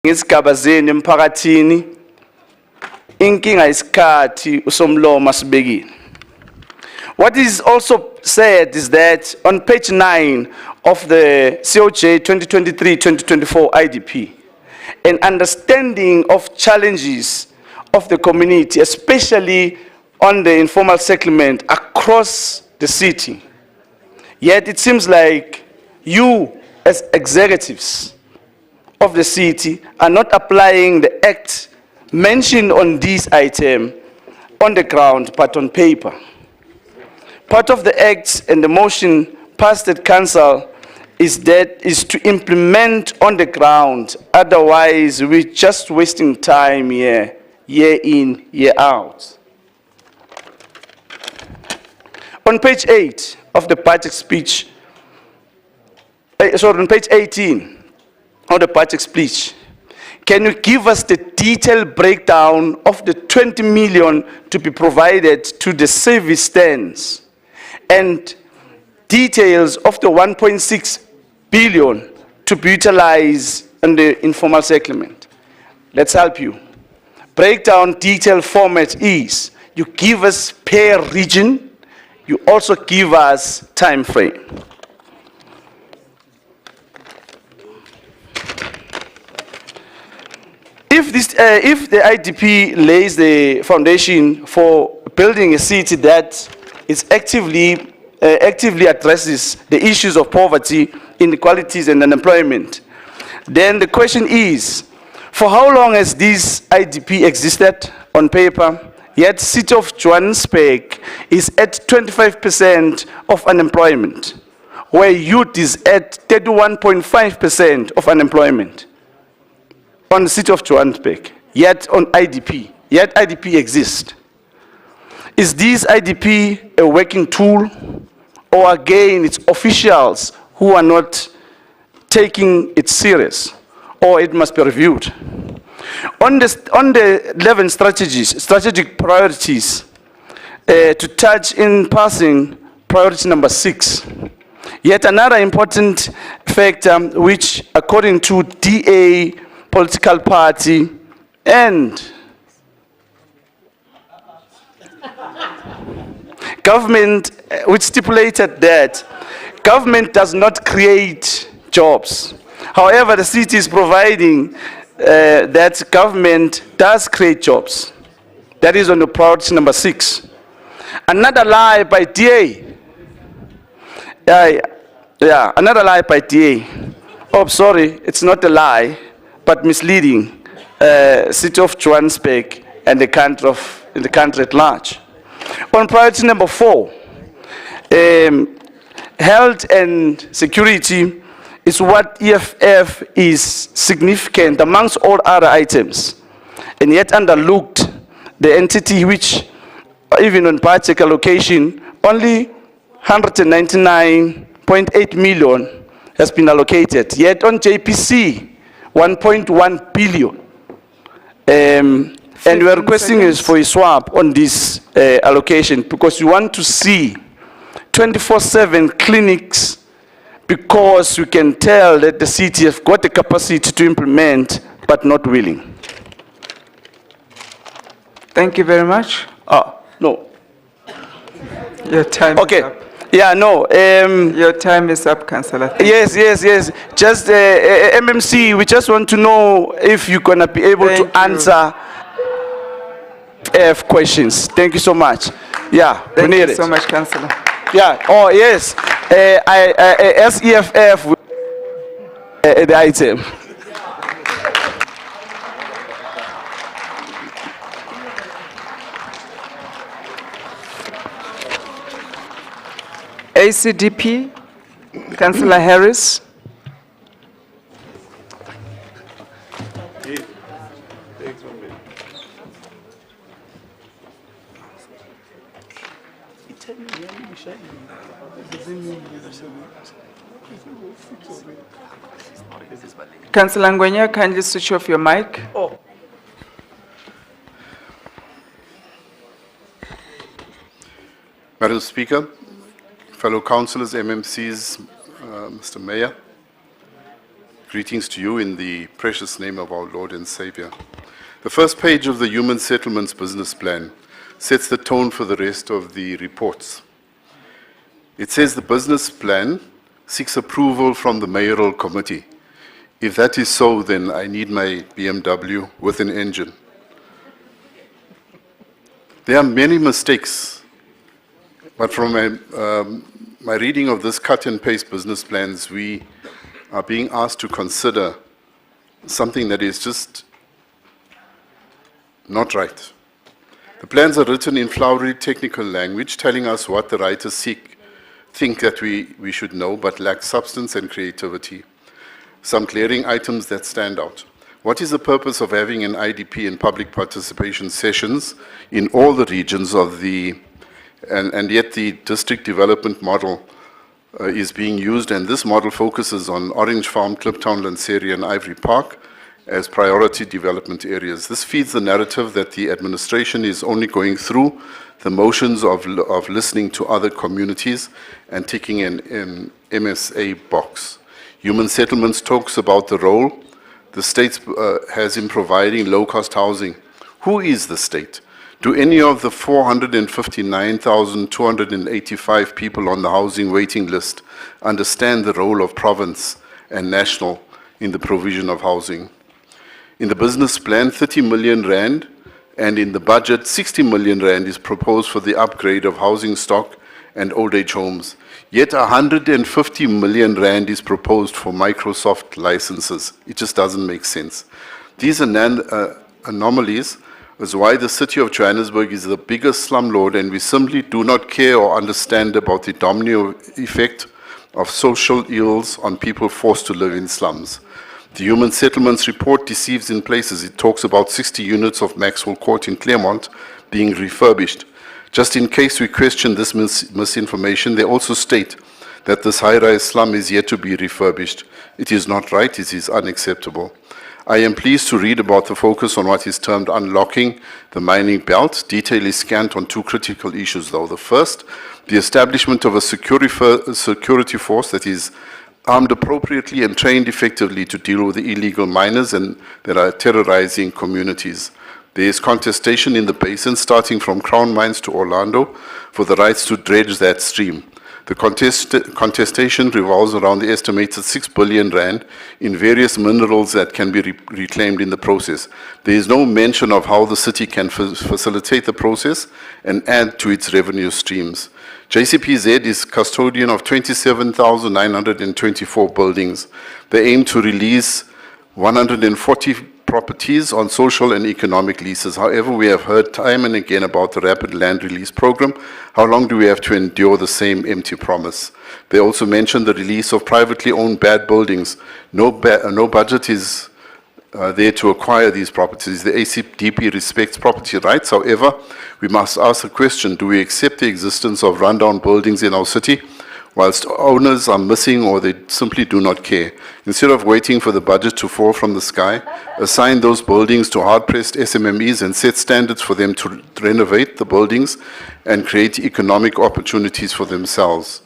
Ngizigaba zenu emphakathini inkinga isikhathi usomlomo asibekile. What is also said is that on page 9 of the COJ 2023-2024 IDP, an understanding of challenges of the community, especially on the informal settlement across the city. Yet it seems like you as executives of the city are not applying the act mentioned on this item on the ground but on paper. Part of the act and the motion passed at council is to implement on the ground, otherwise we're just wasting time here, year in, year out. On page 8 of the budget speech, on page 18 of the budget speech, can you give us the detailed breakdown of the 20 million to be provided to the service stands and details of the 1.6 billion to be utilized in the informal settlement? Let's help you. Breakdown detail format is, you give us per region, you also give us time frame. If the IDP lays the foundation for building a city that is actively addresses the issues of poverty, inequalities, and unemployment, then the question is, for how long has this IDP existed on paper, yet city of Johannesburg is at 25% of unemployment, where youth is at 31.5% of unemployment on the city of Johannesburg, yet on IDP, yet IDP exists. Is this IDP a working tool, or again it's officials who are not taking it serious, or it must be reviewed? On the 11 strategic priorities, to touch in passing priority number 6, yet another important factor which according to DA political party and government, which stipulated that government does not create jobs. However, the city is providing that government does create jobs. That is on the priority number 6. Another lie by DA. Another lie by DA. Oh, sorry, it's not a lie, but misleading city of Johannesburg and the country at large. On priority number 4, health and security is what EFF is significant amongst all other items, and yet underlooked the entity which, even on budget allocation, only 199.8 million has been allocated, yet on JPC, 1.1 billion. And we are requesting is for a swap on this allocation, because we want to see 24/7 clinics, because we can tell that the city has got the capacity to implement, but not willing. Thank you very much. No. Your time is up. Yeah, no. Your time is up, Councillor. Yes. Just MMC, we just want to know if you're going to be able to answer questions. Thank you so much. Yeah, we need it. Thank you so much, Councillor. Yeah, oh yes. SEFF, the item. ACDP, Councillor Harris. Councillor Ngwenya, kindly switch off your mic. Madam Speaker, fellow councillors, MMCs, Mr. Mayor, Greetings to you in the precious name of our Lord and Savior. The first page of the Human Settlements Business Plan sets the tone for the rest of the reports. It says the business plan seeks approval from the mayoral committee. If that is so, then I need my BMW with an engine. There are many mistakes, but from my reading of this cut and paste business plans, we are being asked to consider something that is just not right. The plans are written in flowery technical language, telling us what the writers think that we should know, but lack substance and creativity. Some glaring items that stand out. What is the purpose of having an IDP in public participation sessions in all the regions of and yet the district development model is being used, and this model focuses on Orange Farm, Kliptown, Lanseria, and Ivory Park as priority development areas. This feeds the narrative that the administration is only going through the motions of listening to other communities and ticking an MSA box. Human Settlements talks about the role the state has in providing low-cost housing. Who is the state? Do any of the 459,285 people on the housing waiting list understand the role of province and national in the provision of housing? In the business plan, 30 million rand, and in the budget, 60 million rand is proposed for the upgrade of housing stock and old age homes. Yet 150 million rand is proposed for Microsoft licenses. It just doesn't make sense. These anomalies is why the city of Johannesburg is the biggest slumlord, and we simply do not care or understand about the domino effect of social ills on people forced to live in slums. The Human Settlements report deceives in places. It talks about 60 units of Maxwell Court in Claremont being refurbished. Just in case we question this misinformation, they also state that this high-rise slum is yet to be refurbished. It is not right, it is unacceptable. I am pleased to read about the focus on what is termed unlocking the mining belt. Detail is scant on two critical issues, though. The first, the establishment of a security force that is armed appropriately and trained effectively to deal with the illegal miners and that are terrorizing communities. There is contestation in the basin, starting from Crown Mines to Orlando, for the rights to dredge that stream. The contestation revolves around the estimated 6 billion rand in various minerals that can be reclaimed in the process. There is no mention of how the city can facilitate the process and add to its revenue streams. JCPZ is custodian of 27,924 buildings. They aim to release 140 properties on social and economic leases. However, we have heard time and again about the rapid land release program. How long do we have to endure the same empty promise? They also mentioned the release of privately owned bad buildings. No budget is there to acquire these properties. The ACDP respects property rights. However, we must ask the question, do we accept the existence of rundown buildings in our city whilst owners are missing or they simply do not care? Instead of waiting for the budget to fall from the sky, assign those buildings to hard-pressed SMMEs and set standards for them to renovate the buildings and create economic opportunities for themselves.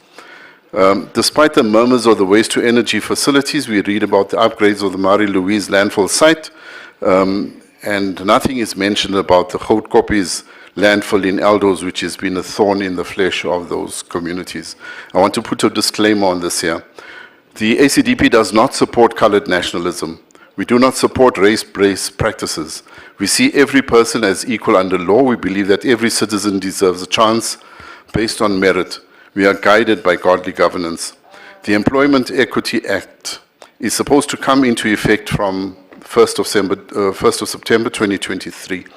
Despite the murmurs of the waste-to-energy facilities, we read about the upgrades of the Marie-Louise landfill site, and nothing is mentioned about the Grootkoppie's landfill in Eldos, which has been a thorn in the flesh of those communities. I want to put a disclaimer on this here. The ACDP does not support colored nationalism. We do not support race-based practices. We see every person as equal under law. We believe that every citizen deserves a chance based on merit. We are guided by godly governance. The Employment Equity Act is supposed to come into effect from 1st of September 2023.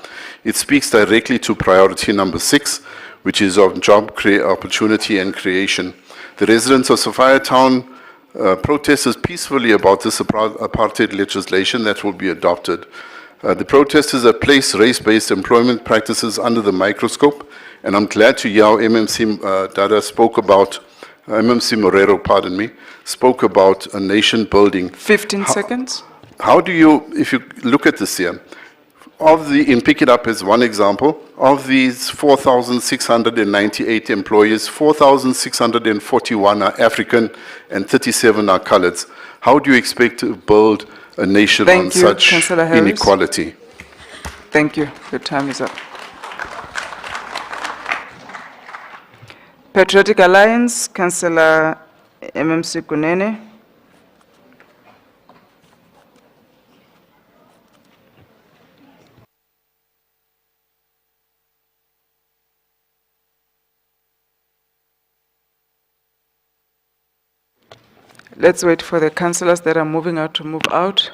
It speaks directly to priority number 6, which is of job opportunity and creation. The residents of Sophiatown protested peacefully about this apartheid legislation that will be adopted. The protesters have placed race-based employment practices under the microscope, and I'm glad to hear how MMC Morero, pardon me, spoke about a nation building. 15 seconds. How do you, if you look at this here, and pick it up as one example, of these 4,698 employees, 4,641 are African and 37 are coloreds. How do you expect to build a nation Thank on you, such Councillor Harris. inequality? Thank you. Your time is up. Patriotic Alliance, Councillor MMC Kunene. Let's wait for the councillors that are moving out to move out.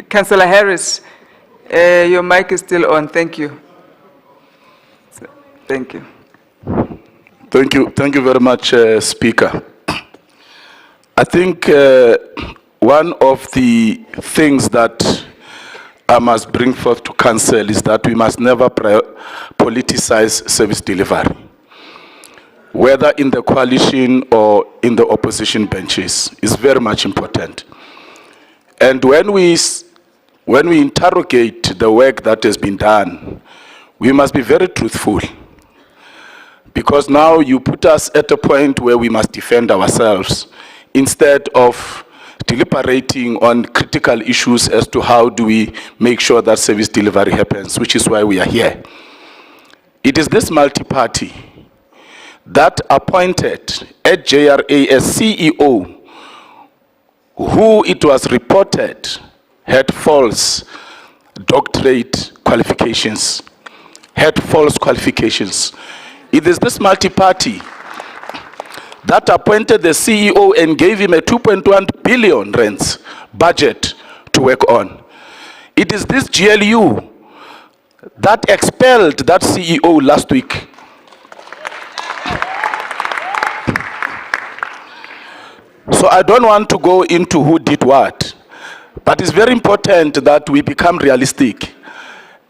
Councillor Harris, your mic is still on. Thank you. Thank you. Thank you very much, Speaker. I think one of the things that I must bring forth to Council is that we must never politicize service delivery, whether in the coalition or in the opposition benches. Is very much important. And when we interrogate the work that has been done, we must be very truthful. Because now you put us at a point where we must defend ourselves instead of deliberating on critical issues as to how do we make sure that service delivery happens, which is why we are here. It is this multi-party that appointed at JRA as CEO, who it was reported had false doctorate qualifications, had false qualifications. It is this multi-party that appointed the CEO and gave him a 2.1 billion rands budget to work on. It is this GLU that expelled that CEO last week. So I don't want to go into who did what, but it's very important that we become realistic.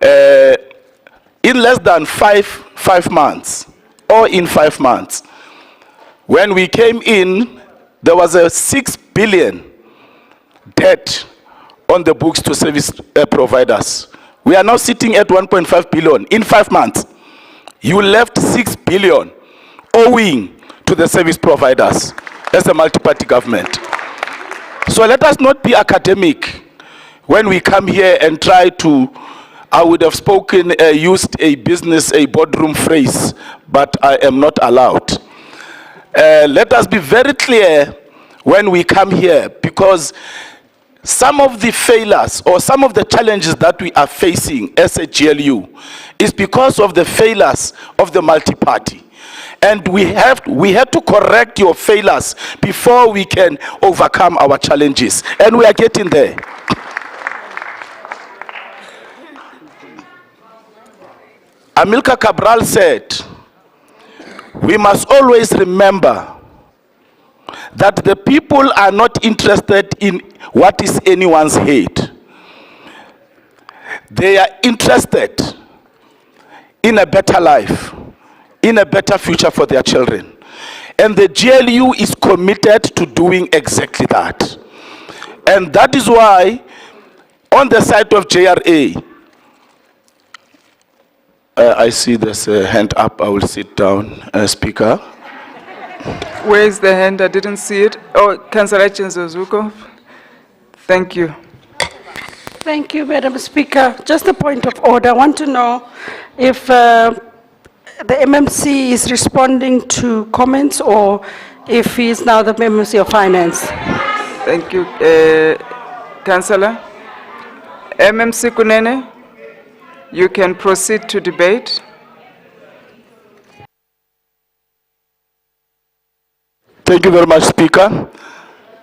In less than five months, or in 5 months, when we came in, there was a 6 billion debt on the books to service providers. We are now sitting at 1.5 billion in 5 months. You left 6 billion owing to the service providers as a multi-party government. So let us not be academic when we come here and try to, I would have spoken, used a boardroom phrase, but I am not allowed. Let us be very clear when we come here, because some of the failures or some of the challenges that we are facing as a GLU is because of the failures of the multi-party. And we have to correct your failures before we can overcome our challenges. And we are getting there. Amilcar Cabral said, we must always remember that the people are not interested in what is anyone's hate. They are interested in a better life, in a better future for their children. And the GLU is committed to doing exactly that. And that is why, on the side of JRA, I see there's a hand up. I will sit down, Speaker. Where is the hand? I didn't see it. Oh, Councillor Chenzozuko. Thank you. Thank you, Madam Speaker. Just a point of order. I want to know if the MMC is responding to comments or if he is now the MMC of Finance. Thank you, Councillor. MMC Kunene, you can proceed to debate. Thank you very much, Speaker.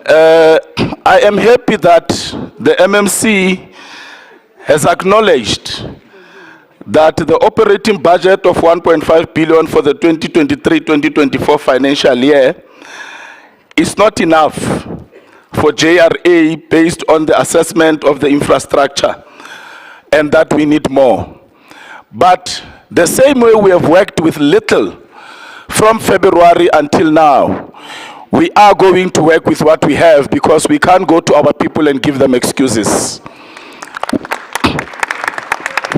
I am happy that the MMC has acknowledged that the operating budget of 1.5 billion for the 2023-2024 financial year is not enough for JRA based on the assessment of the infrastructure, and that we need more. But the same way we have worked with little from February until now, we are going to work with what we have, because we can't go to our people and give them excuses.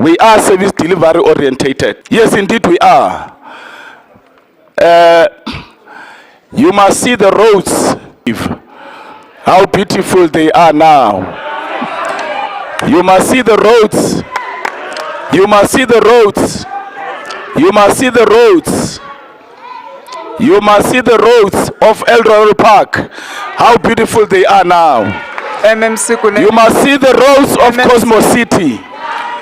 We are service delivery orientated. Yes, indeed we are. You must see the roads, how beautiful they are now. You must see the roads. You must see the roads. You must see the roads. You must see the roads of Eldorado Park, how beautiful they are now. MMC Kunene. You must see the roads of MMC. Cosmo City.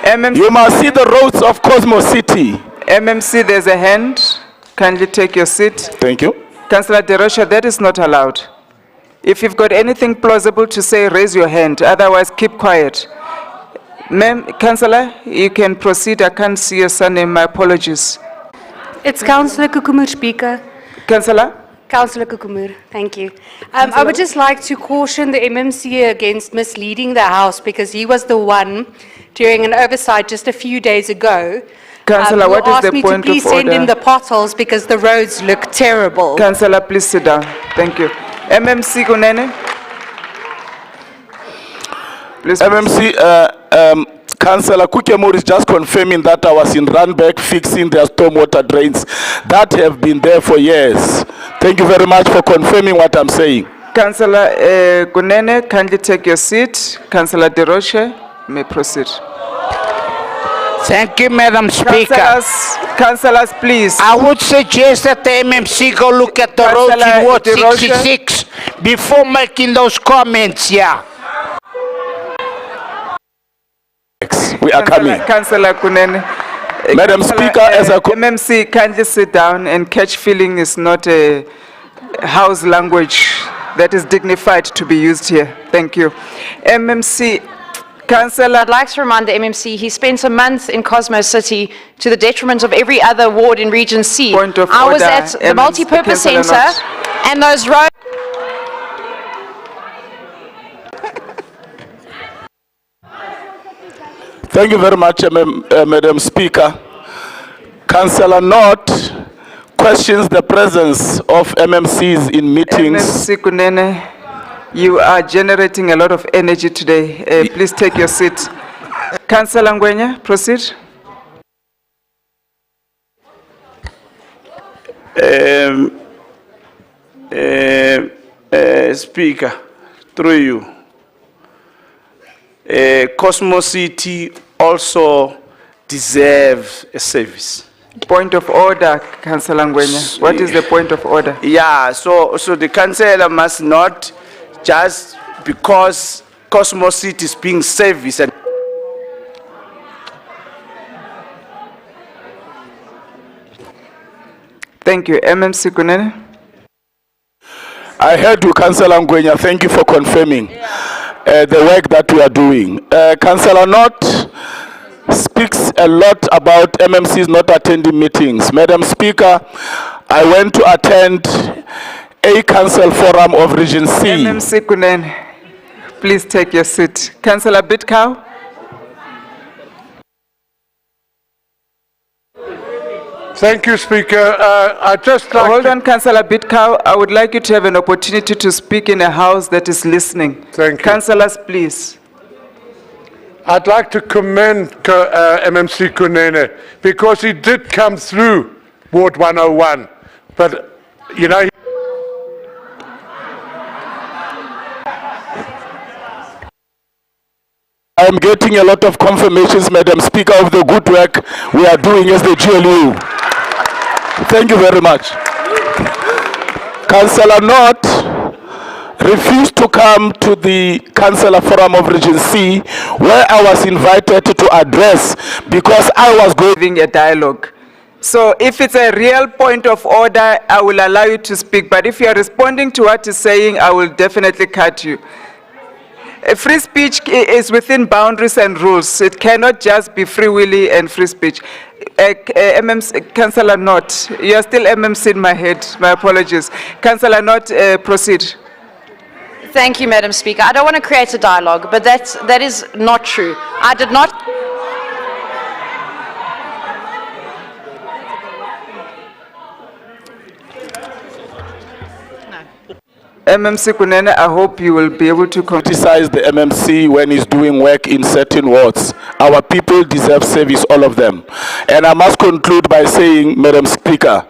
MMC. You must see the roads of Cosmo City. MMC, there's a hand. Kindly take your seat. Thank you. Councillor De Rocha, that is not allowed. If you've got anything plausible to say, raise your hand. Otherwise, keep quiet. Ma'am, Councillor, you can proceed. I can't see your surname. My apologies. It's Councillor Kukumur, Speaker. Councillor? Councillor Kukumur, thank you. I would just like to caution the MMC against misleading the House, because he was the one during an oversight just a few days ago. Councillor, who what is asked the me point to please of send him order? the potholes because the roads look terrible. Councillor, please sit down. Thank you. MMC Kunene? Please. MMC, Councillor Kukemur is just confirming that I was in Randburg fixing their stormwater drains that have been there for years. Thank you very much for confirming what I'm saying. Councillor Kunene, kindly take your seat. Councillor De Rocha, may proceed. Thank you, Madam Speaker. Councillors, please. I would suggest that the MMC go look at the roads Councillor in Ward De Rocha. 66 before making those comments, yeah. We are coming. Councillor Kunene. Madam Speaker, as a MMC, kindly sit down, and catch feeling is not a house language that is dignified to be used here. Thank you. MMC, Councillor. I'd like to remind the MMC he spent a month in Cosmo City to the detriment of every other ward in Region C. Point of I was order, at the MMC, multi-purpose Councillor centre Knott. and those roads. Thank you very much, Madam Speaker. Councillor Knott questions the presence of MMCs in meetings. MMC Kunene, you are generating a lot of energy today. Please take your seat. Councillor Ngwenya, proceed. Speaker, through you. Cosmo City also deserves a service. Point of order, Councillor Ngwenya. What is the point of order? Yeah, so the councillor must not, just because Cosmo City is being serviced and Thank you. MMC Kunene. I heard you, Councillor Ngwenya. Thank you for confirming the work that we are doing. Councillor Knott speaks a lot about MMCs not attending meetings. Madam Speaker, I went to attend a council forum of Region C. MMC Kunene, please take your seat. Councillor Bitcow. Thank you, Speaker. I'd just like Hold to... on, Councillor Bitcow. I would like you to have an opportunity to speak in a house that is listening. Thank you. Councillors, please. I'd like to commend MMC Kunene because he did come through Ward 101. But, you know... I am getting a lot of confirmations, Madam Speaker, of the good work we are doing as the GLU. Thank you very much. Councillor Knott refused to come to the Councillor Forum of Region C, where I was invited to address because I was Having a dialogue. So if it's a real point of order, I will allow you to speak. But if you are responding to what he's saying, I will definitely cut you. Free speech is within boundaries and rules. It cannot just be free willy and free speech. MMC, Councillor Knott, you are still MMC in my head. My apologies. Councillor Knott, proceed. Thank you, Madam Speaker. I don't want to create a dialogue, but that is not true. I did not. MMC Kunene, I hope you will be able to Criticize the MMC when he's doing work in certain wards. Our people deserve service, all of them. And I must conclude by saying, Madam Speaker,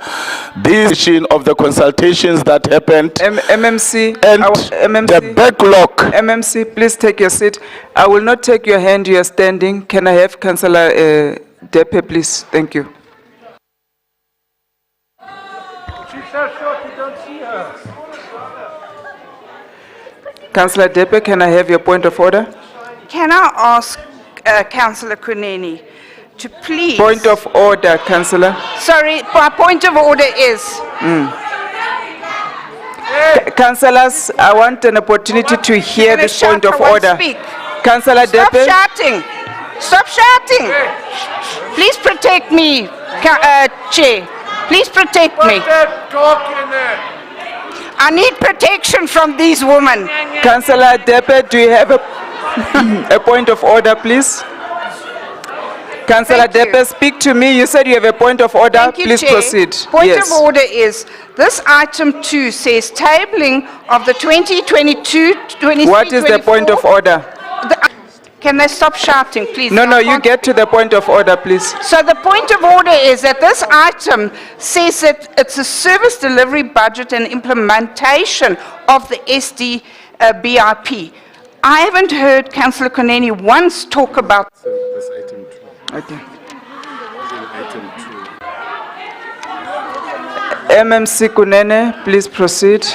this of the consultations that happened MMC, and MMC, the backlog. MMC, please take your seat. I will not take your hand, you are standing. Can I have Councillor Depe, please? Thank you. She's so short you don't see her. Councillor Depe, can I have your point of order? Can I ask Councillor Kunene to please... Point of order, Councillor. Sorry, my point of order is... Councillors, I want an opportunity to hear Can I this point shout? of I won't order. speak. Councillor Stop Depe. shouting! Stop shouting! Please protect me, Chair. Please protect me. Put that dog in there. I need protection from these women. Councillor Depe, do you have a point of order, please? Councillor Thank you. Depe, speak to me. You said you have a point of order. Thank you, Please Chair. proceed. Point Yes. of order is, this item 2 says tabling of the 2022-23... What is the point of order? Can they stop shouting, please? No, I no, you can't- get to the point of order, please. So the point of order is that this item says that it's a service delivery budget and implementation of the SD BIP. I haven't heard Councillor Kunene once talk about... Okay. MMC Kunene, please proceed.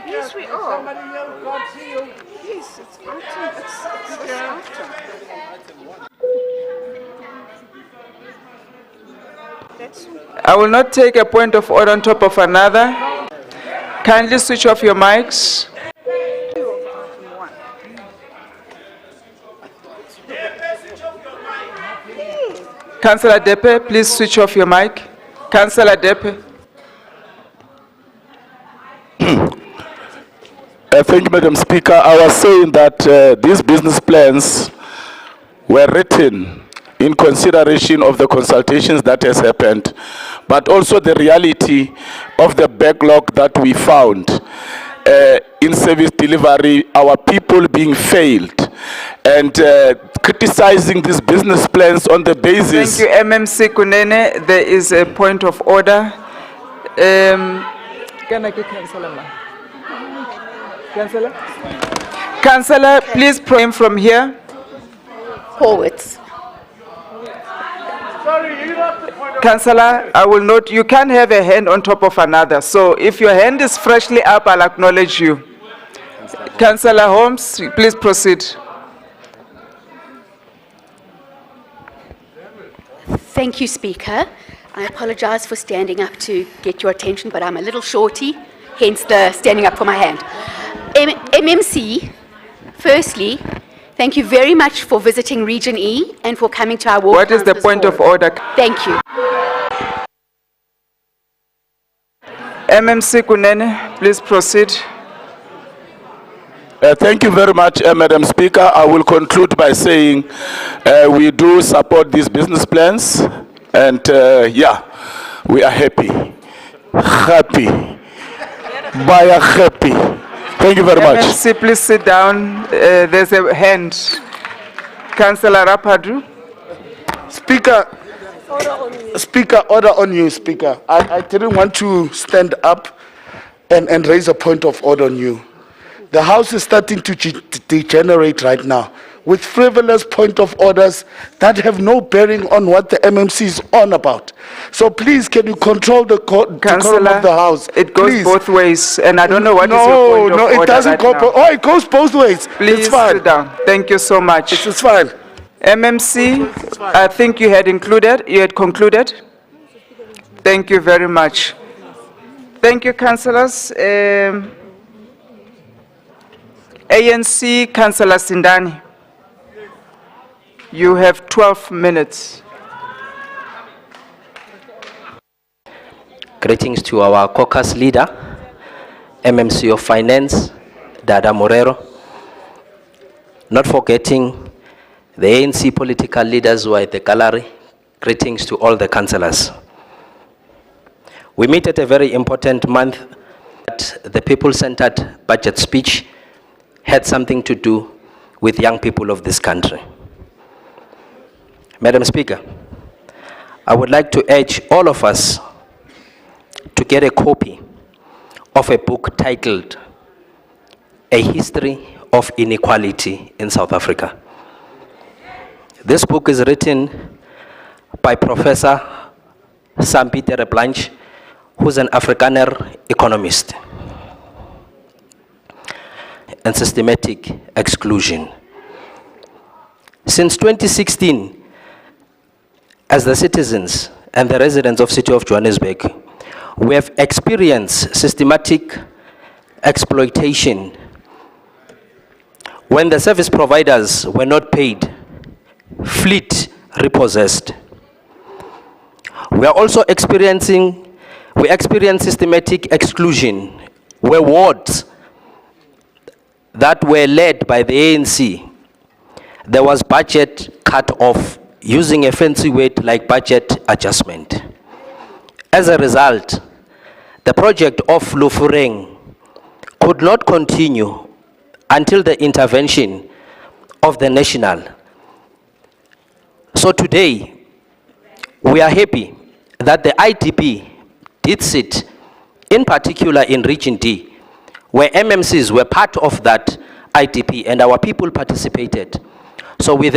Yes, we are. Somebody here who can't see you. Yes, it's item, it's this item. That's I will not take a point of order on top of another. Kindly switch off your mics. item 1. Councillor Depe, please switch off your mic. Councillor Depe. Thank you, Madam Speaker. I was saying that these business plans were written in consideration of the consultations that has happened, but also the reality of the backlog that we found in service delivery, our people being failed, and criticizing these business plans on the basis... Thank you, MMC Kunene. There is a point of order. Can I get Councillor Ma? Councillor? Councillor, please pray from here. Forwards. Sorry, you're not the point of... Councillor, I will note, you can't have a hand on top of another. So if your hand is freshly up, I'll acknowledge you. Councillor Holmes, please proceed. Thank you, Speaker. I apologize for standing up to get your attention, but I'm a little shorty, hence the standing up for my hand. MMC, firstly, thank you very much for visiting Region E and for coming to our ward. What is the councillors point of forum. order? Thank you. MMC Kunene, please proceed. Thank you very much, Madam Speaker. I will conclude by saying we do support these business plans, and yeah, we are happy. Happy. Baya happy. Thank you very much. MMC, please sit down. There's a hand. Councillor Rapadu. Speaker, order on you, Speaker. I didn't want to stand up and raise a point of order on you. The House is starting to degenerate right now with frivolous point of orders that have no bearing on what the MMC is on about. So please, can you control the decorum of the House? It goes Please. both ways, and I don't know what is your point of No, order it doesn't right go now. both. Oh, it goes both ways. Please it's fine. sit down. Thank you so much. It's fine. MMC, I think you had concluded. Thank you very much. Thank you, councillors. ANC, Councillor Sindani. You have 12 minutes. Greetings to our caucus leader, MMC of Finance, Dada Morero. Not forgetting the ANC political leaders who are at the gallery. Greetings to all the councillors. We meet at a very important month that the people-centered budget speech had something to do with young people of this country. Madam Speaker, I would like to urge all of us to get a copy of a book titled A History of Inequality in South Africa. This book is written by Professor Sampi Tereblanche, who's an Afrikaner economist, and systematic exclusion. Since 2016, as the citizens and the residents of City of Johannesburg, we have experienced systematic exploitation when the service providers were not paid, fleet repossessed. We are also experiencing systematic exclusion where wards that were led by the ANC, there was budget cut off using a fancy word like budget adjustment. As a result, the project of Lufureng could not continue until the intervention of the national. So today, we are happy that the IDP did sit, in particular in Region D, where MMCs were part of that IDP and our people participated. So we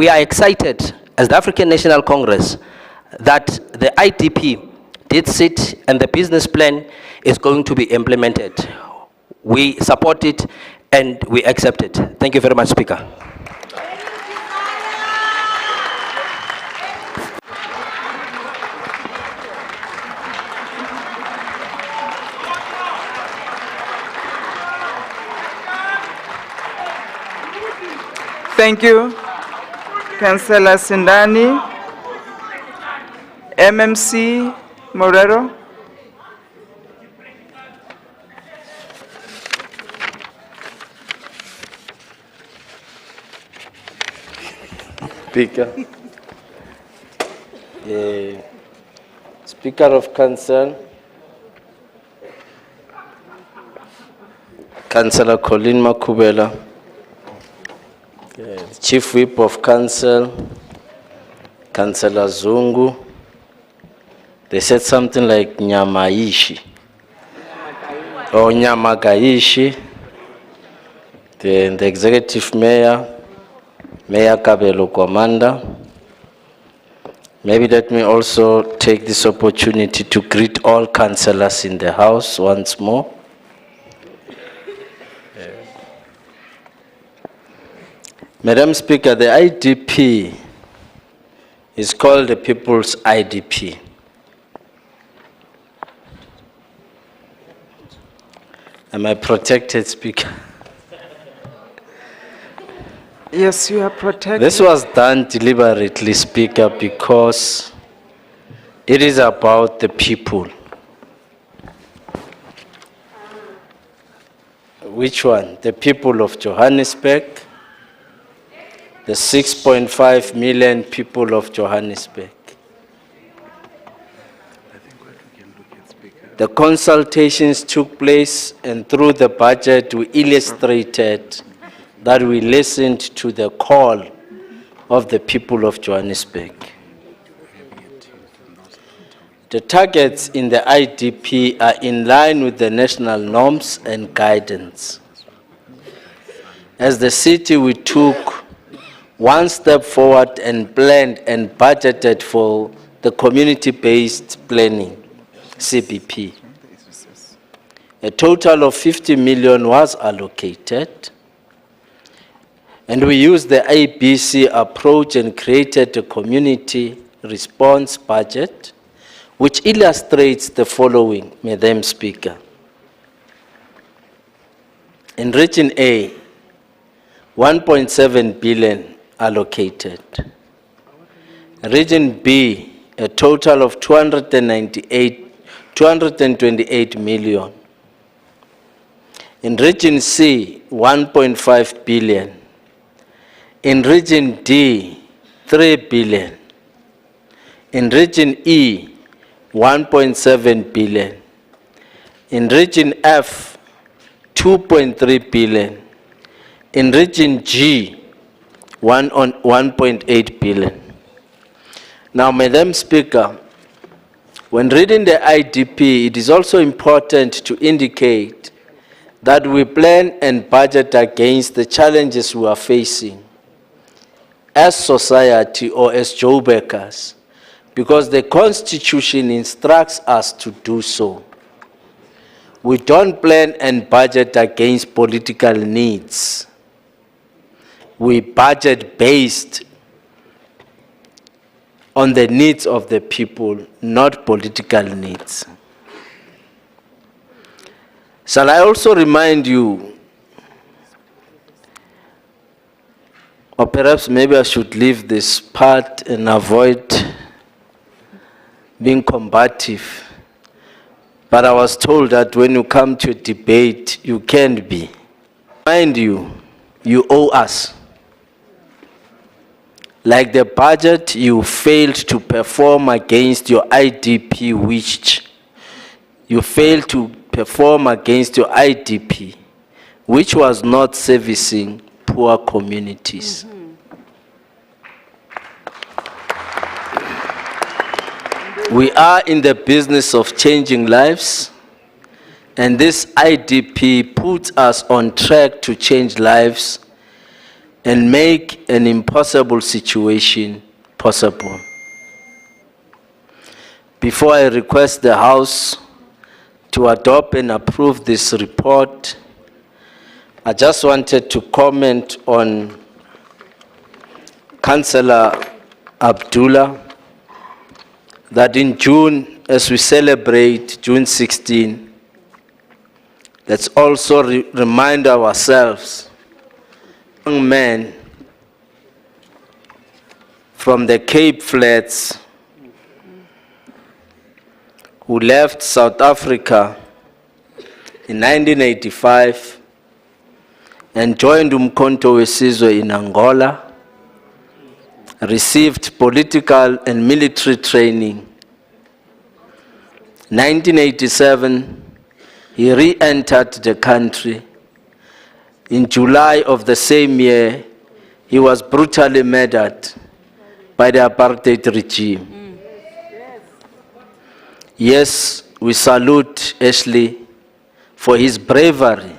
are excited as the African National Congress that the IDP did sit and the business plan is going to be implemented. We support it and we accept it. Thank you very much, Speaker. Thank you, Councillor Sindani. MMC Morero. Speaker. Speaker of Council, Councillor Colleen Makubela. Chief Whip of Council, Councillor Zungu. They said something like Nyamaishi or Nyamagaishi. Then the Executive Mayor, Mayor Kabelo Kwamanda. Maybe let me also take this opportunity to greet all councillors in the House once more. Madam Speaker, the IDP is called the People's IDP. Am I protected, Speaker? Yes, you are protected. This was done deliberately, Speaker, because it is about the people. Which one? The people of Johannesburg? The 6.5 million people of Johannesburg. The consultations took place, and through the budget we illustrated that we listened to the call of the people of Johannesburg. The targets in the IDP are in line with the national norms and guidance. As the city, we took one step forward and planned and budgeted for the community-based planning, CBP. A total of 50 million was allocated, and we used the ABC approach and created a community response budget, which illustrates the following, Madam Speaker. In Region A, 1.7 billion allocated. Region B, a total of 228 million. In Region C, 1.5 billion. In Region D, 3 billion. In Region E, 1.7 billion. In Region F, 2.3 billion. In Region G, 1.8 billion. Now, Madam Speaker, when reading the IDP, it is also important to indicate that we plan and budget against the challenges we are facing as society or as Joburgers, because the Constitution instructs us to do so. We don't plan and budget against political needs. We budget based on the needs of the people, not political needs. Shall I also remind you, or perhaps maybe I should leave this part and avoid being combative, but I was told that when you come to a debate, you can't be. Mind you, you owe us. Like the budget, you failed to perform against your IDP, which you failed to perform against your IDP, which was not servicing poor communities. We are in the business of changing lives, and this IDP puts us on track to change lives and make an impossible situation possible. Before I request the House to adopt and approve this report, I just wanted to comment on Councillor Abdullah, that in June, as we celebrate June 16, let's also remind ourselves, young men from the Cape Flats who left South Africa in 1985 and joined Umkhonto weSizwe in Angola, received political and military training. 1987, he re-entered the country. In July of the same year, he was brutally murdered by the apartheid regime. Yes, we salute Ashley for his bravery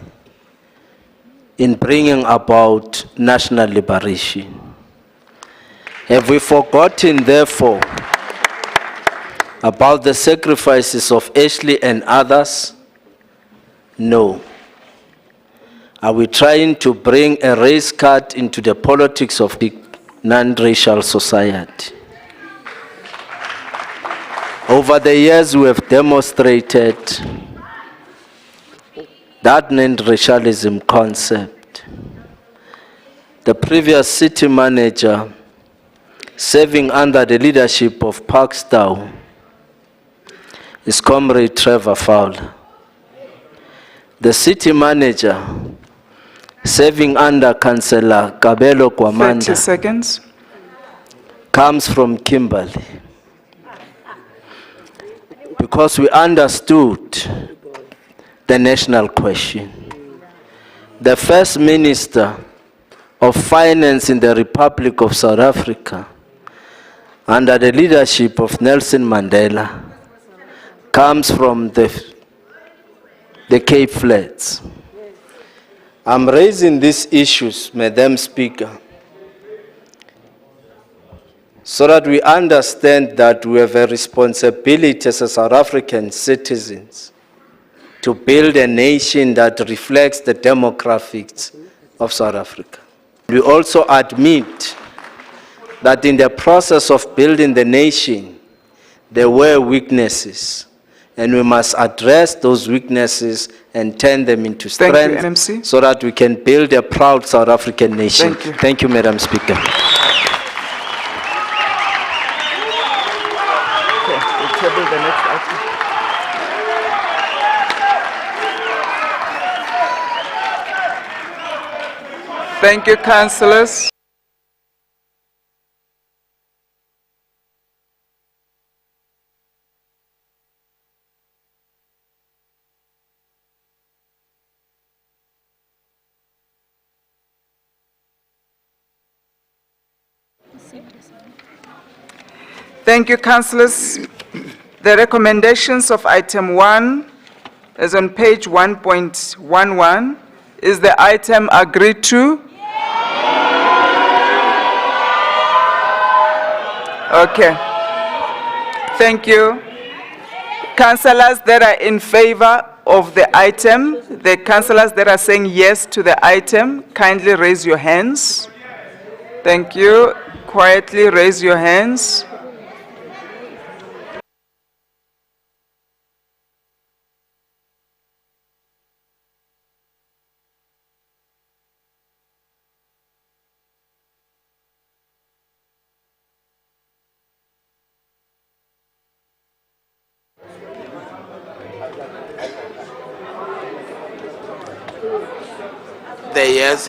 in bringing about national liberation. Have we forgotten, therefore, about the sacrifices of Ashley and others? No. Are we trying to bring a race card into the politics of the non-racial society? Over the years, we have demonstrated that non-racialism concept. The previous city manager, serving under the leadership of Parkstown, is Comrade Trevor Fowler. The city manager, serving under Councillor Kabelo 30 Kwamanda, seconds. comes from Kimberley. Because we understood the national question. The First Minister of Finance in the Republic of South Africa, under the leadership of Nelson Mandela, comes from the Cape Flats. I'm raising these issues, Madam Speaker, so that we understand that we have a responsibility as South African citizens to build a nation that reflects the demographics of South Africa. We also admit that in the process of building the nation, there were weaknesses, and we must address those weaknesses and turn them into Thank you, strength NMC. so that we can build a proud South African nation. Thank you. Thank you, Madam Speaker. Thank you, councillors. Thank you, councillors. The recommendations of item 1 is on page 1.11. Is the item agreed to? Okay. Thank you. Councillors that are in favor of the item, the councillors that are saying yes to the item, kindly raise your hands. Thank you. Quietly raise your hands. The yes.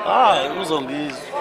Ah, uzongizwa.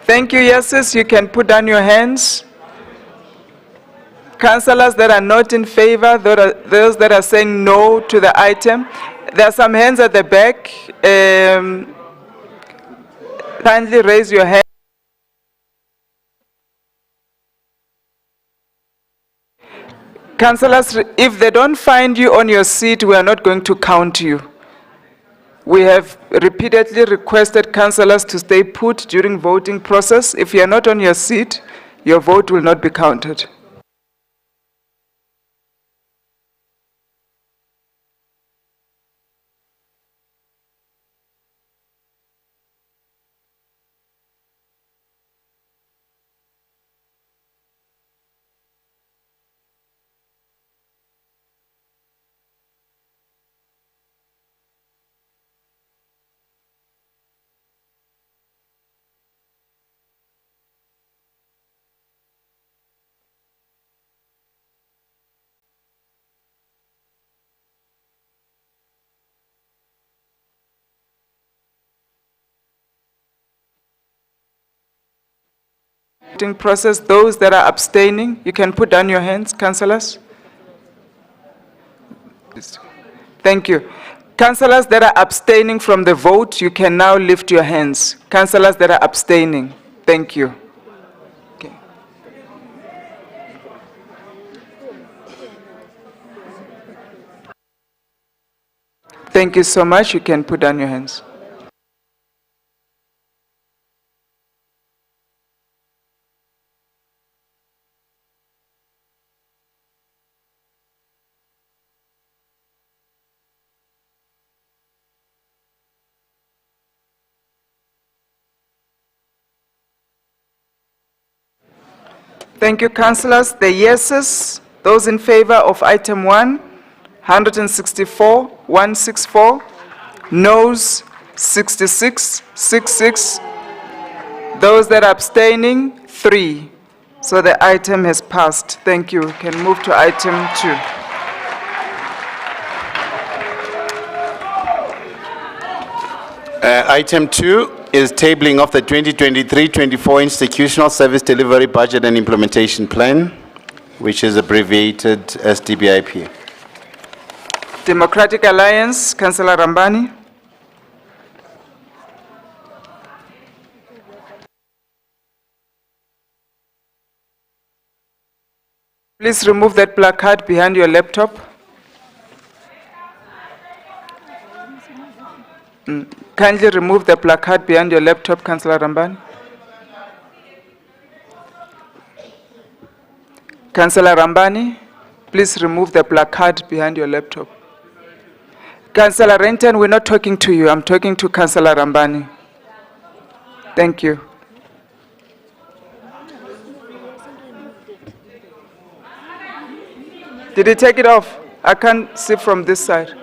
Thank you, yeses. You can put down your hands. Councillors that are not in favor, those that are saying no to the item. There are some hands at the back. Kindly raise your hand. Councillors, if they don't find you on your seat, we are not going to count you. We have repeatedly requested councillors to stay put during voting process. If you are not on your seat, your vote will not be counted. Voting process, those that are abstaining, you can put down your hands, councillors. Thank you. Councillors that are abstaining from the vote, you can now lift your hands. Councillors that are abstaining, thank you. Okay. Thank you so much. You can put down your hands. Thank you, councillors. The yeses, those in favor of item 1, 164, 164. Noes, 66, 66. Those that are abstaining, 3. So the item has passed. Thank you. We can move to item 2. Item 2 is tabling of the 2023-24 Institutional Service Delivery Budget and Implementation Plan, which is abbreviated as DBIP. Democratic Alliance, Councillor Rambani. Please remove that placard behind your laptop. Kindly remove the placard behind your laptop, Councillor Rambani. Councillor Rambani, please remove the placard behind your laptop. Councillor Renton, we're not talking to you. I'm talking to Councillor Rambani. Thank you. Did he take it off? I can't see from this side.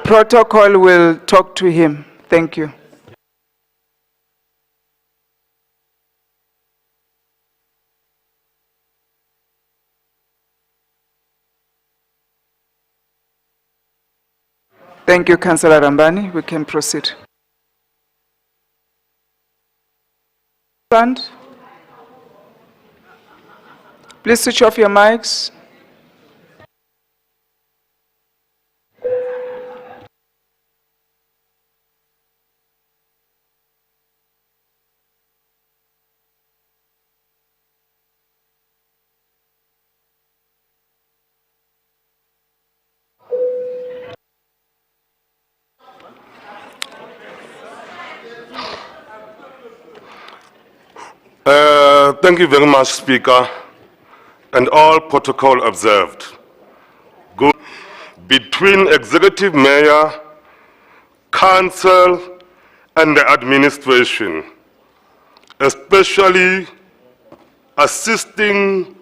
Protocol will talk to him. Thank you. Thank you, Councillor Rambani. We can proceed. Please switch off your mics. Thank you very much, Speaker, and all protocol observed. Good. Between Executive Mayor, Council, and the administration, especially assisting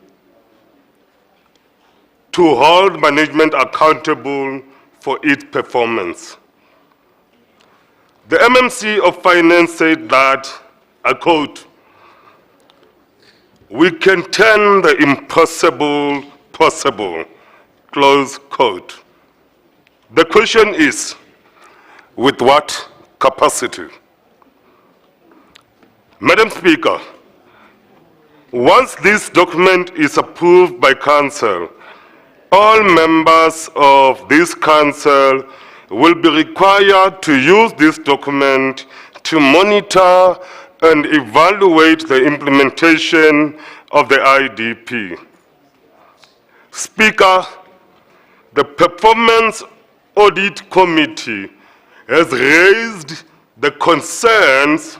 to hold management accountable for its performance. The MMC of Finance said that, I quote, "We can turn the impossible possible," close quote. The question is, with what capacity? Madam Speaker, once this document is approved by Council, all members of this Council will be required to use this document to monitor and evaluate the implementation of the IDP. Speaker, the Performance Audit Committee has raised the concerns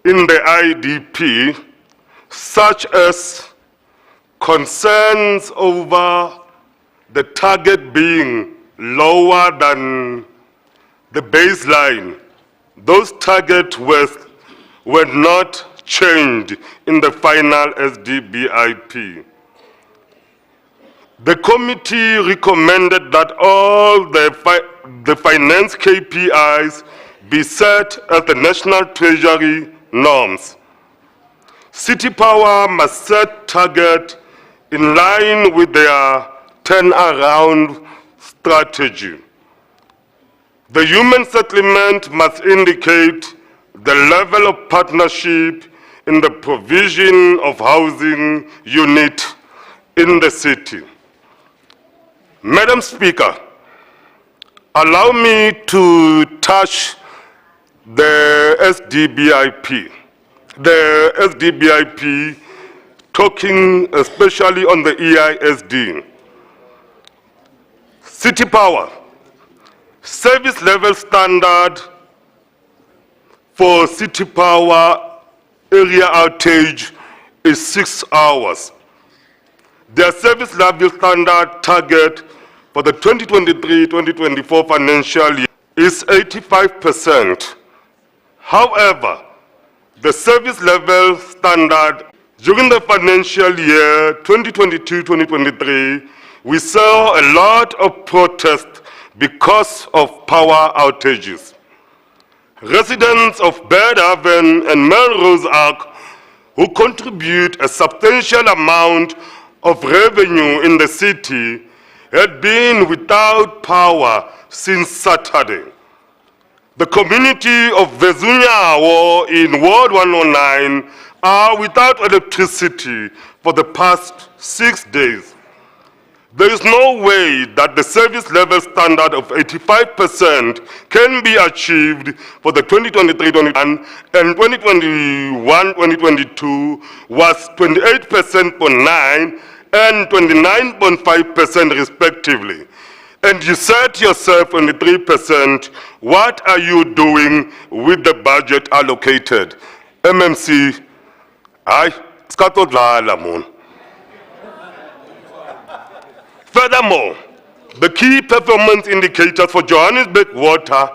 in the IDP, such as concerns over the target being lower than the baseline. Those targets were not changed in the final SDBIP. The committee recommended that all the finance KPIs be set as the National Treasury norms. City Power must set target in line with their turnaround strategy. The human settlement must indicate the level of partnership in the provision of housing unit in the city. Madam Speaker, allow me to touch the SDBIP. The SDBIP, talking especially on the EISD. City Power, service level standard for City Power area outage is 6 hours. Their service level standard target for the 2023-2024 financial year is 85%. However, the service level standard during the financial year 2022-2023, we saw a lot of protest because of power outages. Residents of Bedhaven and Melrose Arc, who contribute a substantial amount of revenue in the city, had been without power since Saturday. The community of Vezunyawo in Ward 109 are without electricity for the past 6 days. There is no way that the service level standard of 85% can be achieved for the 2023-2021 and 2021-2022 was 28.9% and 29.5% respectively. And you said yourself 23%, what are you doing with the budget allocated? MMC, Furthermore, the key performance indicators for Johannesburg Water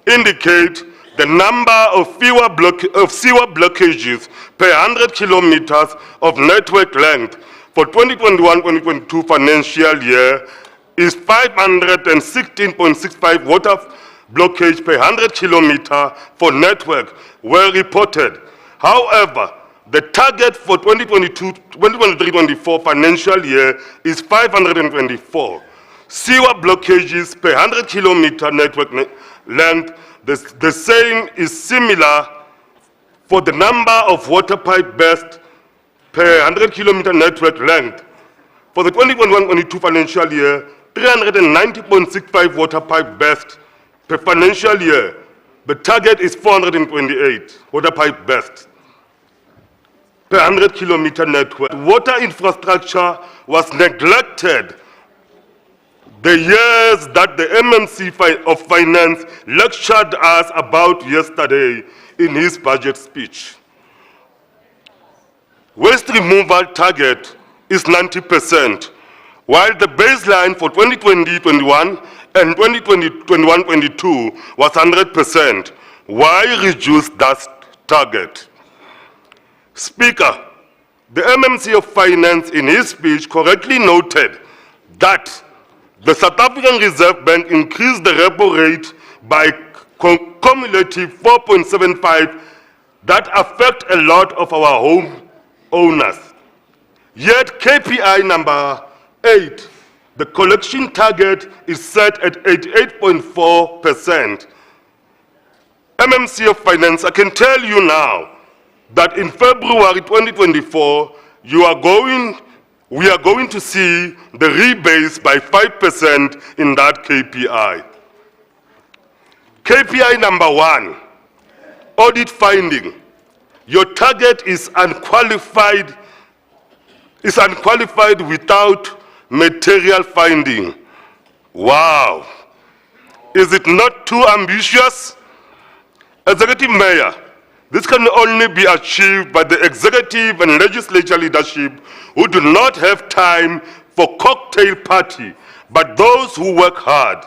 indicate the number of sewer blockages per 100 kilometers of network length for 2021-2022 financial year is 516.65 water blockage per 100 kilometer for network were reported. However, the target for 2022-2023-24 financial year is 524. Sewer blockages per 100 kilometer network length, the same is similar for the number of water pipe bursts per 100 kilometer network length. For the 2021-22 financial year, 390.65 water pipe bursts per financial year. The target is 428 water pipe bursts per 100 kilometer network. Water infrastructure was neglected the years that the MMC of Finance lectured us about yesterday in his budget speech. Waste removal target is 90%, while the baseline for 2020-21 and 2020-21-22 was 100%. Why reduce that target? Speaker, the MMC of Finance in his speech correctly noted that the South African Reserve Bank increased the repo rate by cumulative 4.75 that affect a lot of our home owners. Yet KPI number 8, the collection target is set at 88.4%. MMC of Finance, I can tell you now that in February 2024, you are going we are going to see the rebase by 5% in that KPI. KPI number 1, audit finding. Your target is unqualified without material finding. Wow. Is it not too ambitious? Executive Mayor, this can only be achieved by the executive and legislature leadership who do not have time for cocktail party, but those who work hard.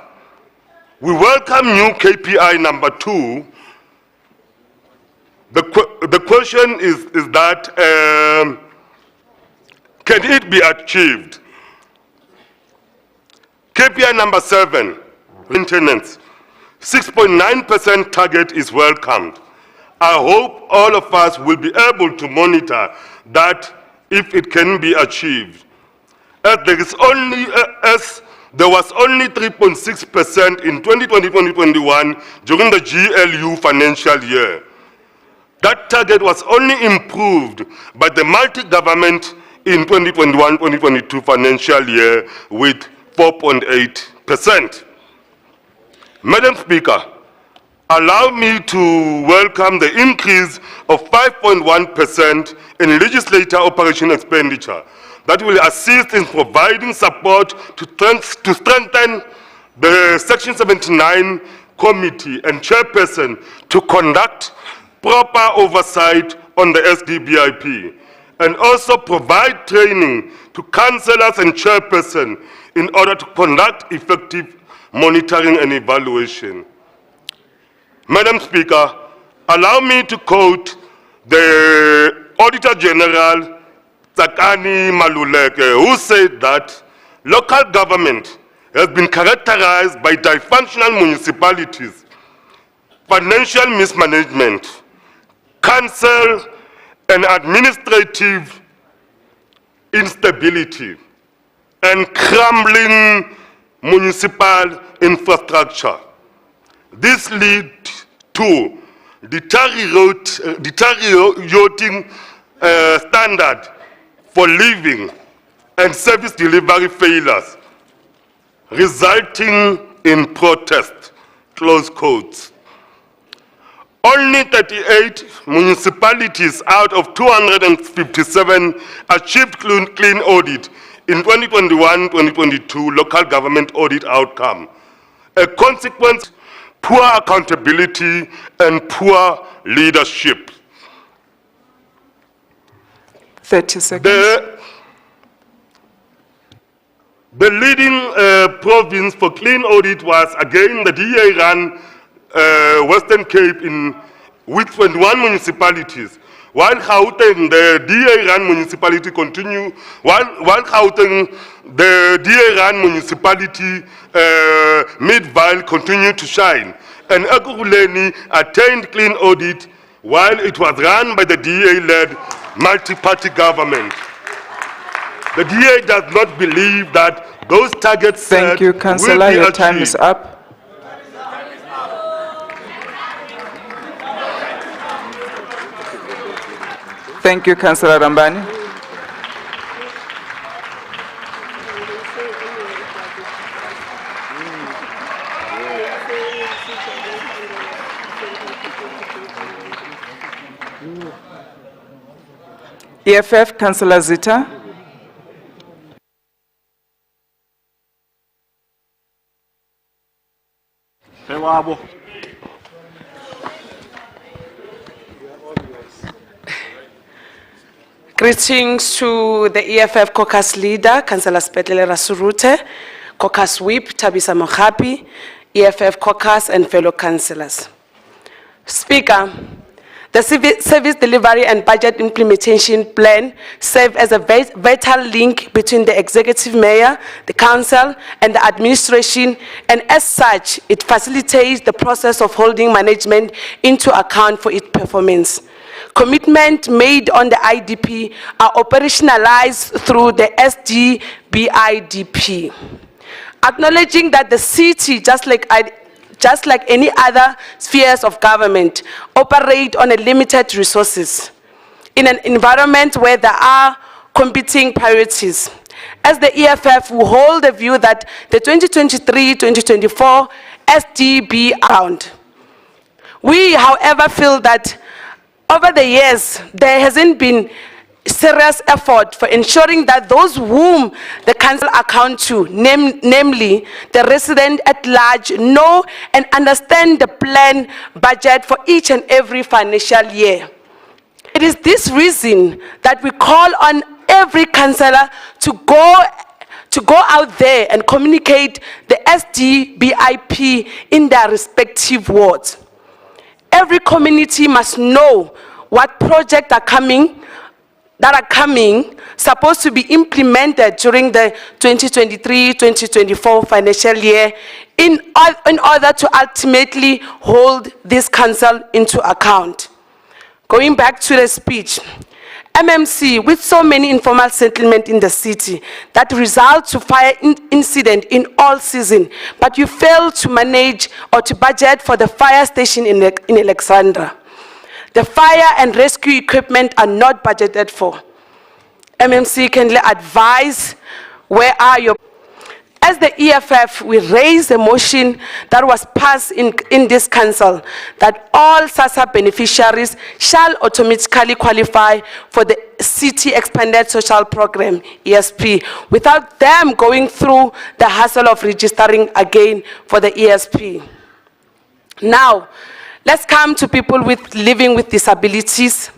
We welcome new KPI number 2. The question is that, can it be achieved? KPI number 7, maintenance. 6.9% target is welcomed. I hope all of us will be able to monitor that if it can be achieved. As there was only 3.6% in 2020-2021 during the GLU financial year. That target was only improved by the multi-government in 2021-2022 financial year with 4.8%. Madam Speaker, allow me to welcome the increase of 5.1% in legislature operation expenditure that will assist in providing support to strengthen the Section 79 committee and chairperson to conduct proper oversight on the SDBIP, and also provide training to councillors and chairperson in order to conduct effective monitoring and evaluation. Madam Speaker, allow me to quote the Auditor General, Tsakani Maluleke, who said that local government has been characterized by dysfunctional municipalities, financial mismanagement, council and administrative instability, and crumbling municipal infrastructure. This leads to deteriorating standard for living and service delivery failures, resulting in protest, close quotes. Only 38 municipalities out of 257 achieved clean audit in 2021-2022 local government audit outcome. A consequence, poor accountability and poor leadership. 30 seconds. The leading province for clean audit was again the DA-run Western Cape with 21 municipalities. While Gauteng, the DA-run municipality continue, while Gauteng, the DA-run municipality Midvale continue to shine. And Ekurhuleni attained clean audit while it was run by the DA-led multi-party government. The DA does not believe that those targets set Thank you, Councillor. Your time is up. Thank you, Councillor Rambani. EFF, Councillor Zita. Greetings to the EFF caucus leader, Councillor Spetlele Rasurute, caucus whip, Tabisa Mohapi, EFF caucus and fellow councillors. Speaker, the service delivery and budget implementation plan serve as a vital link between the executive mayor, the council, and the administration, and as such, it facilitates the process of holding management into account for its performance. Commitment made on the IDP are operationalized through the SDBIDP. Acknowledging that the city, just like any other spheres of government, operate on a limited resources. In an environment where there are competing priorities. As the EFF, we hold the view that the 2023-2024 SDB account. We, however, feel that over the years, there hasn't been serious effort for ensuring that those whom the council account to, namely the resident at large, know and understand the plan budget for each and every financial year. It is this reason that we call on every councillor to go out there and communicate the SDBIP in their respective wards. Every community must know what projects are coming, supposed to be implemented during the 2023-2024 financial year in order to ultimately hold this council into account. Going back to the speech, MMC, with so many informal settlements in the city that result to fire incident in all season, but you fail to manage or to budget for the fire station in Alexandra. The fire and rescue equipment are not budgeted for. MMC kindly advise, where are your... As the EFF, we raise a motion that was passed in this council that all SASSA beneficiaries shall automatically qualify for the City Expanded Social Program, ESP, without them going through the hassle of registering again for the ESP. Now, let's come to people living with disabilities.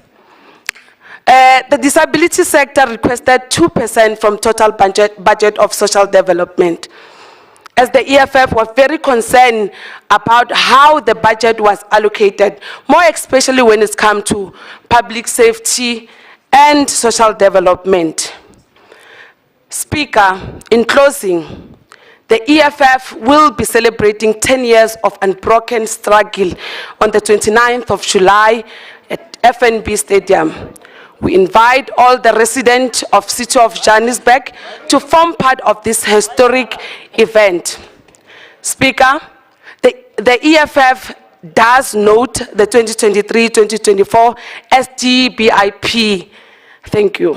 The disability sector requested 2% from total budget of social development. As the EFF was very concerned about how the budget was allocated, more especially when it's come to public safety and social development. Speaker, in closing, the EFF will be celebrating 10 years of unbroken struggle on the 29th of July at FNB Stadium. We invite all the residents of City of Johannesburg to form part of this historic event. Speaker, the EFF does note the 2023-2024 SDBIP. Thank you.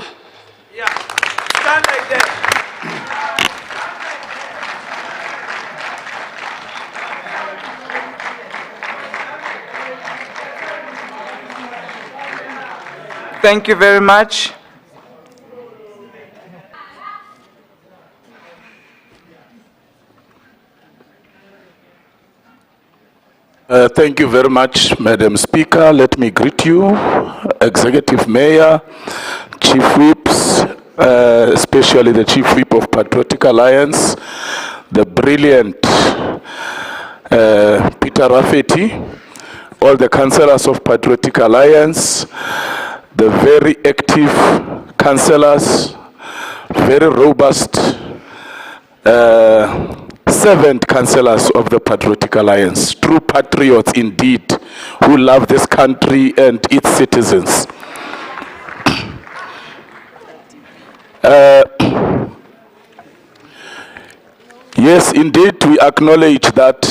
Yeah. Stand like that. Thank you very much. Thank you very much, Madam Speaker. Let me greet you, Executive Mayor, Chief Whips, especially the Chief Whip of Patriotic Alliance, the brilliant Peter Rafferty, all the councillors of Patriotic Alliance, the very active councillors, very robust servant councillors of the Patriotic Alliance, true patriots indeed, who love this country and its citizens. Yes, indeed, we acknowledge that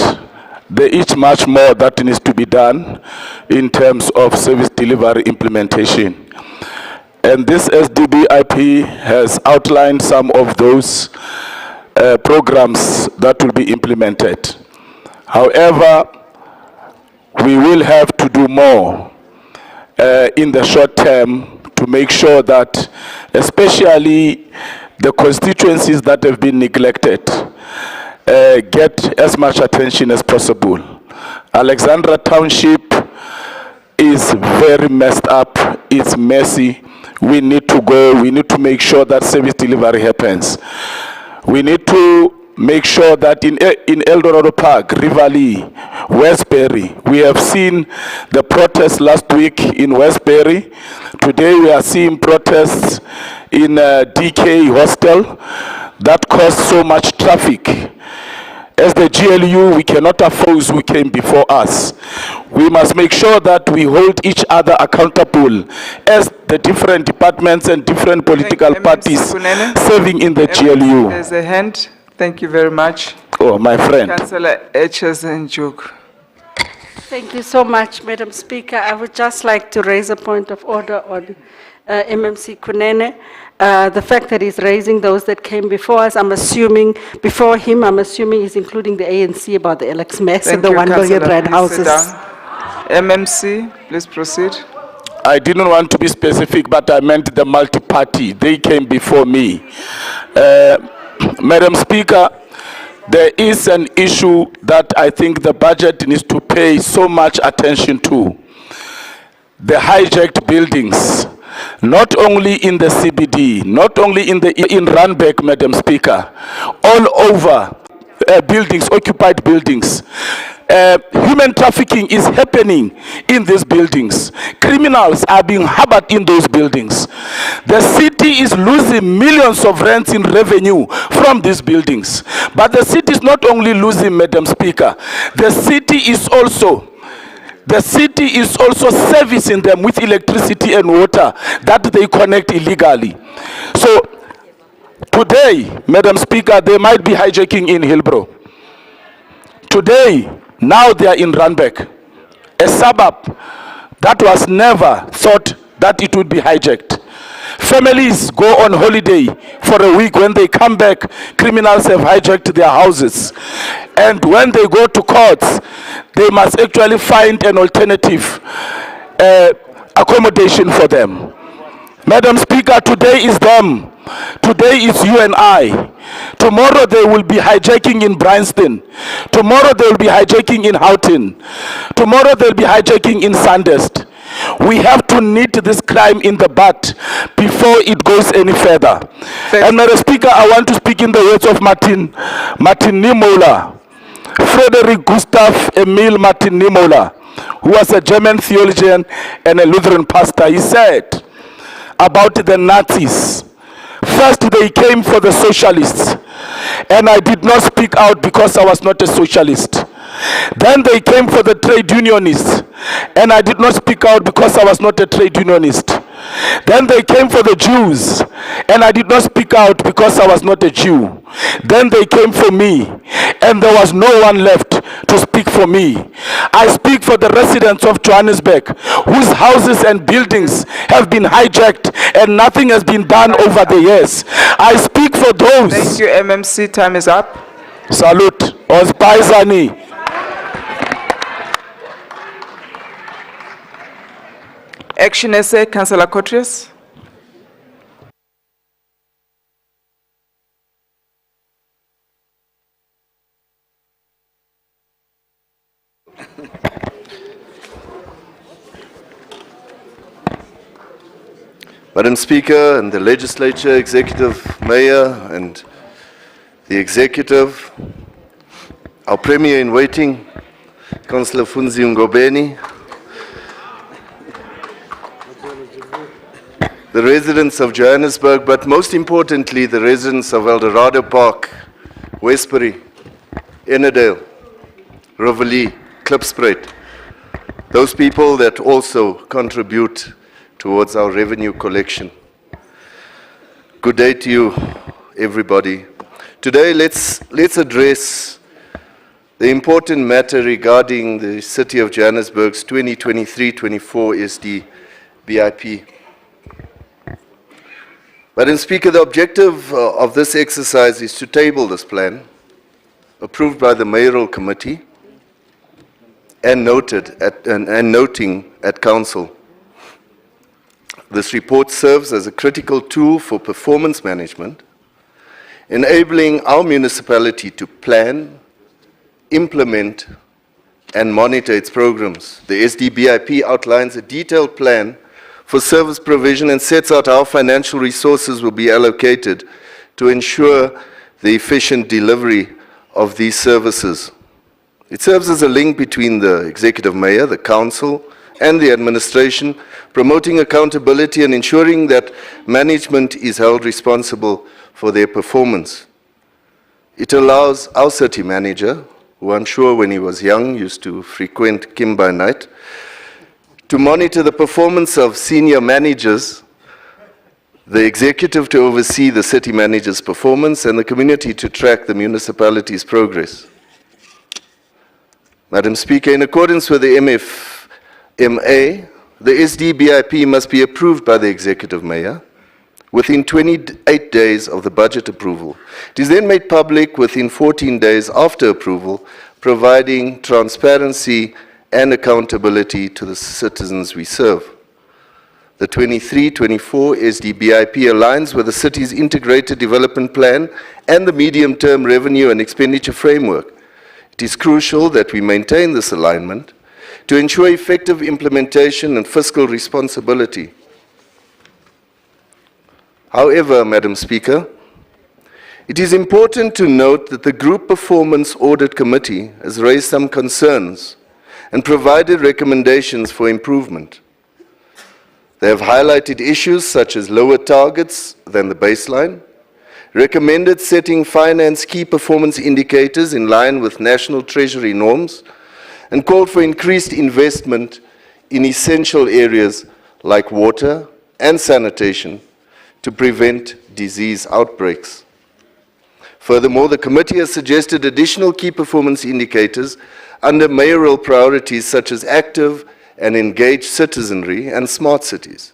there is much more that needs to be done in terms of service delivery implementation. And this SDBIP has outlined some of those programs that will be implemented. However, we will have to do more in the short term to make sure that, especially the constituencies that have been neglected, get as much attention as possible. Alexandra Township is very messed up, it's messy. We need to go, we need to make sure that service delivery happens. We need to make sure that in El Dorado Park, Rivali, Westbury, we have seen the protests last week in Westbury. Today we are seeing protests in DK Hostel that caused so much traffic. As the GLU, we cannot afford who came before us. We must make sure that we hold each other accountable as the different departments and different political parties serving in the GLU. There's a hand. Thank you very much. Oh, my friend. Councillor Etches and Joburg. Thank you so much, Madam Speaker. I would just like to raise a point of order on MMC Kunene. The fact that he's raising those that came before us, I'm assuming, before him, I'm assuming he's including the ANC about the Alex Max and Thank the you, 1 million Councillor. rand Please sit houses. down. MMC, please proceed. I didn't want to be specific, but I meant the multi-party. They came before me. Madam Speaker, there is an issue that I think the budget needs to pay so much attention to. The hijacked buildings, not only in the CBD, not only in Randburg, Madam Speaker, all over buildings, occupied buildings. Human trafficking is happening in these buildings. Criminals are being harbored in those buildings. The city is losing millions of rands in revenue from these buildings. But the city is not only losing, Madam Speaker, the city is also servicing them with electricity and water that they connect illegally. So today, Madam Speaker, they might be hijacking in Hillbrow. Today, now they are in Randburg, a suburb that was never thought that it would be hijacked. Families go on holiday for a week. When they come back, criminals have hijacked their houses. And when they go to courts, they must actually find an alternative accommodation for them. Madam Speaker, today is them. Today is you and I. Tomorrow they will be hijacking in Bryanston. Tomorrow they will be hijacking in Houghton. Tomorrow they'll be hijacking in Sandhurst. We have to nip this crime in the bud before it goes any further. And Madam Speaker, I want to speak in the words of Martin Niemöller, Frederick Gustav Emil Martin Niemöller, who was a German theologian and a Lutheran pastor. He said about the Nazis, first they came for the socialists, and I did not speak out because I was not a socialist. Then they came for the trade unionists, and I did not speak out because I was not a trade unionist. Then they came for the Jews, and I did not speak out because I was not a Jew. Then they came for me, and there was no one left to speak for me. I speak for the residents of Johannesburg, whose houses and buildings have been hijacked, and nothing has been done over the years. I speak for those. Thank you, MMC. Time is up. Salute. Ospaisani. Action essay, Councillor Cotrius. Madam Speaker and the Legislature, Executive Mayor and the Executive, our Premier in waiting, Councillor Funzi Ngobeni, the residents of Johannesburg, but most importantly, the residents of Eldorado Park, Westbury, Ennerdale, Rovalee, Klipspruit, those people that also contribute towards our revenue collection. Good day to you, everybody. Today, let's address the important matter regarding the City of Johannesburg's 2023-24 SD BIP. Madam Speaker, the objective of this exercise is to table this plan, approved by the Mayoral Committee, and noting at Council. This report serves as a critical tool for performance management, enabling our municipality to plan, implement, and monitor its programs. The SDBIP outlines a detailed plan for service provision and sets out how financial resources will be allocated to ensure the efficient delivery of these services. It serves as a link between the Executive Mayor, the Council, and the administration, promoting accountability and ensuring that management is held responsible for their performance. It allows our city manager, who I'm sure when he was young used to frequent Kim by night, to monitor the performance of senior managers, the executive to oversee the city manager's performance, and the community to track the municipality's progress. Madam Speaker, in accordance with the MFMA, the SDBIP must be approved by the Executive Mayor, within 28 days of the budget approval. It is then made public within 14 days after approval, providing transparency and accountability to the citizens we serve. The 23-24 SDBIP aligns with the city's integrated development plan and the medium-term revenue and expenditure framework. It is crucial that we maintain this alignment to ensure effective implementation and fiscal responsibility. However, Madam Speaker, it is important to note that the Group Performance Audit Committee has raised some concerns and provided recommendations for improvement. They have highlighted issues such as lower targets than the baseline, recommended setting finance key performance indicators in line with National Treasury norms, and called for increased investment in essential areas like water and sanitation to prevent disease outbreaks. Furthermore, the committee has suggested additional key performance indicators under mayoral priorities such as active and engaged citizenry and smart cities.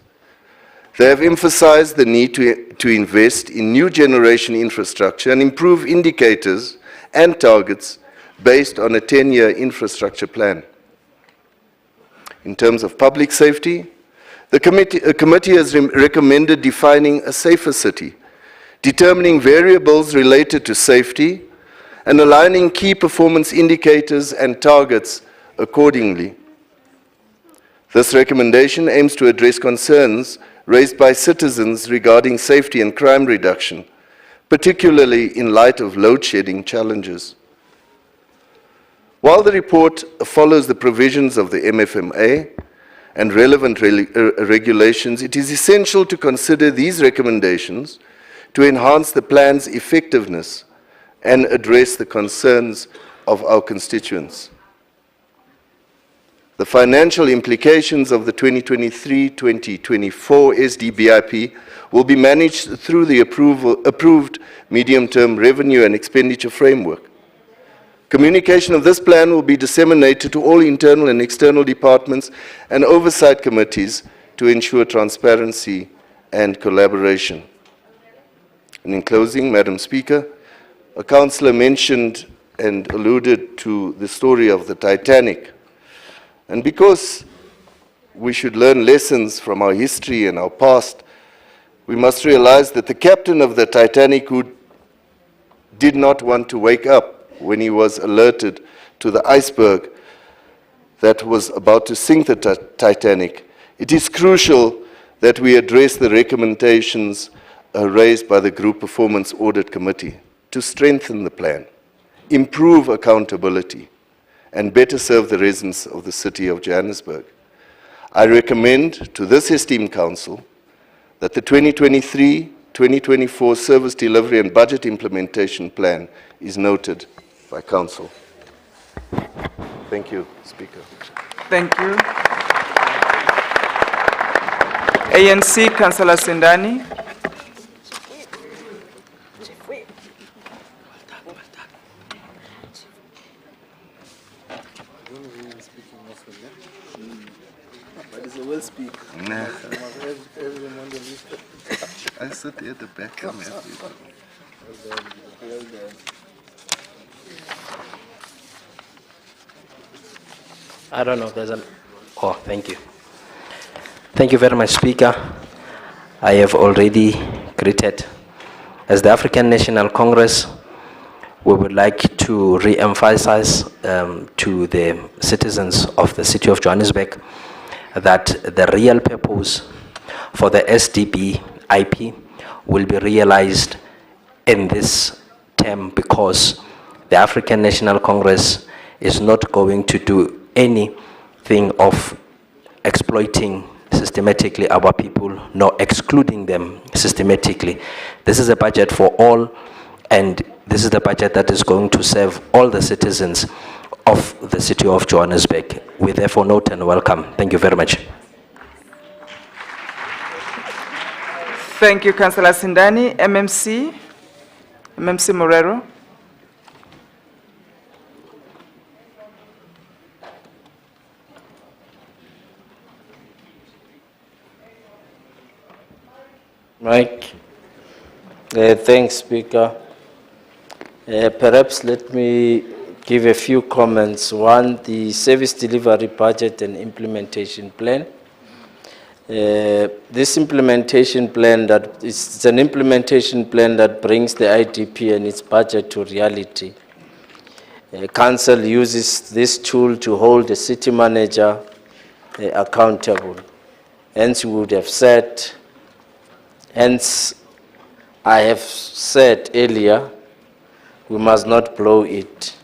They have emphasized the need to invest in new generation infrastructure and improve indicators and targets based on a 10-year infrastructure plan. In terms of public safety, the committee has recommended defining a safer city, determining variables related to safety, and aligning key performance indicators and targets accordingly. This recommendation aims to address concerns raised by citizens regarding safety and crime reduction, particularly in light of load-shedding challenges. While the report follows the provisions of the MFMA and relevant regulations, it is essential to consider these recommendations to enhance the plan's effectiveness and address the concerns of our constituents. The financial implications of the 2023-2024 SDBIP will be managed through the approved medium-term revenue and expenditure framework. Communication of this plan will be disseminated to all internal and external departments and oversight committees to ensure transparency and collaboration. And in closing, Madam Speaker, a councillor mentioned and alluded to the story of the Titanic. And because we should learn lessons from our history and our past, we must realize that the captain of the Titanic, who did not want to wake up when he was alerted to the iceberg that was about to sink the Titanic, it is crucial that we address the recommendations raised by the Group Performance Audit Committee to strengthen the plan, improve accountability, and better serve the residents of the city of Johannesburg. I recommend to this esteemed council that the 2023-2024 Service Delivery and Budget Implementation Plan is noted by council. Thank you, Speaker. Thank you. ANC, Councillor Sindani. Will speak. I sit here at the back. I don't know, there's an... Oh, thank you. Thank you very much, Speaker. I have already greeted. As the African National Congress, we would like to re-emphasize to the citizens of the city of Johannesburg that the real purpose for the SDBIP will be realized in this term, because the African National Congress is not going to do anything of exploiting systematically our people, nor excluding them systematically. This is a budget for all, and this is the budget that is going to serve all the citizens of the city of Johannesburg. We therefore note and welcome. Thank you very much. Thank you, Councillor Sindani. MMC Morero. Mike. Thanks, Speaker. Perhaps let me give a few comments. One, the service delivery budget and implementation plan. This implementation plan it's an implementation plan that brings the IDP and its budget to reality. Council uses this tool to hold the city manager accountable. Hence, we would have said, hence, I have said earlier, we must not blow it.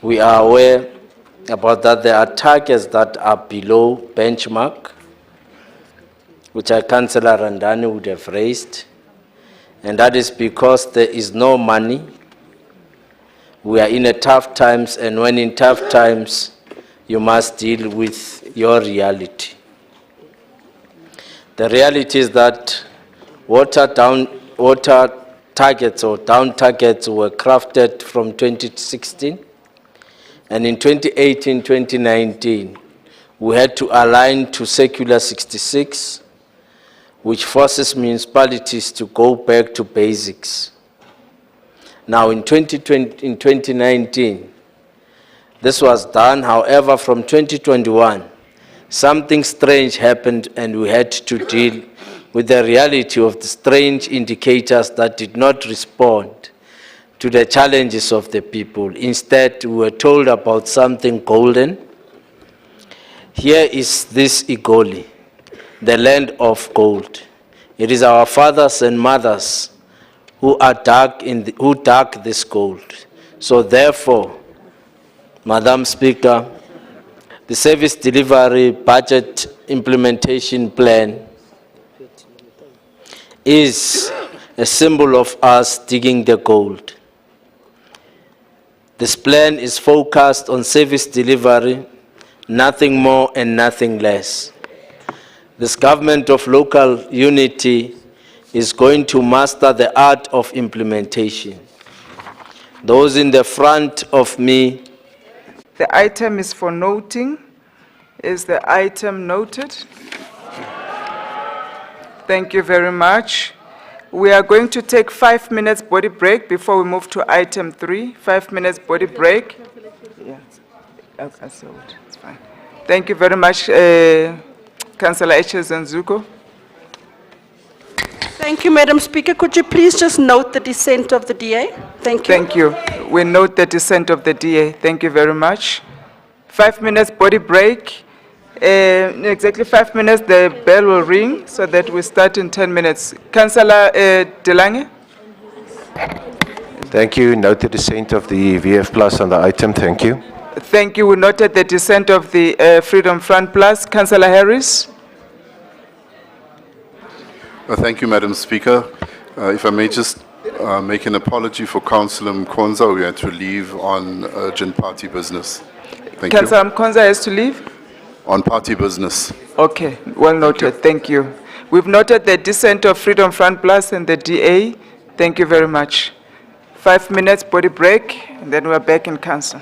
We are aware about that there are targets that are below benchmark, which our Councillor Randani would have raised, and that is because there is no money. We are in a tough times, and when in tough times, you must deal with your reality. The reality is that water targets or down targets were crafted from 2016, and in 2018, 2019, we had to align to Circular 66, which forces municipalities to go back to basics. Now, in 2019, this was done. However, from 2021, something strange happened, and we had to deal with the reality of the strange indicators that did not respond to the challenges of the people. Instead, we were told about something golden. Here is this Igoli, the land of gold. It is our fathers and mothers who dug this gold. So therefore, Madam Speaker, the service delivery budget implementation plan is a symbol of us digging the gold. This plan is focused on service delivery, nothing more and nothing less. This government of local unity is going to master the art of implementation. Those in the front of me. The item is for noting. Is the item noted? Thank you very much. We are going to take 5 minutes body break before we move to item 3. 5 minutes body break. Yeah, I saw it. It's fine. Thank you very much, Councillor Echezanzuko. Thank you, Madam Speaker. Could you please just note the dissent of the DA? Thank you. Thank you. We note the dissent of the DA. Thank you very much. 5 minutes body break. In exactly 5 minutes, the bell will ring so that we start in 10 minutes. Councillor Delange. Thank you. Note the dissent of the VF Plus on the item. Thank you. Thank you. We noted the dissent of the Freedom Front Plus. Councillor Harris. Thank you, Madam Speaker. If I may just make an apology for Councillor Mkonza, we had to leave on urgent party business. Thank you. Councillor Mkonza has to leave? On party business. Okay, well noted. Thank you. We've noted the dissent of Freedom Front Plus and the DA. Thank you very much. 5 minutes body break, and then we're back in council.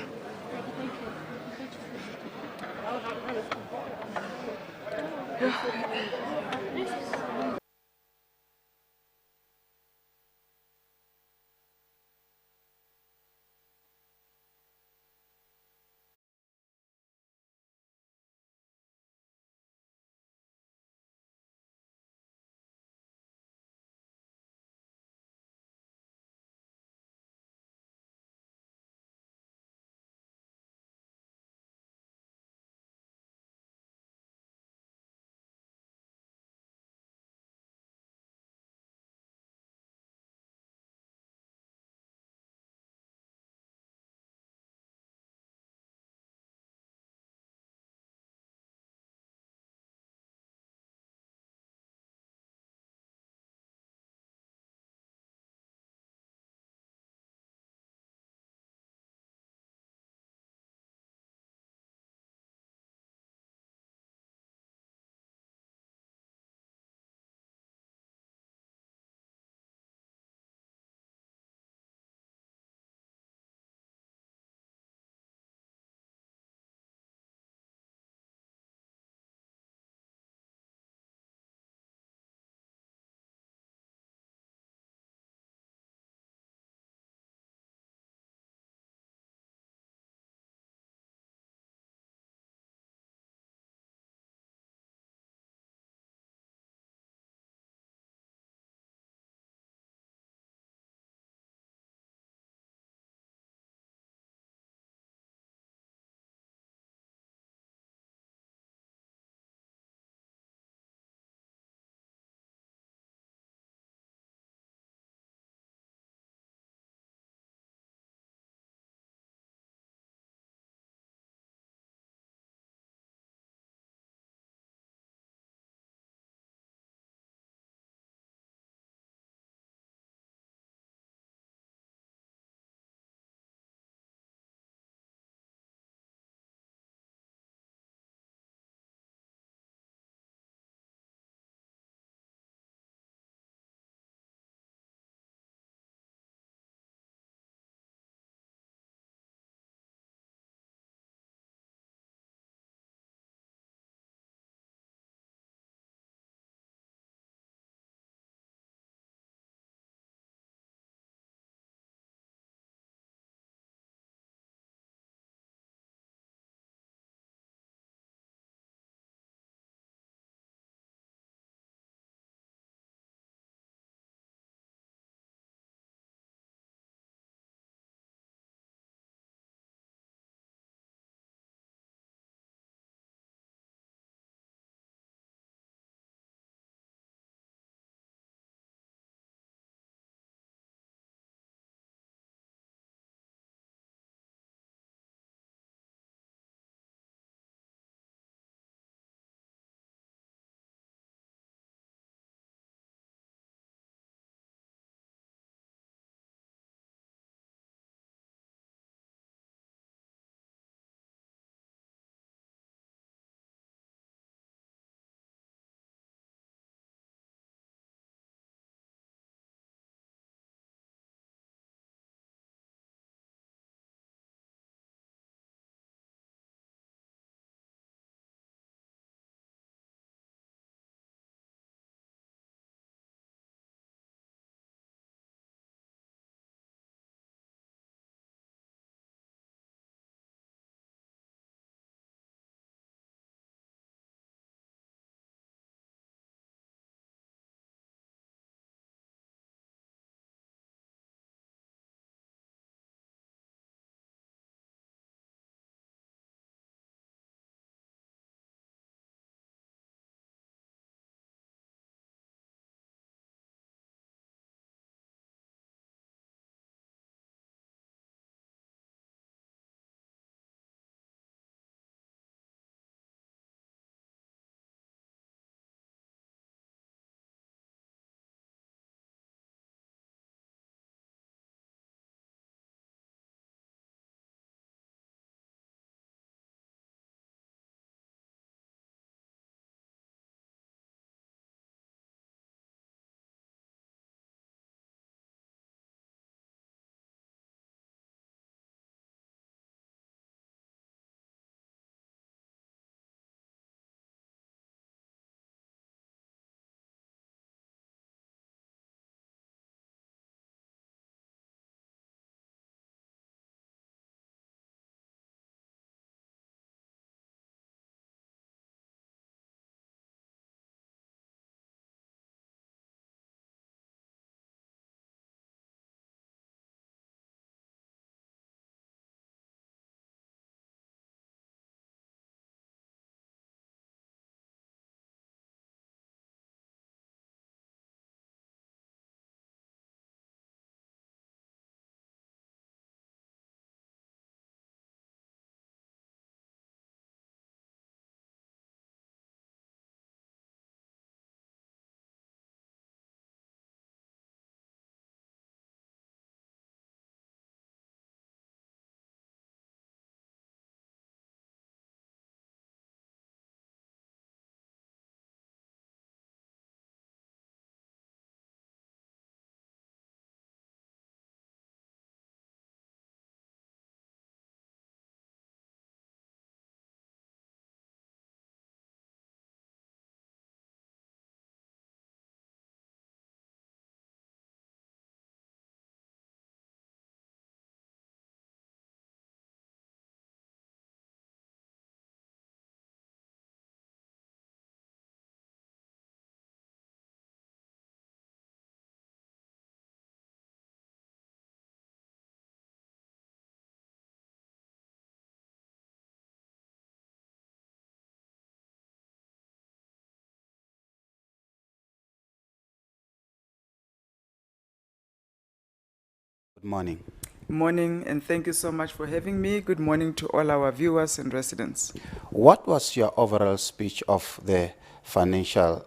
Good morning. Morning, and thank you so much for having me. Good morning to all our viewers and residents. What was your overall speech of the financial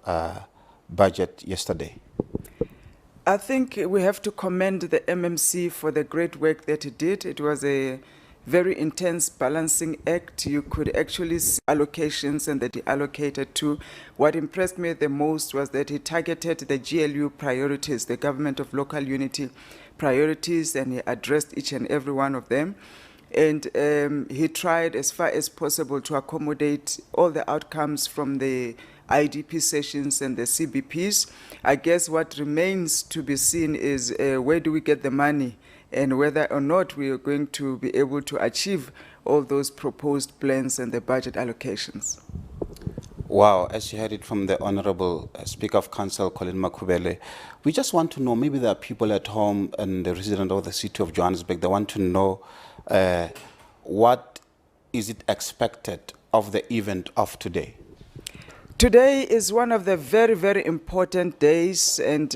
budget yesterday? I think we have to commend the MMC for the great work that it did. It was a very intense balancing act. You could actually see allocations and that he allocated to. What impressed me the most was that he targeted the GLU priorities, the Government of Local Unity priorities, and he addressed each and every one of them. And he tried as far as possible to accommodate all the outcomes from the IDP sessions and the CBPs. I guess what remains to be seen is where do we get the money and whether or not we are going to be able to achieve all those proposed plans and the budget allocations. Wow, as you heard it from the Honorable Speaker of Council, Colin Makubele, we just want to know, maybe there are people at home and the resident of the city of Johannesburg, they want to know what is it expected of the event of today? Today is one of the very, very important days, and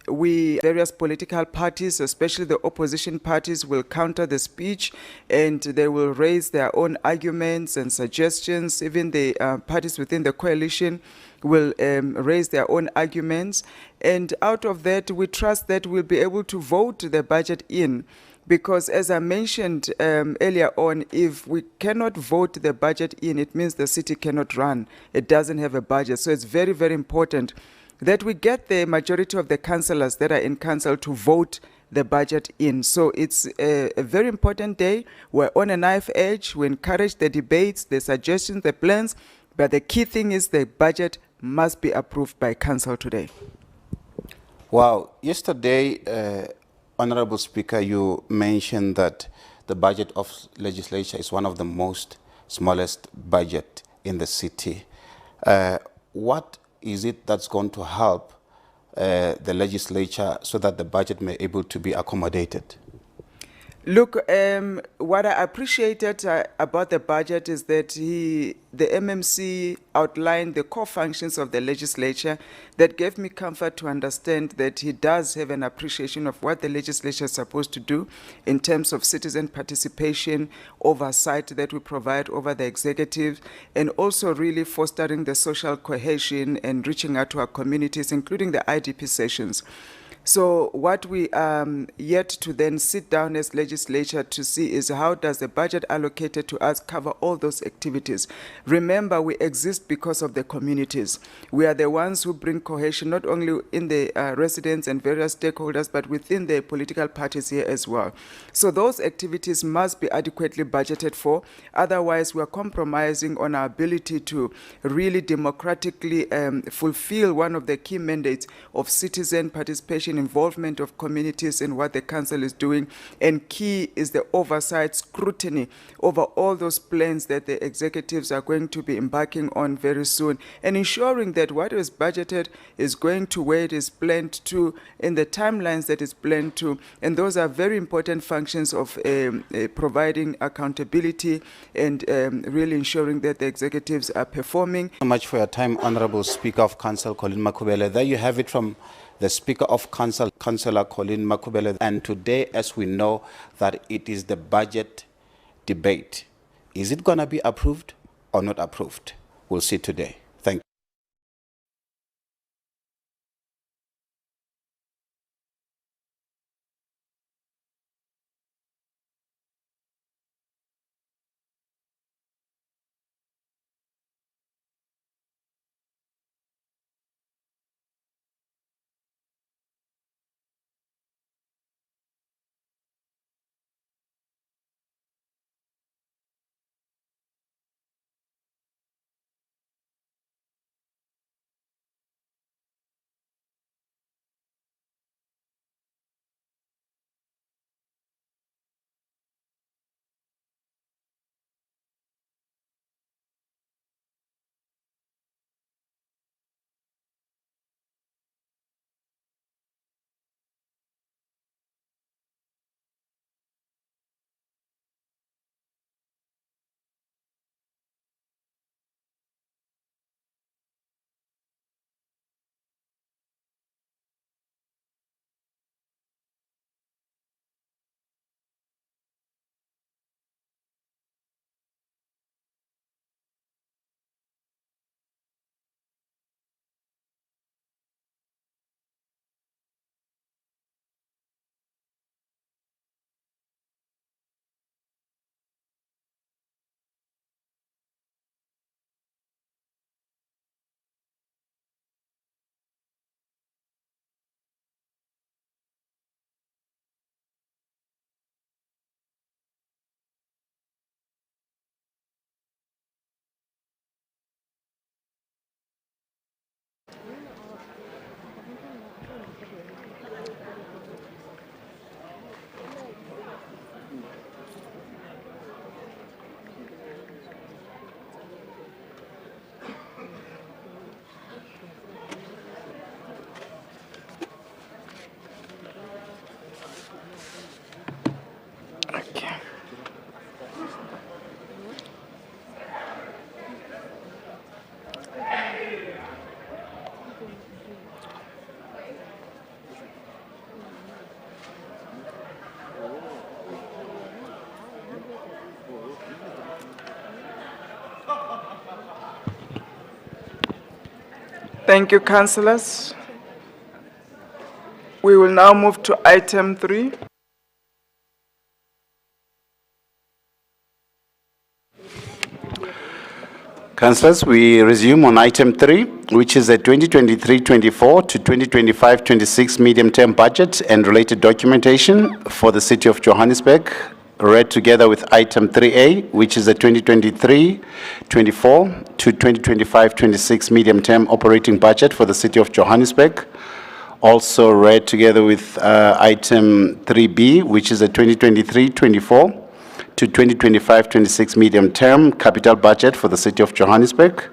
various political parties, especially the opposition parties, will counter the speech, and they will raise their own arguments and suggestions. Even the parties within the coalition will raise their own arguments, and out of that, we trust that we'll be able to vote the budget in. Because as I mentioned earlier on, if we cannot vote the budget in, it means the city cannot run. It doesn't have a budget. So it's very, very important that we get the majority of the councillors that are in council to vote the budget in. So it's a very important day. We're on a knife edge. We encourage the debates, the suggestions, the plans. But the key thing is the budget must be approved by council today. Wow, yesterday, Honorable Speaker, you mentioned that the budget of legislature is one of the most smallest budget in the city. What is it that's going to help the legislature so that the budget may able to be accommodated? Look, what I appreciated about the budget is that the MMC outlined the core functions of the legislature that gave me comfort to understand that he does have an appreciation of what the legislature is supposed to do in terms of citizen participation, oversight that we provide over the executive, and also really fostering the social cohesion and reaching out to our communities, including the IDP sessions. So what we yet to then sit down as legislature to see is how does the budget allocated to us cover all those activities. Remember, we exist because of the communities. We are the ones who bring cohesion not only in the residents and various stakeholders, but within the political parties here as well. So those activities must be adequately budgeted for. Otherwise, we are compromising on our ability to really democratically fulfill one of the key mandates of citizen participation, involvement of communities in what the council is doing, and key is the oversight scrutiny over all those plans that the executives are going to be embarking on very soon, and ensuring that what is budgeted is going to where it is planned to in the timelines that is planned to, and those are very important functions of providing accountability and really ensuring that the executives are performing. Thank you so much for your time, Honorable Speaker of Council Colin Makubele. There you have it from the Speaker of Council, Councillor Colin Makubele. And today, as we know, that it is the budget debate. Is it going to be approved or not approved? We'll see today. Thank you. Thank you, councillors. We will now move to item 3. Councillors, we resume on item 3, which is the 2023-24 to 2025-26 medium-term budget and related documentation for the City of Johannesburg, read together with item 3A, which is the 2023-24 to 2025-26 medium-term operating budget for the City of Johannesburg, also read together with item 3B, which is the 2023-24 to 2025-26 medium-term capital budget for the City of Johannesburg.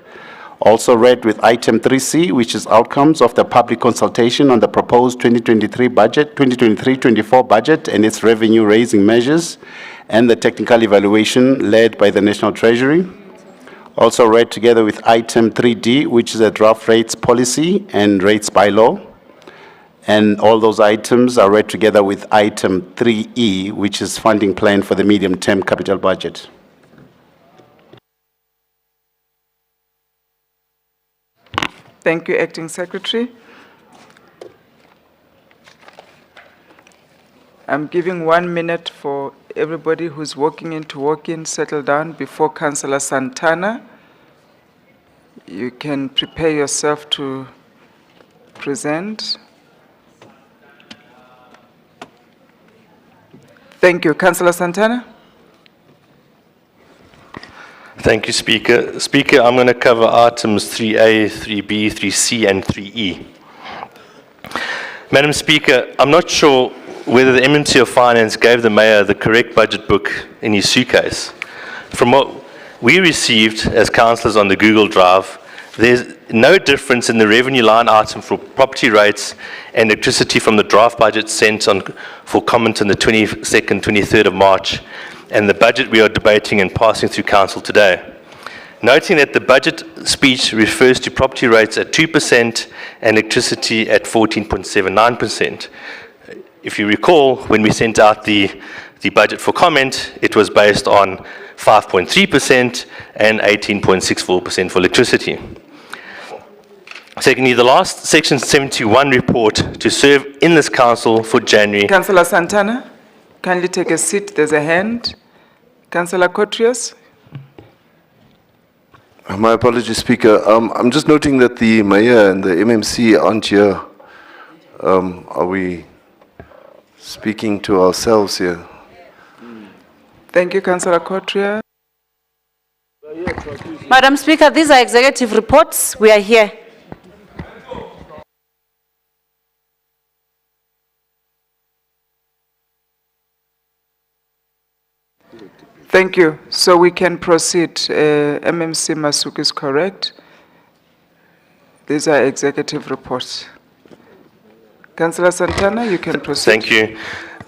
Also read with item 3C, which is outcomes of the public consultation on the proposed 2023-24 budget and its revenue-raising measures, and the technical evaluation led by the National Treasury. Also read together with item 3D, which is a draft rates policy and rates bylaw. And all those items are read together with item 3E, which is funding plan for the medium-term capital budget. Thank you, Acting Secretary. I'm giving 1 minute for everybody who's walking in to walk in, settle down before Councillor Santana. You can prepare yourself to present. Thank you. Councillor Santana. Thank you, Speaker. Speaker, I'm going to cover items 3A, 3B, 3C, and 3E. Madam Speaker, I'm not sure whether the MMC of Finance gave the Mayor the correct budget book in his suitcase. From what we received as councillors on the Google Drive, there's no difference in the revenue line item for property rates and electricity from the draft budget sent on for comment on the 22nd, 23rd of March, and the budget we are debating and passing through council today. Noting that the budget speech refers to property rates at 2% and electricity at 14.79%. If you recall, when we sent out the budget for comment, it was based on 5.3% and 18.64% for electricity. Secondly, the last Section 71 report to serve in this council for January. Councillor Santana, kindly take a seat. There's a hand. Councillor Kotrios. My apologies, Speaker. I'm just noting that the Mayor and the MMC aren't here. Are we speaking to ourselves here? Thank you, Councillor Kotrios. Madam Speaker, these are executive reports. We are here. Thank you. So we can proceed. MMC Masuk is correct. These are executive reports. Councillor Santana, you can proceed. Thank you.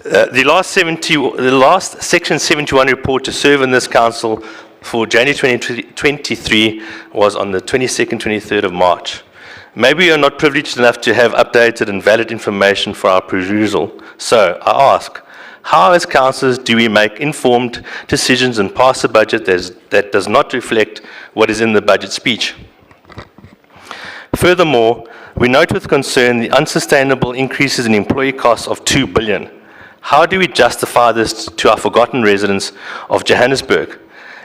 The last Section 71 report to serve in this council for January 2023 was on the 22nd, 23rd of March. Maybe you're not privileged enough to have updated and valid information for our perusal. So I ask, how as councillors do we make informed decisions and pass a budget that does not reflect what is in the budget speech? Furthermore, we note with concern the unsustainable increases in employee costs of 2 billion. How do we justify this to our forgotten residents of Johannesburg?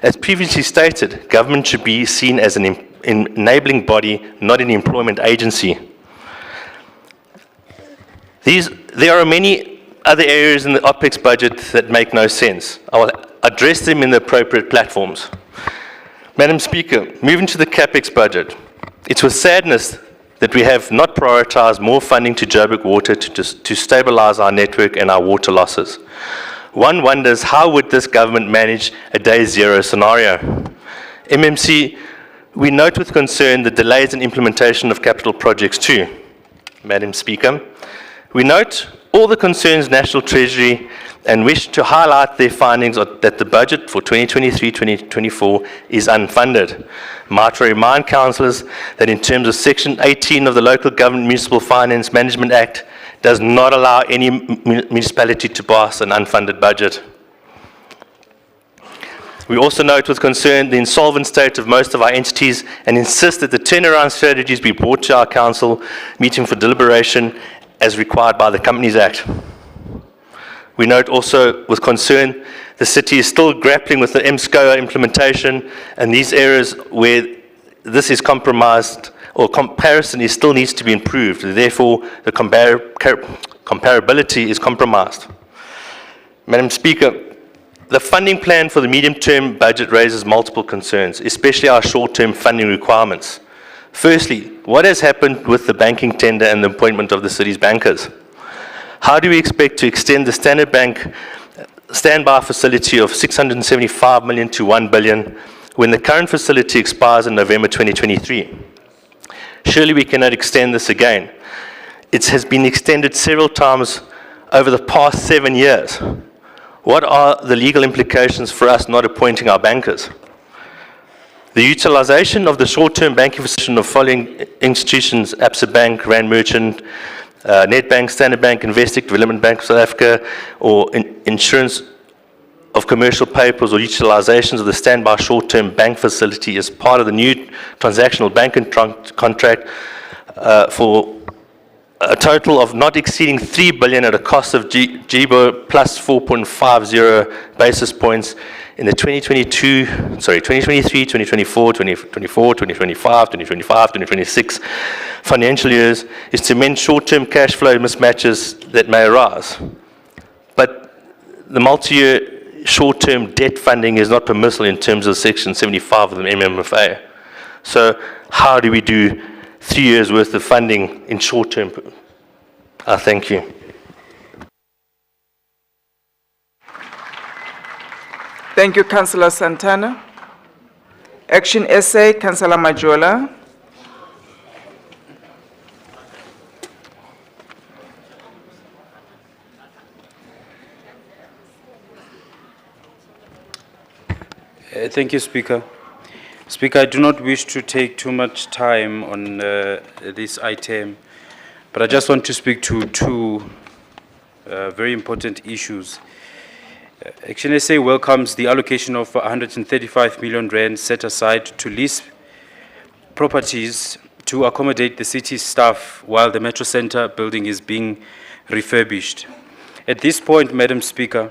As previously stated, government should be seen as an enabling body, not an employment agency. There are many other areas in the OPEX budget that make no sense. I will address them in the appropriate platforms. Madam Speaker, moving to the CAPEX budget, it's with sadness that we have not prioritized more funding to Joburg Water to stabilize our network and our water losses. One wonders, how would this government manage a day zero scenario? MMC, we note with concern the delays in implementation of capital projects too. Madam Speaker, we note all the concerns National Treasury and wish to highlight their findings that the budget for 2023-2024 is unfunded. Might I remind councillors that in terms of Section 18 of the Local Government Municipal Finance Management Act does not allow any municipality to pass an unfunded budget. We also note with concern the insolvent state of most of our entities and insist that the turnaround strategies be brought to our council meeting for deliberation as required by the Companies Act. We note also with concern the city is still grappling with the MSCOA implementation, and these areas where this is compromised or comparison still needs to be improved. Therefore, the comparability is compromised. Madam Speaker, the funding plan for the medium-term budget raises multiple concerns, especially our short-term funding requirements. Firstly, what has happened with the banking tender and the appointment of the city's bankers? How do we expect to extend the Standard Bank standby facility of 675 million to 1 billion when the current facility expires in November 2023? Surely we cannot extend this again. It has been extended several times over the past 7 years. What are the legal implications for us not appointing our bankers? The utilization of the short-term banking facility of following institutions, Absa Bank, Rand Merchant, Nedbank, Standard Bank, Investec, Development Bank of South Africa, or insurance of commercial papers or utilizations of the standby short-term bank facility as part of the new transactional banking contract for a total of not exceeding 3 billion at a cost of GBO plus 4.50 basis points in the 2023, 2024, 2025, 2026 financial years is to amend short-term cash flow mismatches that may arise. But the multi-year short-term debt funding is not permissible in terms of Section 75 of the MMFA. So how do we do 3 years worth of funding in short-term? Thank you. Thank you, Councillor Santana. Action essay, Councillor Majola. Thank you, Speaker. Speaker, I do not wish to take too much time on this item, but I just want to speak to two very important issues. Action SA welcomes the allocation of 135 million rand set aside to lease properties to accommodate the city's staff while the Metro Centre building is being refurbished. At this point, Madam Speaker,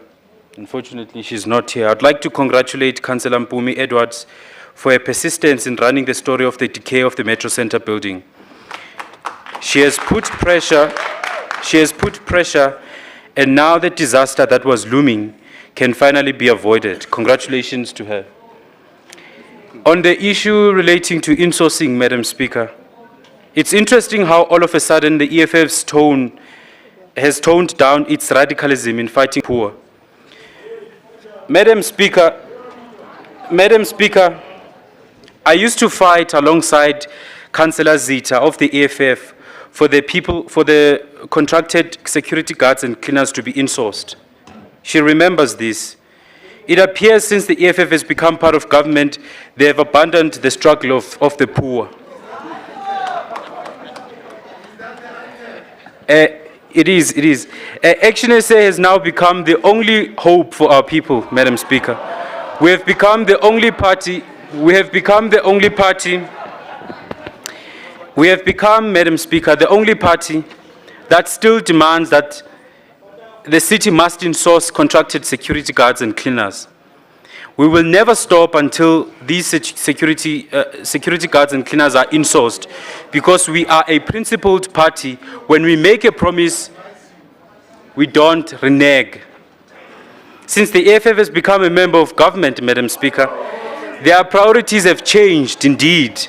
unfortunately she's not here, I'd like to congratulate Councillor Mpumi Edwards for her persistence in running the story of the decay of the Metro Centre building. She has put pressure, and now the disaster that was looming can finally be avoided. Congratulations to her. On the issue relating to insourcing, Madam Speaker, it's interesting how all of a sudden the EFF's tone has toned down its radicalism in fighting poor. Madam Speaker, I used to fight alongside Councillor Zita of the EFF for the contracted security guards and cleaners to be insourced. She remembers this. It appears since the EFF has become part of government, they have abandoned the struggle of the poor. It is. Action SA has now become the only hope for our people, Madam Speaker. We have become the only party, Madam Speaker, the only party that still demands that the city must insource contracted security guards and cleaners. We will never stop until these security guards and cleaners are insourced, because we are a principled party. When we make a promise, we don't renege. Since the EFF has become a member of government, Madam Speaker, their priorities have changed indeed.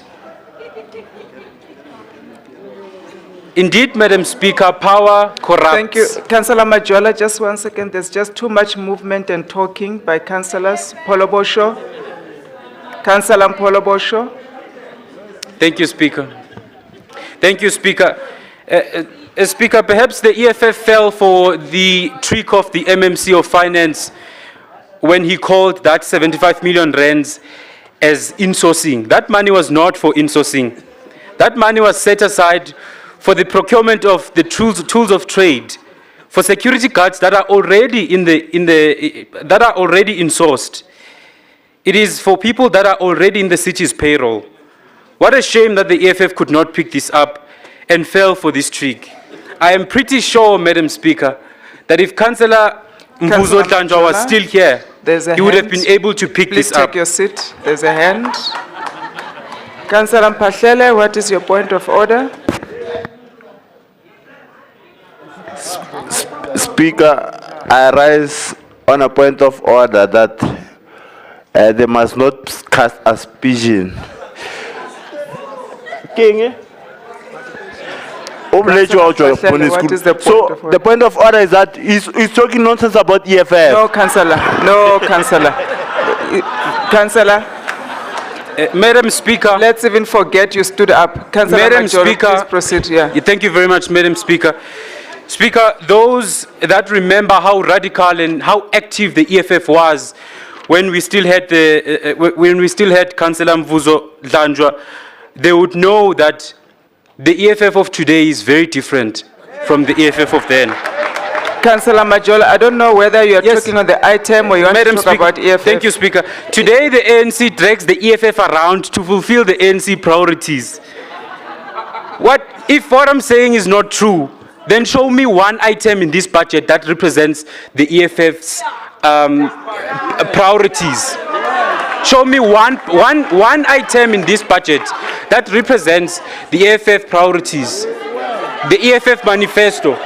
Indeed, Madam Speaker, power corrupts. Thank you. Councillor Majola, just 1 second. There's just too much movement and talking by councillors. Polobosho. Councillor Polobosho. Thank you, Speaker. Speaker, perhaps the EFF fell for the trick of the MMC of Finance when he called that 75 million rands as insourcing. That money was not for insourcing. That money was set aside for the procurement of the tools of trade, for security guards that are already insourced. It is for people that are already in the city's payroll. What a shame that the EFF could not pick this up and fell for this trick. I am pretty sure, Madam Speaker, that if Councillor Mvuzo Dlanjwa was still here, he would have been able to pick this up. Please take your seat. There's a hand. Councillor Mphahlele, what is your point of order? Speaker, I rise on a point of order that they must not cast aspersion. King, What is the point so of order? the point of order is that he's talking nonsense about EFF. No, Councillor. No, Councillor. Councillor. Madam Speaker. Let's even forget you stood up. Councillor Madam Majoro, Speaker. please proceed. Yeah. Thank you very much, Madam Speaker. Speaker, those that remember how radical and how active the EFF was when we still had Councillor Mvuzo Dlanjwa, they would know that the EFF of today is very different from the EFF of then. Councillor Majola, I don't know whether you are talking on the item or you want Madam to talk Speaker, about EFF. Thank you, Speaker. Today, the ANC drags the EFF around to fulfill the ANC priorities. If what I'm saying is not true, then show me one item in this budget that represents the EFF's priorities. Show me one item in this budget that represents the EFF priorities, the EFF manifesto.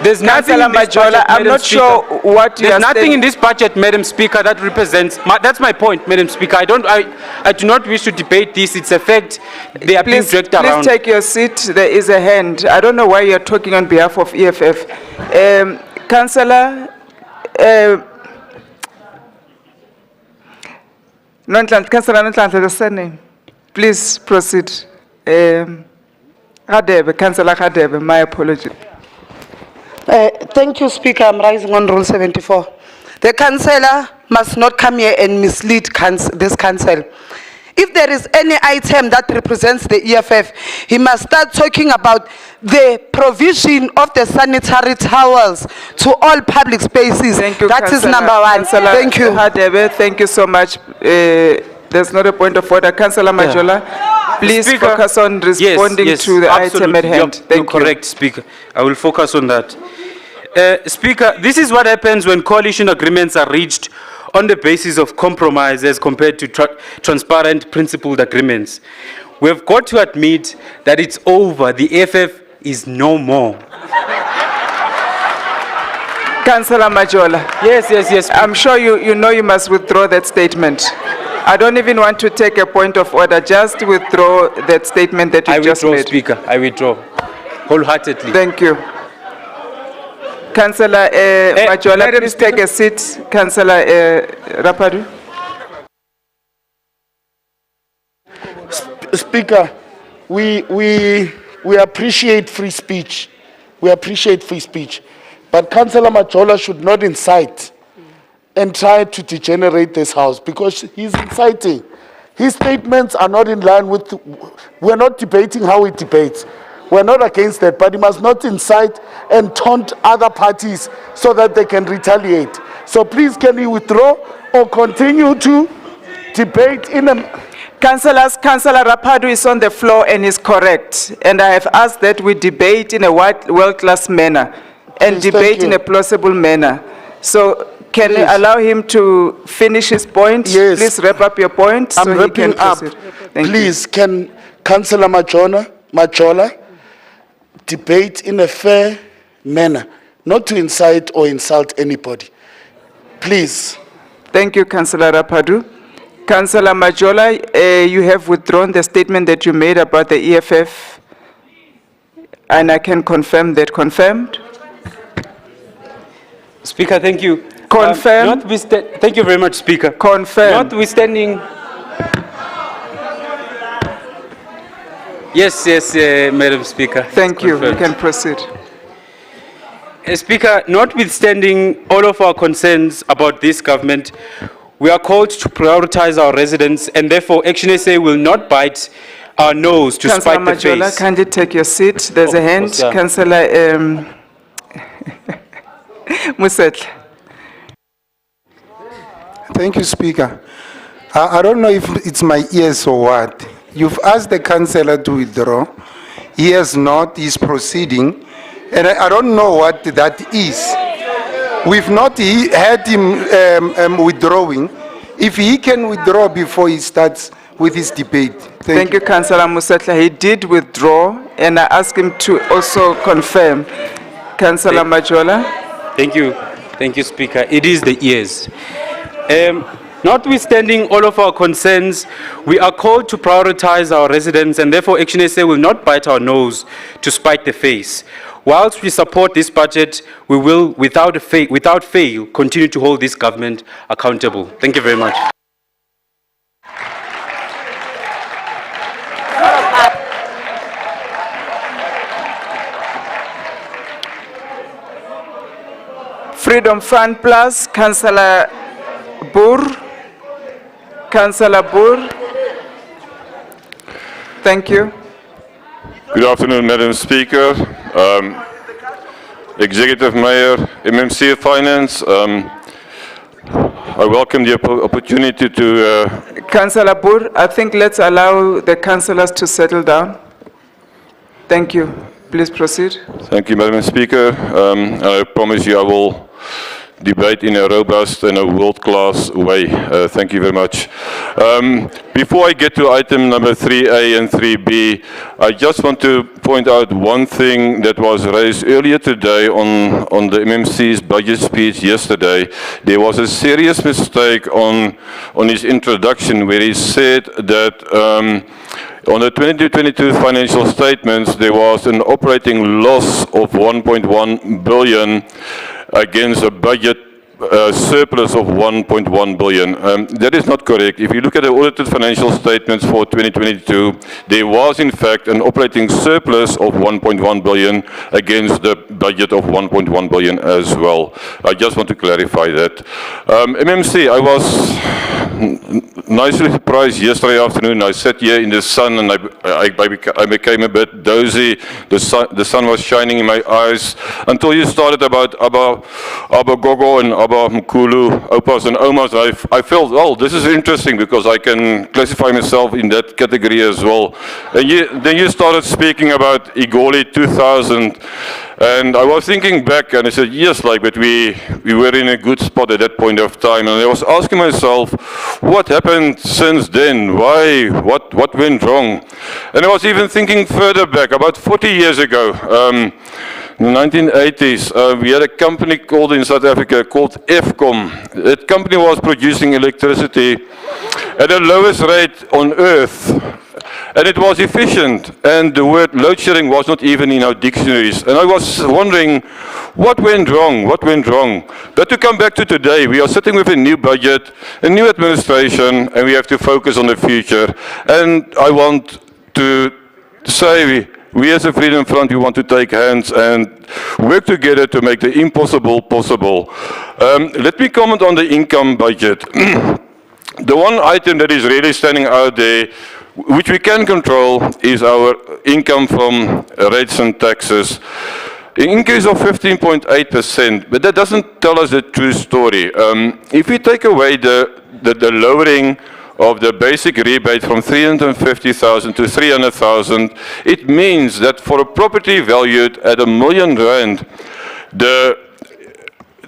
There's nothing in this budget, I'm not sure what you are There's nothing saying. in this budget, Madam Speaker, that represents. That's my point, Madam Speaker. I do not wish to debate this. It's a fact. They are being dragged around. Please take your seat. There is a hand. I don't know why you are talking on behalf of EFF. Councillor Councillor Nonhlanhla, the surname. Please proceed. Radebe, Councillor Radebe, my apology. Thank you, Speaker. I'm rising on Rule 74. The councillor must not come here and mislead this council. If there is any item that represents the EFF, he must start talking about the provision of the sanitary towels to all public spaces. Thank you, that is Councillor. number one. Councillor Thank you. Radebe, thank you so much. There's not a point of order. Councillor Majola, please Speaker, focus on responding yes, to the item at absolutely. hand. You're Thank you. correct, Speaker. I will focus on that. Speaker, this is what happens when coalition agreements are reached on the basis of compromise as compared to transparent, principled agreements. We have got to admit that it's over. The EFF is no more. Councillor Majola. Yes. I'm sure you know you must withdraw that statement. I don't even want to take a point of order. Just withdraw that statement that you just made. Speaker. I withdraw wholeheartedly. Thank you. Councillor Majola, please take a seat. Councillor Rapadu. Speaker, we appreciate free speech. We appreciate free speech. But Councillor Majola should not incite and try to degenerate this house because he's inciting. His statements are not in line with, we're not debating how he debates. We're not against that, but he must not incite and taunt other parties so that they can retaliate. So please, can he withdraw or continue to debate in a... Councillor Rapadu is on the floor and is correct. And I have asked that we debate in a world-class manner and Please, debate thank in you. a plausible manner. So can you Please. allow him to finish his point? Yes. Please wrap up your point I'm so he wrapping can up. proceed. Thank you. Please, can Councillor Majola debate in a fair manner, not to incite or insult anybody. Please. Thank you, Councillor Rapadu. Councillor Majola, you have withdrawn the statement that you made about the EFF, and I can confirm that. Confirmed? Speaker, thank you. Confirm. Thank you very much, Speaker. Confirm. Notwithstanding... Yes, Madam Speaker. Thank you. You Confirmed. can proceed. Speaker, notwithstanding all of our concerns about this government, we are called to prioritize our residents, and therefore Action SA will not bite our nose to Councillor spite the Majola, face. kindly take your seat. There's a hand. course, yeah. Councillor Thank you, Speaker. I don't know if it's my ears or what. You've asked the councillor to withdraw. He has not, he's proceeding. And I don't know what that is. We've not had him withdrawing. If he can withdraw before he starts with his debate. Thank you, Councillor Musetla. He did withdraw, and I asked him to also confirm. Councillor Majola. Thank you, Speaker. It is the ears. Notwithstanding all of our concerns, we are called to prioritize our residents, and therefore Action SA will not bite our nose to spite the face. Whilst we support this budget, we will, without fail, continue to hold this government accountable. Thank you very much. Freedom Front Plus, Councillor Boer. Councillor Boer. Thank you. Good afternoon, Madam Speaker, Executive Mayor, MMC Finance. I welcome the opportunity to... Councillor Boer, I think let's allow the councillors to settle down. Thank you. Please proceed. Thank you, Madam Speaker. I promise you I will debate in a robust and a world-class way. Thank you very much. Before I get to item number 3A and 3B, I just want to point out one thing that was raised earlier today on the MMC's budget speech yesterday. There was a serious mistake on his introduction where he said that on the 2022 financial statements, there was an operating loss of 1.1 billion against a budget surplus of 1.1 billion. That is not correct. If you look at the audited financial statements for 2022, there was in fact an operating surplus of 1.1 billion against the budget of 1.1 billion as well. I just want to clarify that. MMC, I was nicely surprised yesterday afternoon. I sat here in the sun and I became a bit dozy. The sun was shining in my eyes until you started about Abba Gogo and Abba Mkulu, Opas and Omas. I felt, oh, this is interesting because I can classify myself in that category as well. And then you started speaking about Igoli 2000. And I was thinking back and I said, yes, but we were in a good spot at that point of time. And I was asking myself, what happened since then? Why? What went wrong? And I was even thinking further back, about 40 years ago, in the 1980s, we had a company called in South Africa called Eskom. That company was producing electricity at the lowest rate on earth. And it was efficient, and the word load shedding was not even in our dictionaries. And I was wondering, what went wrong? What went wrong? But to come back to today, we are sitting with a new budget, a new administration, and we have to focus on the future. And I want to say, we as a Freedom Front, we want to take hands and work together to make the impossible possible. Let me comment on the income budget. The one item that is really standing out there, which we can control, is our income from rates and taxes. An increase of 15.8%, but that doesn't tell us the true story. If we take away the lowering of the basic rebate from 350,000 to 300,000, it means that for a property valued at R1 million,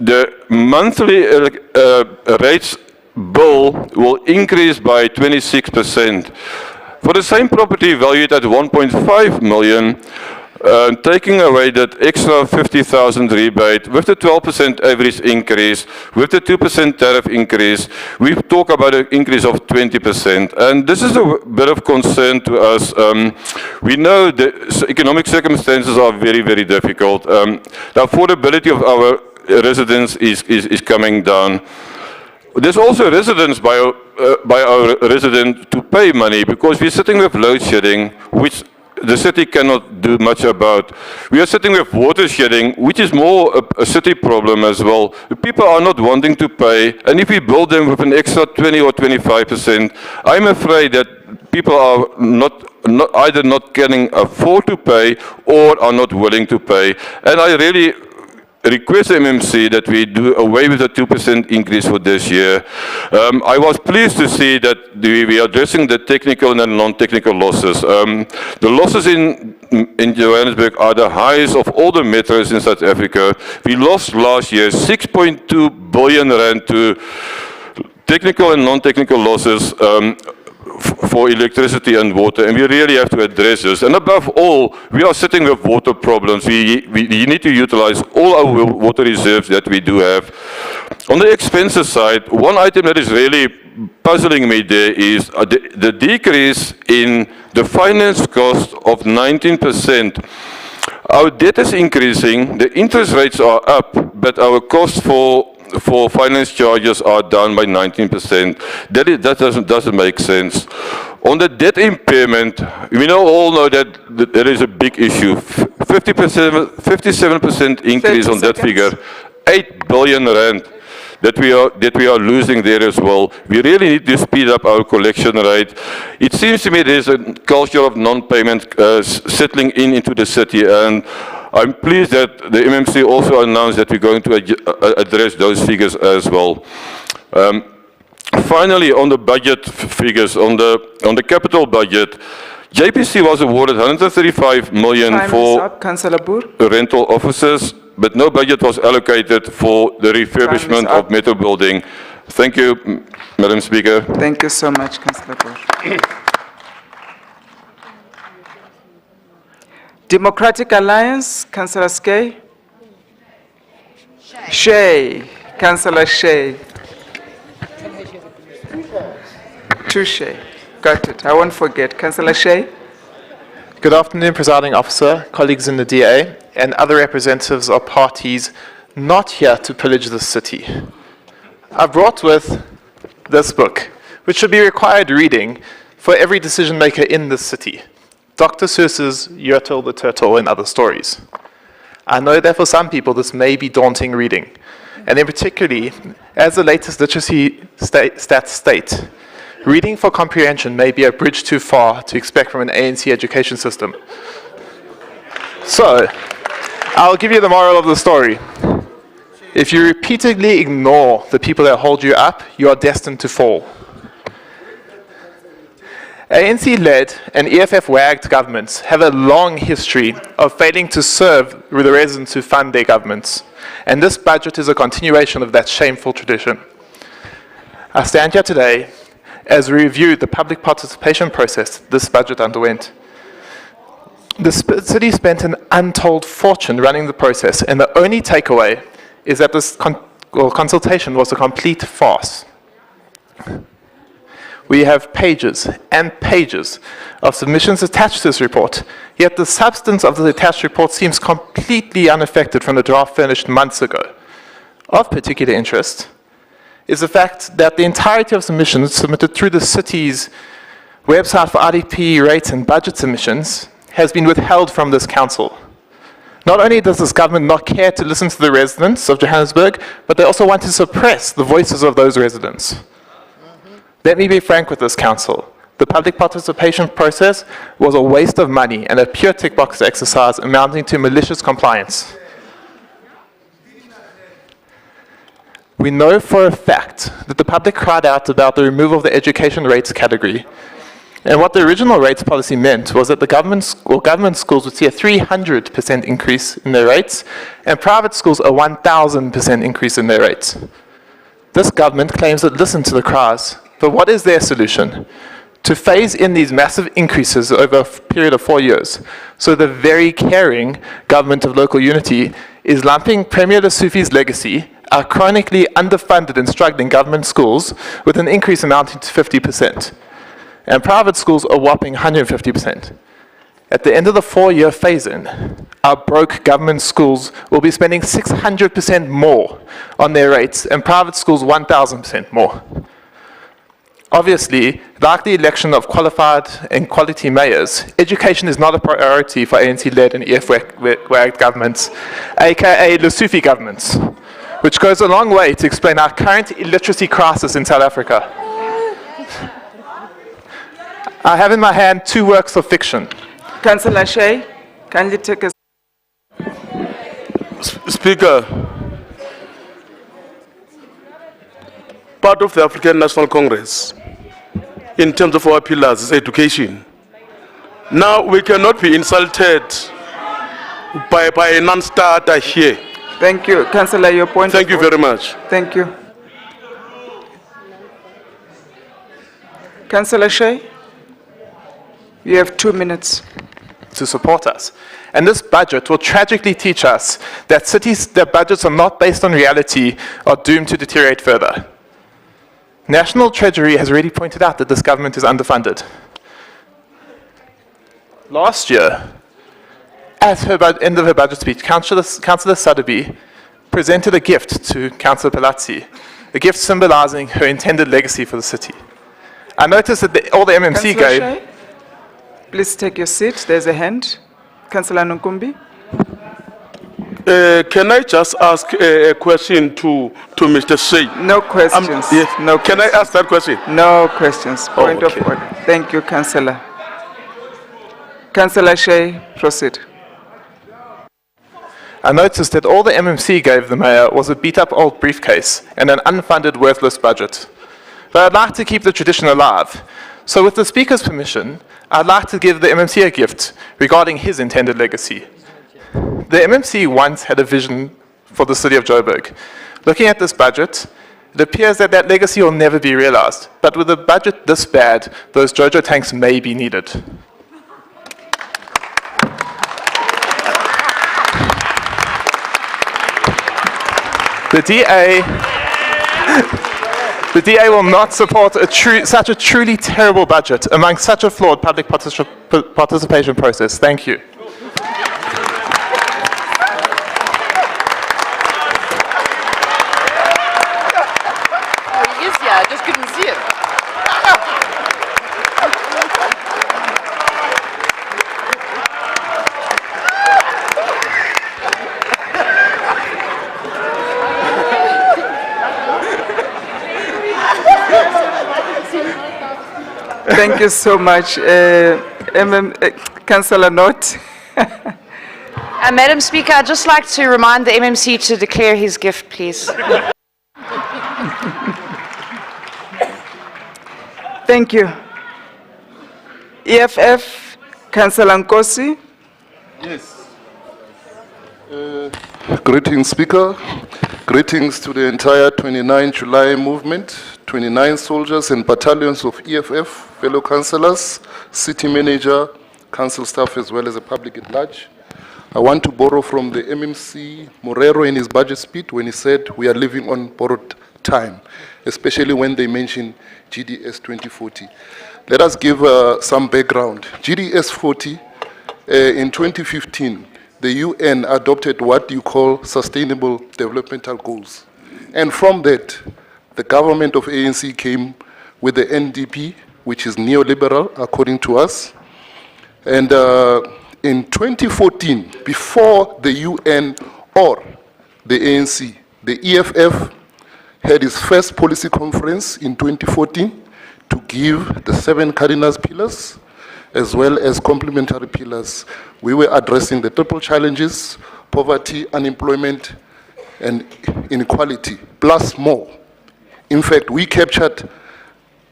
the monthly rates bill will increase by 26%. For the same property valued at 1.5 million, taking away that extra 50,000 rebate with the 12% average increase, with the 2% tariff increase, we talk about an increase of 20%. And this is a bit of concern to us. We know the economic circumstances are very, very difficult. The affordability of our residents is coming down. There's also residents by our resident to pay money because we're sitting with load shedding, which the city cannot do much about. We are sitting with water shedding, which is more a city problem as well. People are not wanting to pay, and if we build them with an extra 20 or 25%, I'm afraid that people are either not can afford to pay or are not willing to pay. And I really request the MMC that we do away with the 2% increase for this year. I was pleased to see that we are addressing the technical and the non-technical losses. The losses in Johannesburg are the highest of all the metros in South Africa. We lost last year 6.2 billion rand to technical and non-technical losses for electricity and water, and we really have to address this. And above all, we are sitting with water problems. We need to utilize all our water reserves that we do have. On the expenses side, one item that is really puzzling me there is the decrease in the finance cost of 19%. Our debt is increasing, the interest rates are up, but our costs for finance charges are down by 19%. That doesn't make sense. On the debt impairment, we all know that there is a big issue. 57% increase on that figure. 8 billion rand that we are losing there as well. We really need to speed up our collection rate. It seems to me there's a culture of non-payment settling into the city, and I'm pleased that the MMC also announced that we're going to address those figures as well. Finally, on the budget figures, on the capital budget, JPC was awarded 135 million Time for is up, Councillor Boer. rental offices, but no budget was allocated for the refurbishment of Metro Building. Thank you, Madam Speaker. Thank you so much, Councillor Boer. Democratic Alliance, Councillor Skay. Shay, Councillor Shay. Touche. Got it. I won't forget. Councillor Shay. Good afternoon, Presiding Officer, colleagues in the DA, and other representatives of parties not here to pillage the city. I brought with this book, which should be required reading for every decision maker in this city. Dr. Seuss's Yertle the Turtle and Other Stories. I know that for some people this may be daunting reading, and in particularly, as the latest literacy stats state, reading for comprehension may be a bridge too far to expect from an ANC education system. So, I'll give you the moral of the story. If you repeatedly ignore the people that hold you up, you are destined to fall. ANC-led and EFF-wagged governments have a long history of failing to serve the residents who fund their governments, and this budget is a continuation of that shameful tradition. I stand here today as we review the public participation process this budget underwent. The city spent an untold fortune running the process, and the only takeaway is that this consultation was a complete farce. We have pages and pages of submissions attached to this report, yet the substance of the attached report seems completely unaffected from the draft furnished months ago. Of particular interest is the fact that the entirety of submissions submitted through the city's website for RDP rates and budget submissions has been withheld from this council. Not only does this government not care to listen to the residents of Johannesburg, but they also want to suppress the voices of those residents. Let me be frank with this council. The public participation process was a waste of money and a pure tick box exercise amounting to malicious compliance. We know for a fact that the public cried out about the removal of the education rates category. And what the original rates policy meant was that the government schools would see a 300% increase in their rates, and private schools a 1,000% increase in their rates. This government claims it listened to the cries, but what is their solution? To phase in these massive increases over a period of 4 years. So the very caring government of local unity is lumping Premier Lesufi's legacy, our chronically underfunded and struggling government schools, with an increase amounting to 50%. And private schools a whopping 150%. At the end of the 4-year phase-in, our broke government schools will be spending 600% more on their rates, and private schools 1,000% more. Obviously, like the election of qualified and quality mayors, education is not a priority for ANC-led and EFF-wagged governments, aka Lesufi governments, which goes a long way to explain our current illiteracy crisis in South Africa. I have in my hand 2 works of fiction. Councillor Shay, kindly take a... Speaker, part of the African National Congress, in terms of our pillars, is education. Now, we cannot be insulted by a non-starter here. Thank you. Councillor, your point. Thank you very much. Thank you. Councillor Shay, you have 2 minutes. To support us. And this budget will tragically teach us that cities, their budgets are not based on reality, are doomed to deteriorate further. National Treasury has already pointed out that this government is underfunded. Last year, at her end of her budget speech, Councillor Sotheby presented a gift to Councillor Palazzi, a gift symbolizing her intended legacy for the city. I noticed that all the MMC Councillor gave... Shay, please take your seat. There's a hand. Councillor Nkumbi. Can I just ask a question to Mr. Shay? No questions. Yes. No Can I ask that question? No questions. Point okay. of order. Thank you, Councillor. Councillor Shay, proceed. I noticed that all the MMC gave the mayor was a beat-up old briefcase and an unfunded, worthless budget. But I'd like to keep the tradition alive. So with the Speaker's permission, I'd like to give the MMC a gift regarding his intended legacy. The MMC once had a vision for the city of Joburg. Looking at this budget, it appears that that legacy will never be realized. But with a budget this bad, those Jojo tanks may be needed. The DA will not support such a truly terrible budget among such a flawed public participation process. Thank you. He is here, I just couldn't see him. Thank you so much. Councillor Knott. Madam Speaker, I'd just like to remind the MMC to declare his gift, please. Thank you. EFF, Councillor Nkosi. Yes. Greetings, Speaker. Greetings to the entire 29 July movement, 29 soldiers and battalions of EFF, fellow councillors, city manager, council staff, as well as the public at large. I want to borrow from the MMC Morero in his budget speech when he said we are living on borrowed time, especially when they mention GDS 2040. Let us give some background. GDS 40, in 2015, the UN adopted what you call Sustainable Developmental Goals. And from that, the government of ANC came with the NDP, which is neoliberal, according to us. And in 2014, before the UN or the ANC, the EFF had its first policy conference in 2014 to give the 7 cardinal pillars as well as complementary pillars. We were addressing the triple challenges: poverty, unemployment, and inequality, plus more. In fact, we captured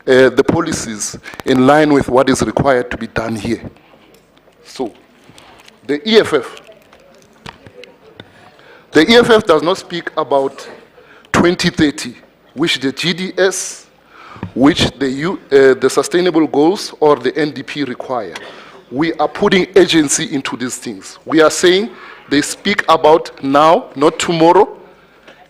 the policies in line with what is required to be done here. So, the EFF does not speak about 2030, which the GDS, which the sustainable goals or the NDP require. We are putting agency into these things. We are saying they speak about now, not tomorrow.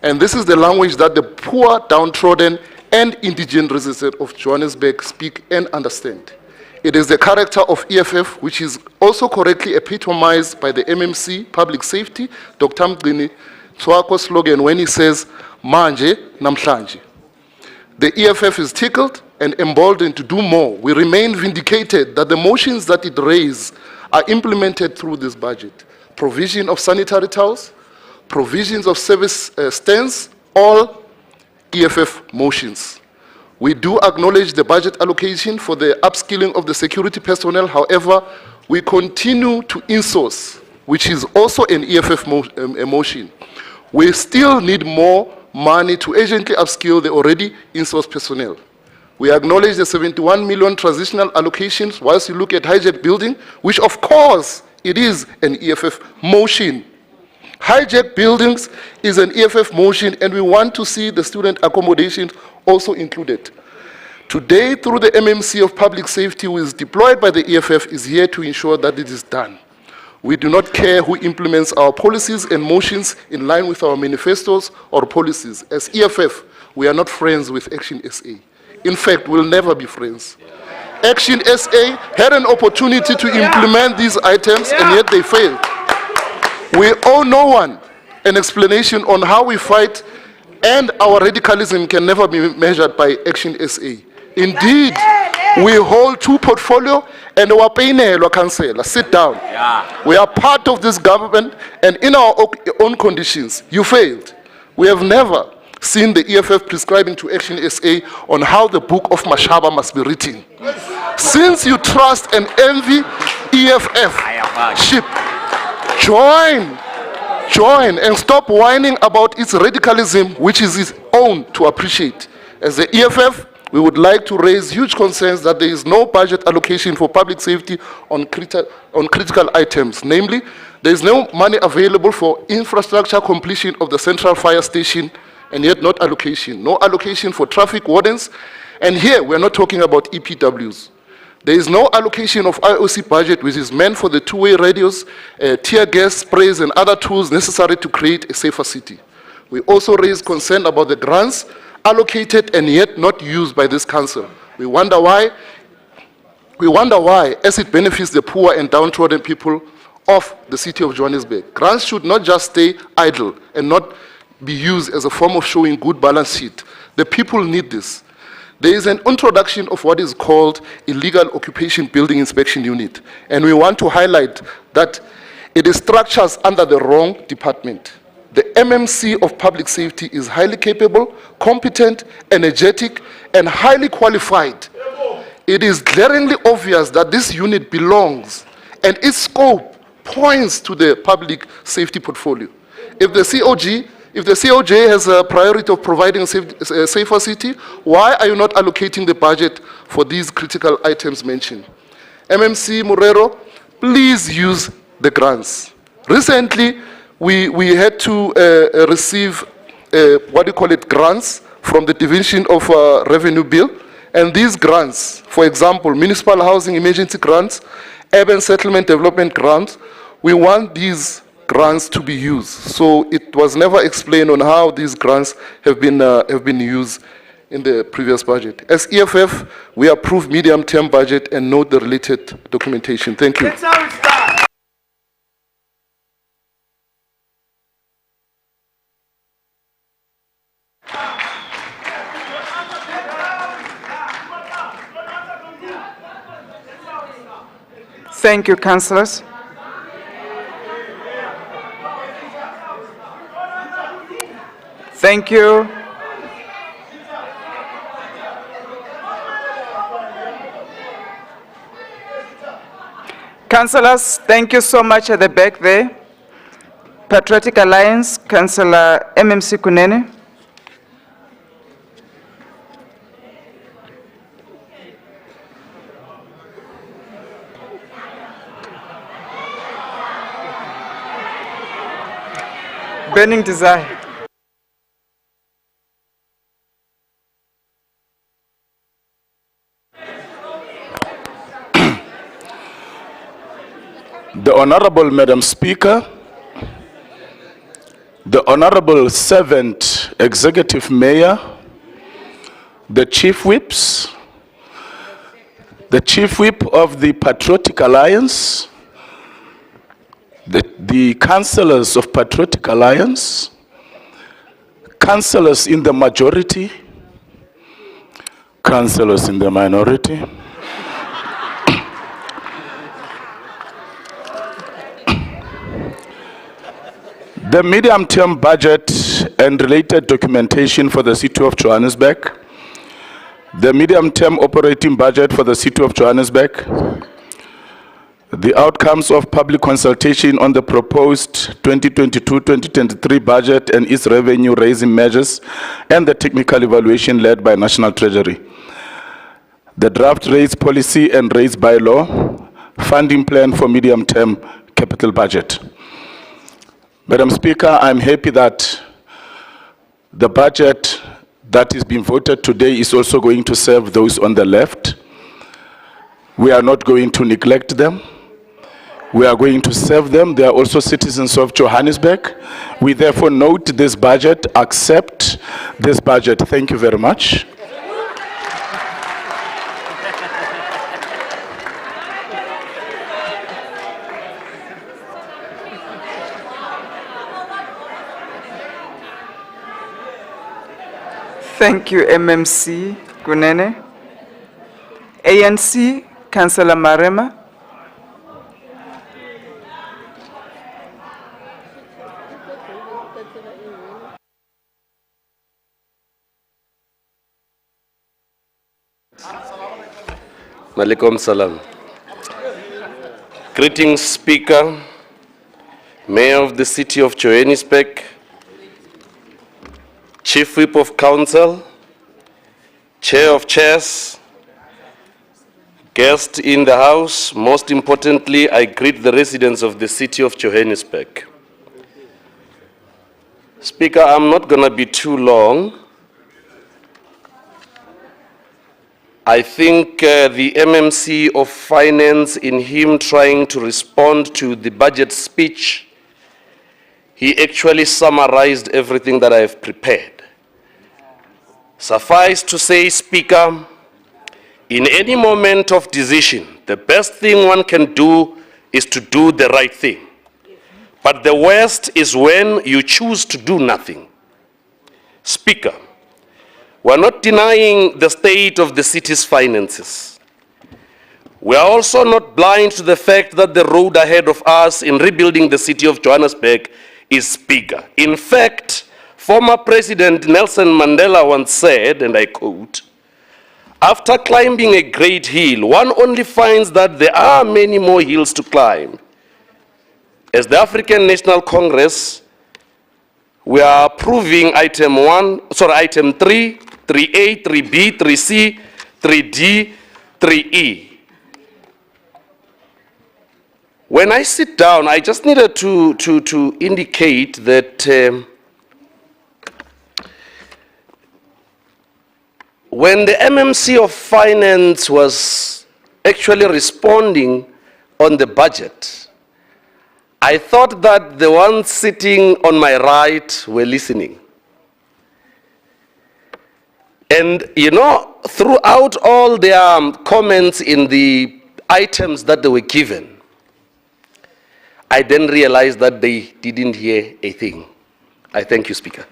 And this is the language that the poor, downtrodden, and indigent residents of Johannesburg speak and understand. It is the character of EFF, which is also correctly epitomized by the MMC, Public Safety, Dr. Mgini Tswako's slogan when he says, Manje Namhlanje. The EFF is tickled and emboldened to do more. We remain vindicated that the motions that it raised are implemented through this budget. Provision of sanitary towels, provisions of service stands, all EFF motions. We do acknowledge the budget allocation for the upskilling of the security personnel. However, we continue to insource which is also an EFF motion. We still need more money to urgently upskill the already in-source personnel. We acknowledge the 71 million transitional allocations whilst you look at hijack building, which of course it is an EFF motion. Hijack buildings is an EFF motion, and we want to see the student accommodation also included. Today, through the MMC of Public Safety, who is deployed by the EFF, is here to ensure that it is done. We do not care who implements our policies and motions in line with our manifestos or policies. As EFF, we are not friends with Action SA. In fact, we'll never be friends. Action SA had an opportunity to implement these items, and yet they failed. We owe no one an explanation on how we fight, and our radicalism can never be measured by Action SA. Indeed, we hold two portfolio, and our Painelo Councillor, sit down. We are part of this government, and in our own conditions, you failed. We have never seen the EFF prescribing to Action SA on how the book of Mashaba must be written. Since you trust and envy EFF ship, join and stop whining about its radicalism, which is its own to appreciate. As the EFF, we would like to raise huge concerns that there is no budget allocation for public safety on critical items. Namely, there is no money available for infrastructure completion of the central fire station, and yet not allocation. No allocation for traffic wardens, and here we're not talking about EPWs. There is no allocation of IOC budget, which is meant for the two-way radios, tear gas sprays, and other tools necessary to create a safer city. We also raise concern about the grants allocated and yet not used by this council. We wonder why, as it benefits the poor and downtrodden people of the city of Johannesburg. Grants should not just stay idle and not be used as a form of showing good balance sheet. The people need this. There is an introduction of what is called illegal occupation building inspection unit, and we want to highlight that it is structures under the wrong department. The MMC of Public Safety is highly capable, competent, energetic, and highly qualified. It is glaringly obvious that this unit belongs, and its scope points to the public safety portfolio. If the COJ has a priority of providing a safer city, why are you not allocating the budget for these critical items mentioned? MMC Morero, please use the grants. Recently, we had to receive, grants from the Division of Revenue Bill, and these grants, for example, municipal housing emergency grants, urban settlement development grants, we want these grants to be used. So it was never explained on how these grants have been used in the previous budget. As EFF, we approve medium-term budget and note the related documentation. Thank you. Thank you, councillors. Thank you. Councillors, thank you so much at the back there. Patriotic Alliance, Councillor MMC Kunene. Burning desire. The Honorable Madam Speaker, the Honorable 7th Executive Mayor, the Chief Whips, the Chief Whip of the Patriotic Alliance, the councillors of Patriotic Alliance, councillors in the majority, councillors in the minority, the medium-term budget and related documentation for the City of Johannesburg, the medium-term operating budget for the City of Johannesburg, The outcomes of public consultation on the proposed 2022-2023 budget and its revenue-raising measures and the technical evaluation led by National Treasury. The draft rates policy and rates bylaw, funding plan for medium-term capital budget. Madam Speaker, I'm happy that the budget that is being voted today is also going to serve those on the left. We are not going to neglect them. We are going to serve them. They are also citizens of Johannesburg. We therefore note this budget, accept this budget. Thank you very much. Thank you, MMC Kunene. ANC, Councillor Marema. Malikum salam. Greetings, Speaker, Mayor of the City of Johannesburg, Chief Whip of Council, Chair of Chairs, guests in the House. Most importantly, I greet the residents of the City of Johannesburg. Speaker, I'm not going to be too long. I think the MMC of Finance, in him trying to respond to the budget speech, he actually summarized everything that I have prepared. Suffice to say, Speaker, in any moment of decision, the best thing one can do is to do the right thing. But the worst is when you choose to do nothing. Speaker, we're not denying the state of the city's finances. We are also not blind to the fact that the road ahead of us in rebuilding the city of Johannesburg is bigger. In fact, former President Nelson Mandela once said, and I quote, "After climbing a great hill, one only finds that there are many more hills to climb." As the African National Congress, we are approving item 3, 3A, 3B, 3C, 3D, 3E. When I sit down, I just needed to indicate that when the MMC of Finance was actually responding on the budget, I thought that the ones sitting on my right were listening. And, you know, throughout all their comments in the items that they were given, I then realized that they didn't hear a thing. I thank you, Speaker.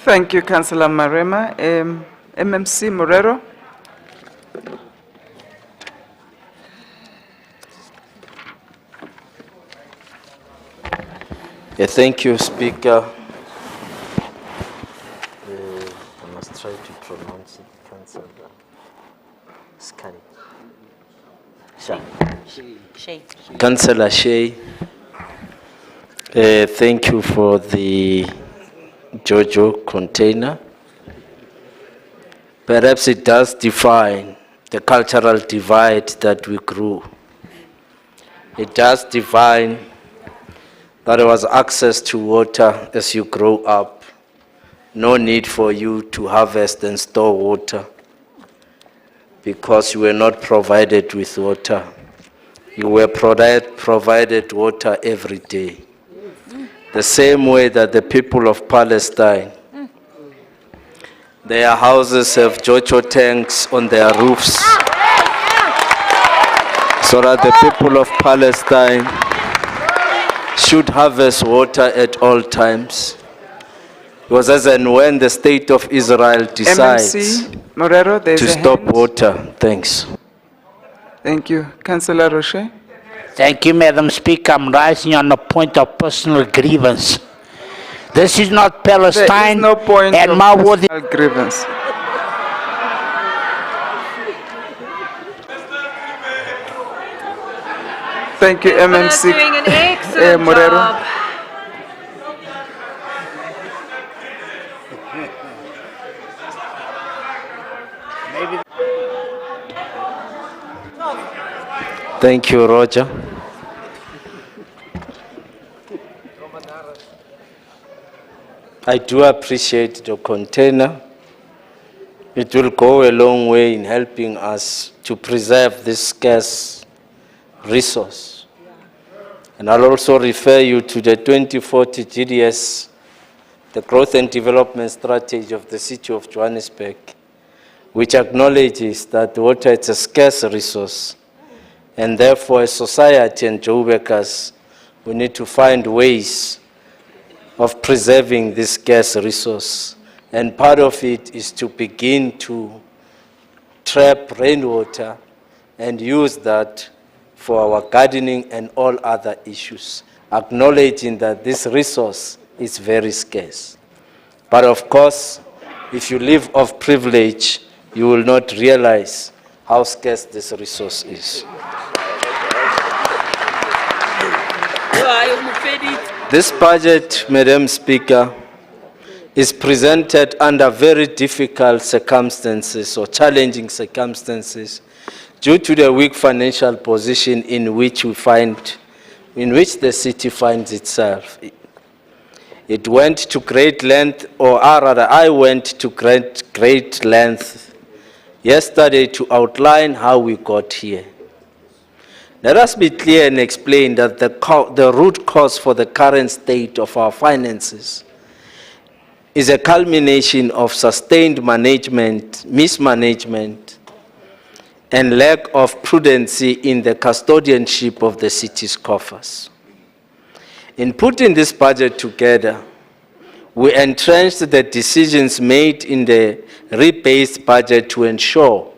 Thank you, Councillor Marema. MMC Morero. Thank you, Speaker. I must try to pronounce it, Councillor. Councillor Shay. Thank you for the Jojo container. Perhaps it does define the cultural divide that we grew. It does define that there was access to water as you grow up. No need for you to harvest and store water because you were not provided with water. You were provided water every day. The same way that the people of Palestine, their houses have Jojo tanks on their roofs so that the people of Palestine should harvest water at all times. It was as and when the state of Israel decides MMC Morero, to stop water. Thanks. Thank you. Councillor Roche. Thank you, Madam Speaker. I'm rising on a point of personal grievance. This is not Palestine There is no point and of Mawardi. personal grievance. Thank you, MMC. Doing an excellent Morero. job. Thank you, Roger. I do appreciate the container. It will go a long way in helping us to preserve this scarce resource. And I'll also refer you to the 2040 GDS, the Growth and Development Strategy of the City of Johannesburg, which acknowledges that water is a scarce resource. And therefore, as society and Joburgers, we need to find ways of preserving this scarce resource. And part of it is to begin to trap rainwater and use that for our gardening and all other issues, acknowledging that this resource is very scarce. But of course, if you live off privilege, you will not realize how scarce this resource is. This budget, Madam Speaker, is presented under very difficult circumstances or challenging circumstances due to the weak financial position in which the city finds itself. It went to great length, or rather I went to great length yesterday to outline how we got here. Let us be clear and explain that the root cause for the current state of our finances is a culmination of sustained management, mismanagement, and lack of prudency in the custodianship of the city's coffers. In putting this budget together, we entrenched the decisions made in the rebased budget to ensure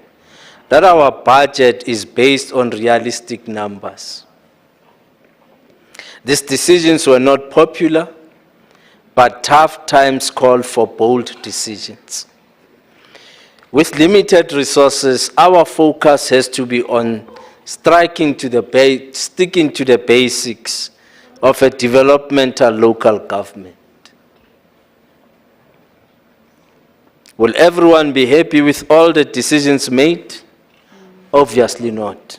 that our budget is based on realistic numbers. These decisions were not popular, but tough times called for bold decisions. With limited resources, our focus has to be on sticking to the basics of a developmental local government. Will everyone be happy with all the decisions made? Obviously not.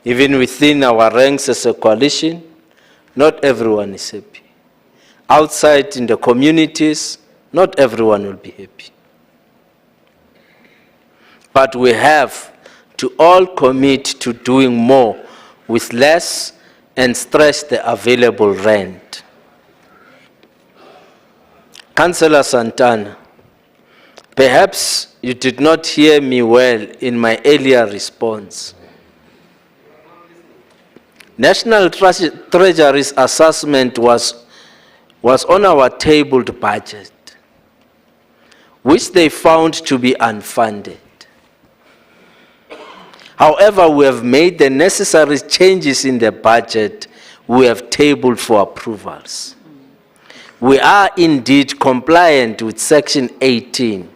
Even within our ranks as a coalition, not everyone is happy. Outside in the communities, not everyone will be happy. But we have to all commit to doing more with less and stretch the available rand. Councillor Santana, perhaps you did not hear me well in my earlier response. National Treasury's assessment was on our tabled budget, which they found to be unfunded. However, we have made the necessary changes in the budget we have tabled for approvals. We are indeed compliant with Section 18.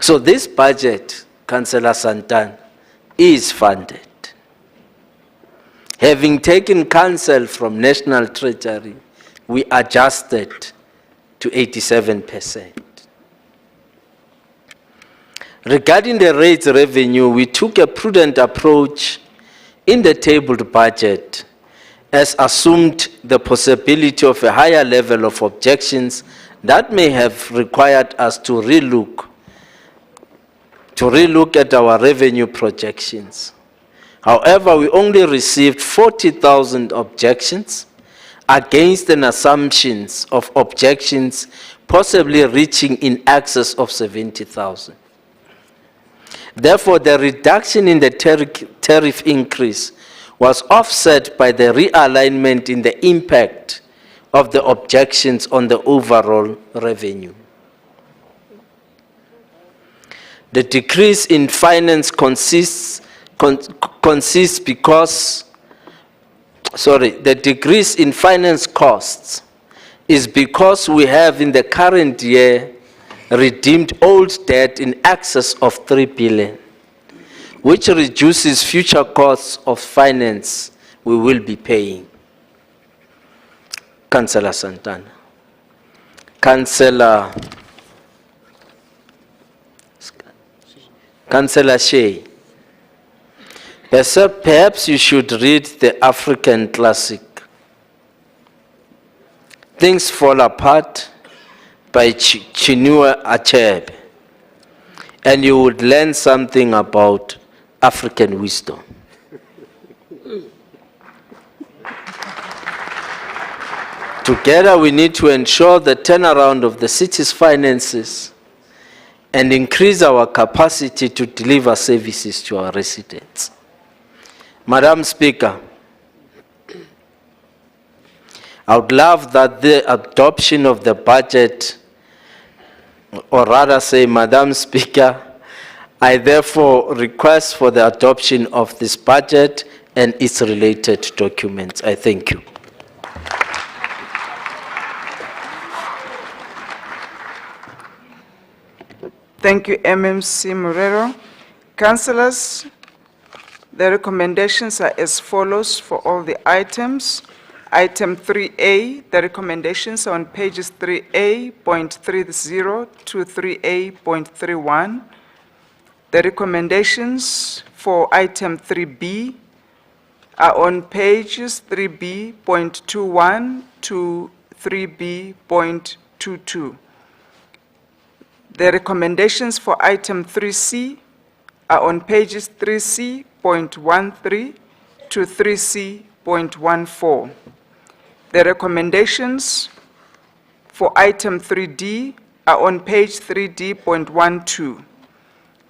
So this budget, Councillor Santana, is funded. Having taken counsel from National Treasury, we adjusted to 87%. Regarding the rates revenue, we took a prudent approach in the tabled budget, as assumed the possibility of a higher level of objections that may have required us to relook at our revenue projections. However, we only received 40,000 objections against an assumption of objections possibly reaching in excess of 70,000. Therefore, the reduction in the tariff increase was offset by the realignment in the impact of the objections on the overall revenue. The decrease in finance the decrease in finance costs is because we have in the current year redeemed old debt in excess of 3 billion, which reduces future costs of finance we will be paying. Councillor Santana. Councillor Shea. Perhaps you should read the African classic, Things Fall Apart by Chinua Achebe, and you would learn something about African wisdom. Together, we need to ensure the turnaround of the city's finances and increase our capacity to deliver services to our residents. Madam Speaker, I would love that the adoption of the budget, or rather say, Madam Speaker, I therefore request for the adoption of this budget and its related documents. I thank you. Thank you, MMC Morero. Councillors, the recommendations are as follows for all the items. Item 3A, the recommendations are on pages 3A.30 to 3A.31. The recommendations for item 3B are on pages 3B.21 to 3B.22. The recommendations for item 3C are on pages 3C.13 to 3C.14. The recommendations for item 3D are on page 3D.12.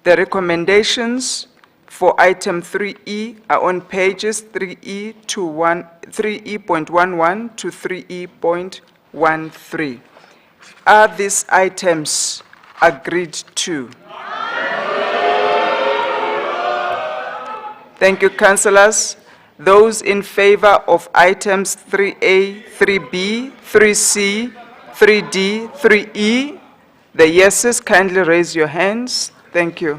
The recommendations for item 3E are on pages 3E.11 to 3E.13. Are these items agreed to? Thank you, councillors. Those in favor of items 3A, 3B, 3C, 3D, 3E, the yeses, kindly raise your hands. Thank you.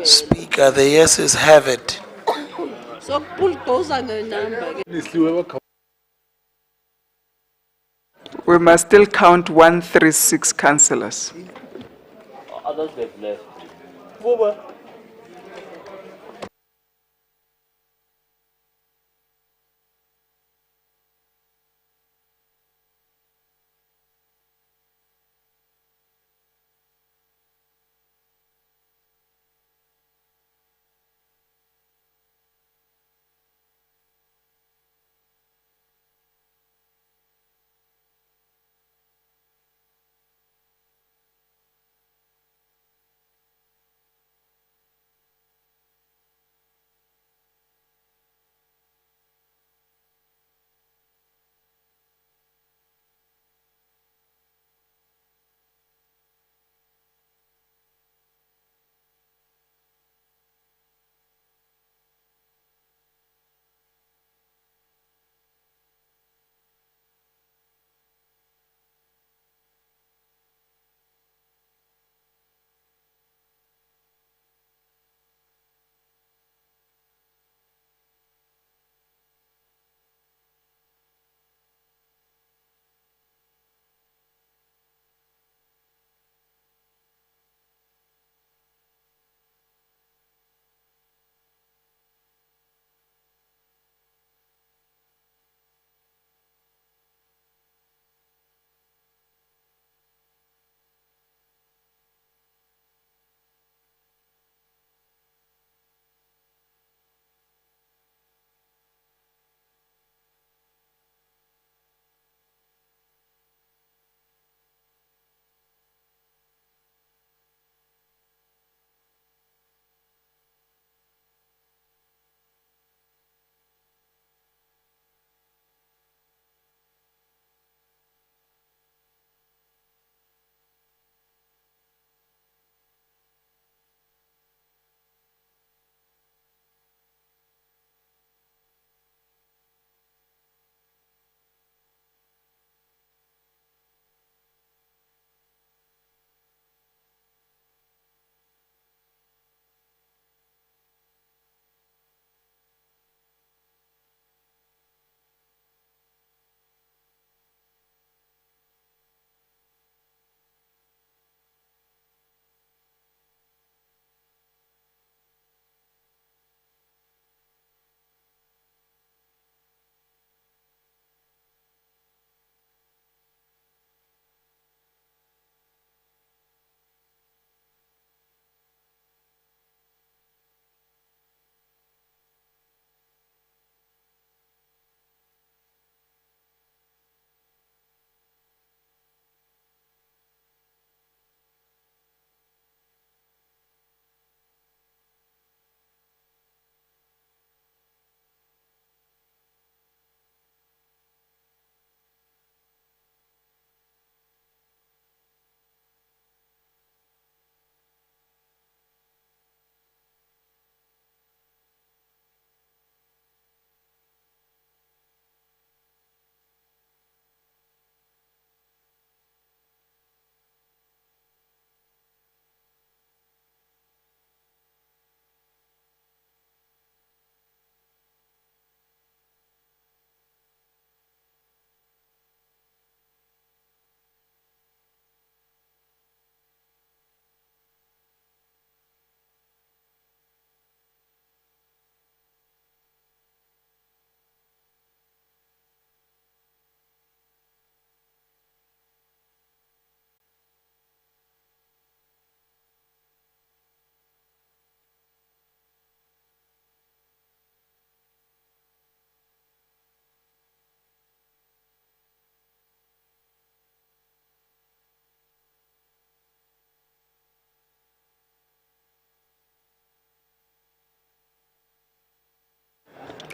Speaker, the yeses have it. We must still count 136 councillors. Others have left.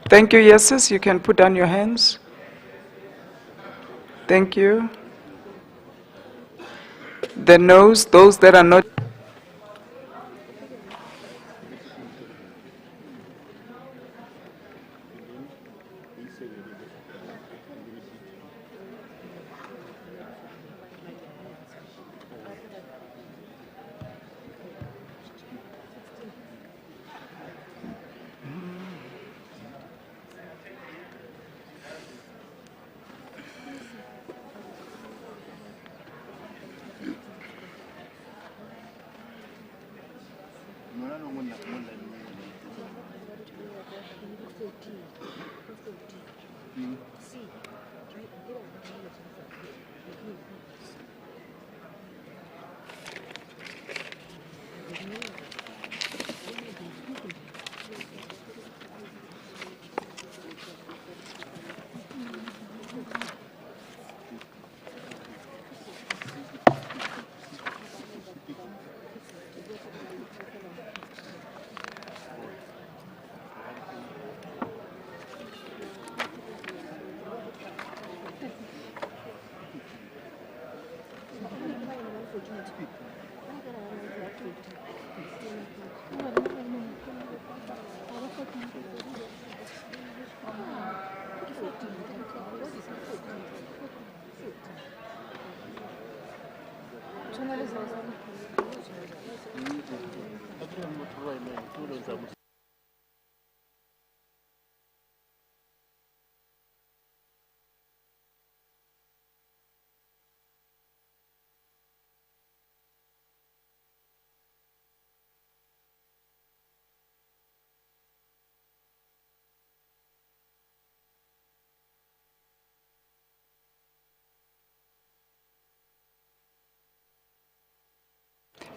Thank you, yeses. You can put down your hands. Thank you. The noes, those that are not.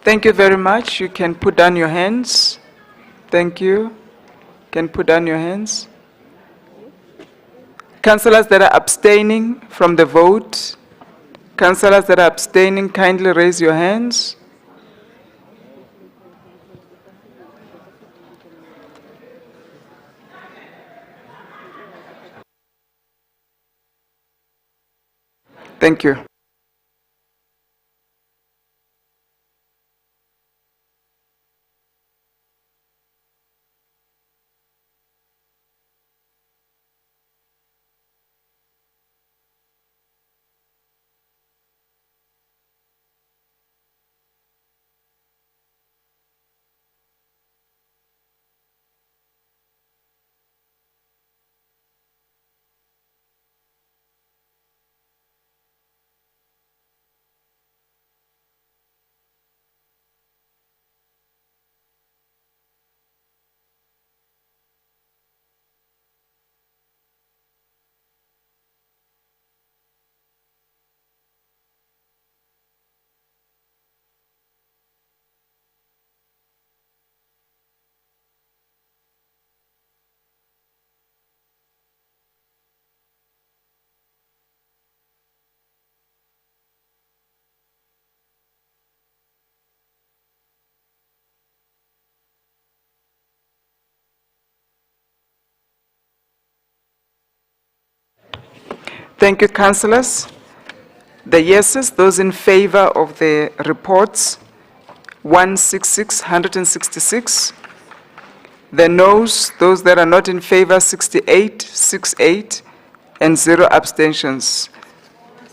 Thank you very much. You can put down your hands. Thank you. Can put down your hands. Councillors that are abstaining from the vote, councillors that are abstaining, kindly raise your hands. Thank you. Thank you, councillors. The yeses, those in favor of the reports, 166. The noes, those that are not in favor, 68, and 0 abstentions.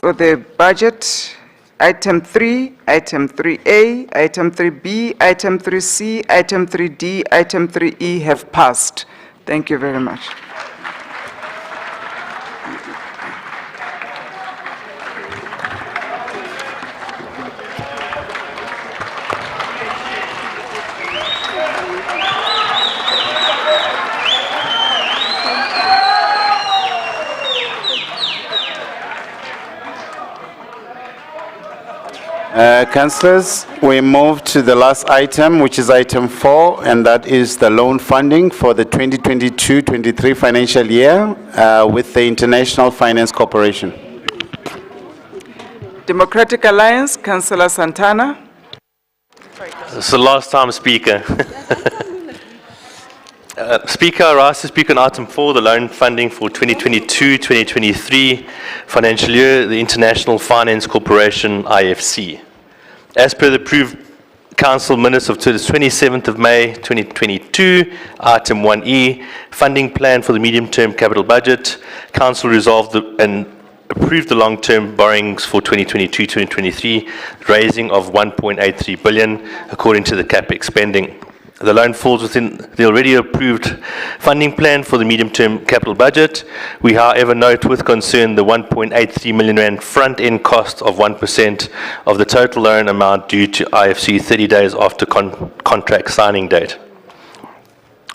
For the budget, item 3, item 3A, item 3B, item 3C, item 3D, item 3E have passed. Thank you very much. Councillors, we move to the last item, which is item 4, and that is the loan funding for the 2022-23 financial year with the International Finance Corporation. Democratic Alliance, Councillor Santana. This is the last time, Speaker. Speaker, I rise to speak on item 4, the loan funding for 2022-2023 financial year, the International Finance Corporation, IFC. As per the approved Council minutes of the 27th of May 2022, item 1E, funding plan for the medium-term capital budget, Council resolved and approved the long-term borrowings for 2022-2023, raising of 1.83 billion according to the CapEx spending. The loan falls within the already approved funding plan for the medium-term capital budget. We, however, note with concern the 1.83 million rand front-end cost of 1% of the total loan amount due to IFC 30 days after contract signing date.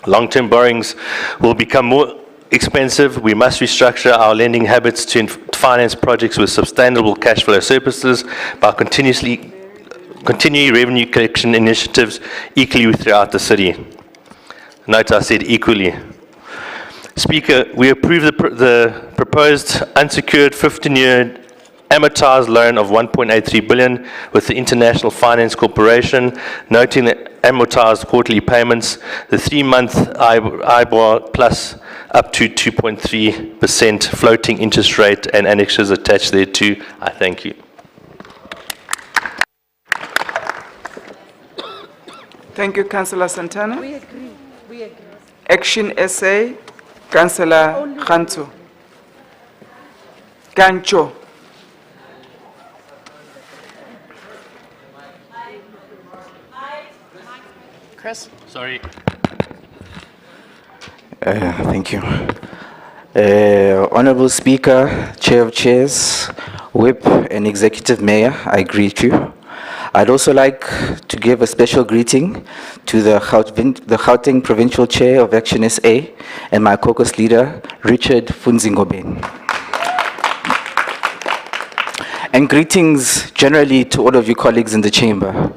Long-term borrowings will become more expensive. We must restructure our lending habits to finance projects with sustainable cash flow surpluses by continuing revenue collection initiatives equally throughout the city. Note I said equally. Speaker, we approve the proposed unsecured 15-year amortized loan of 1.83 billion with the International Finance Corporation, noting the amortized quarterly payments, the 3-month IBOR plus up to 2.3% floating interest rate and annexes attached thereto. I thank you. Thank you, Councillor Santana. We agree. Action SA, Councillor Gancho. Chris? Sorry. Thank you. Honorable Speaker, Chair of Chairs, Whip and Executive Mayor, I greet you. I'd also like to give a special greeting to the Gauteng Provincial Chair of Action SA and my caucus leader, Richard Funzingobeni. And greetings generally to all of you colleagues in the chamber.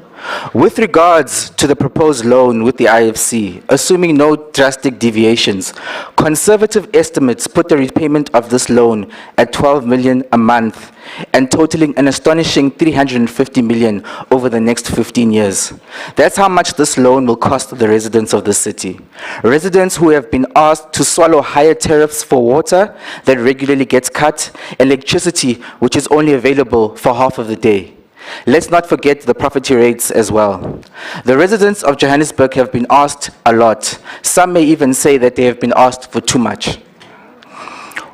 With regards to the proposed loan with the IFC, assuming no drastic deviations, conservative estimates put the repayment of this loan at 12 million a month and totaling an astonishing 350 million over the next 15 years. That's how much this loan will cost the residents of the city. Residents who have been asked to swallow higher tariffs for water that regularly gets cut, electricity which is only available for half of the day. Let's not forget the property rates as well. The residents of Johannesburg have been asked a lot. Some may even say that they have been asked for too much.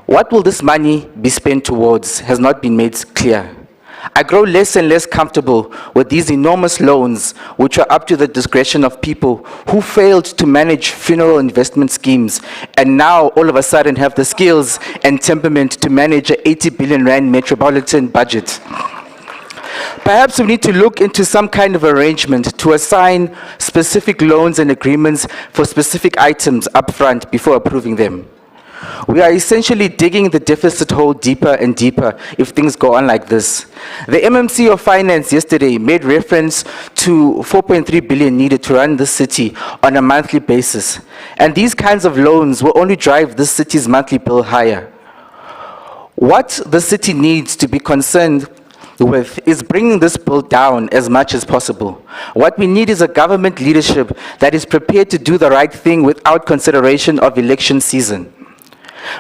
What will this money be spent towards has not been made clear. I grow less and less comfortable with these enormous loans, which are up to the discretion of people who failed to manage funeral investment schemes and now all of a sudden have the skills and temperament to manage an 80 billion rand metropolitan budget. Perhaps we need to look into some kind of arrangement to assign specific loans and agreements for specific items up front before approving them. We are essentially digging the deficit hole deeper and deeper if things go on like this. The MMC of Finance yesterday made reference to 4.3 billion needed to run the city on a monthly basis. And these kinds of loans will only drive this city's monthly bill higher. What the city needs to be concerned with is bringing this bill down as much as possible. What we need is a government leadership that is prepared to do the right thing without consideration of election season.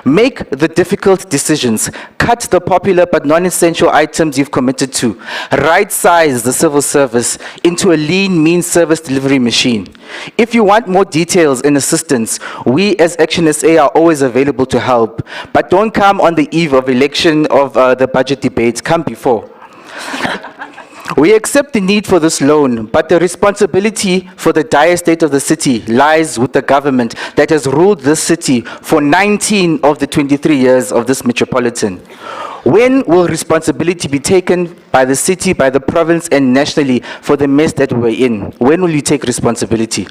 Make the difficult decisions, cut the popular but non-essential items you've committed to, right-size the civil service into a lean, mean service delivery machine. If you want more details and assistance, we as Action SA are always available to help, but don't come on the eve of election of the budget debates, come before. We accept the need for this loan, but the responsibility for the dire state of the city lies with the government that has ruled this city for 19 of the 23 years of this metropolitan. When will responsibility be taken by the city, by the province, and nationally for the mess that we're in? When will you take responsibility?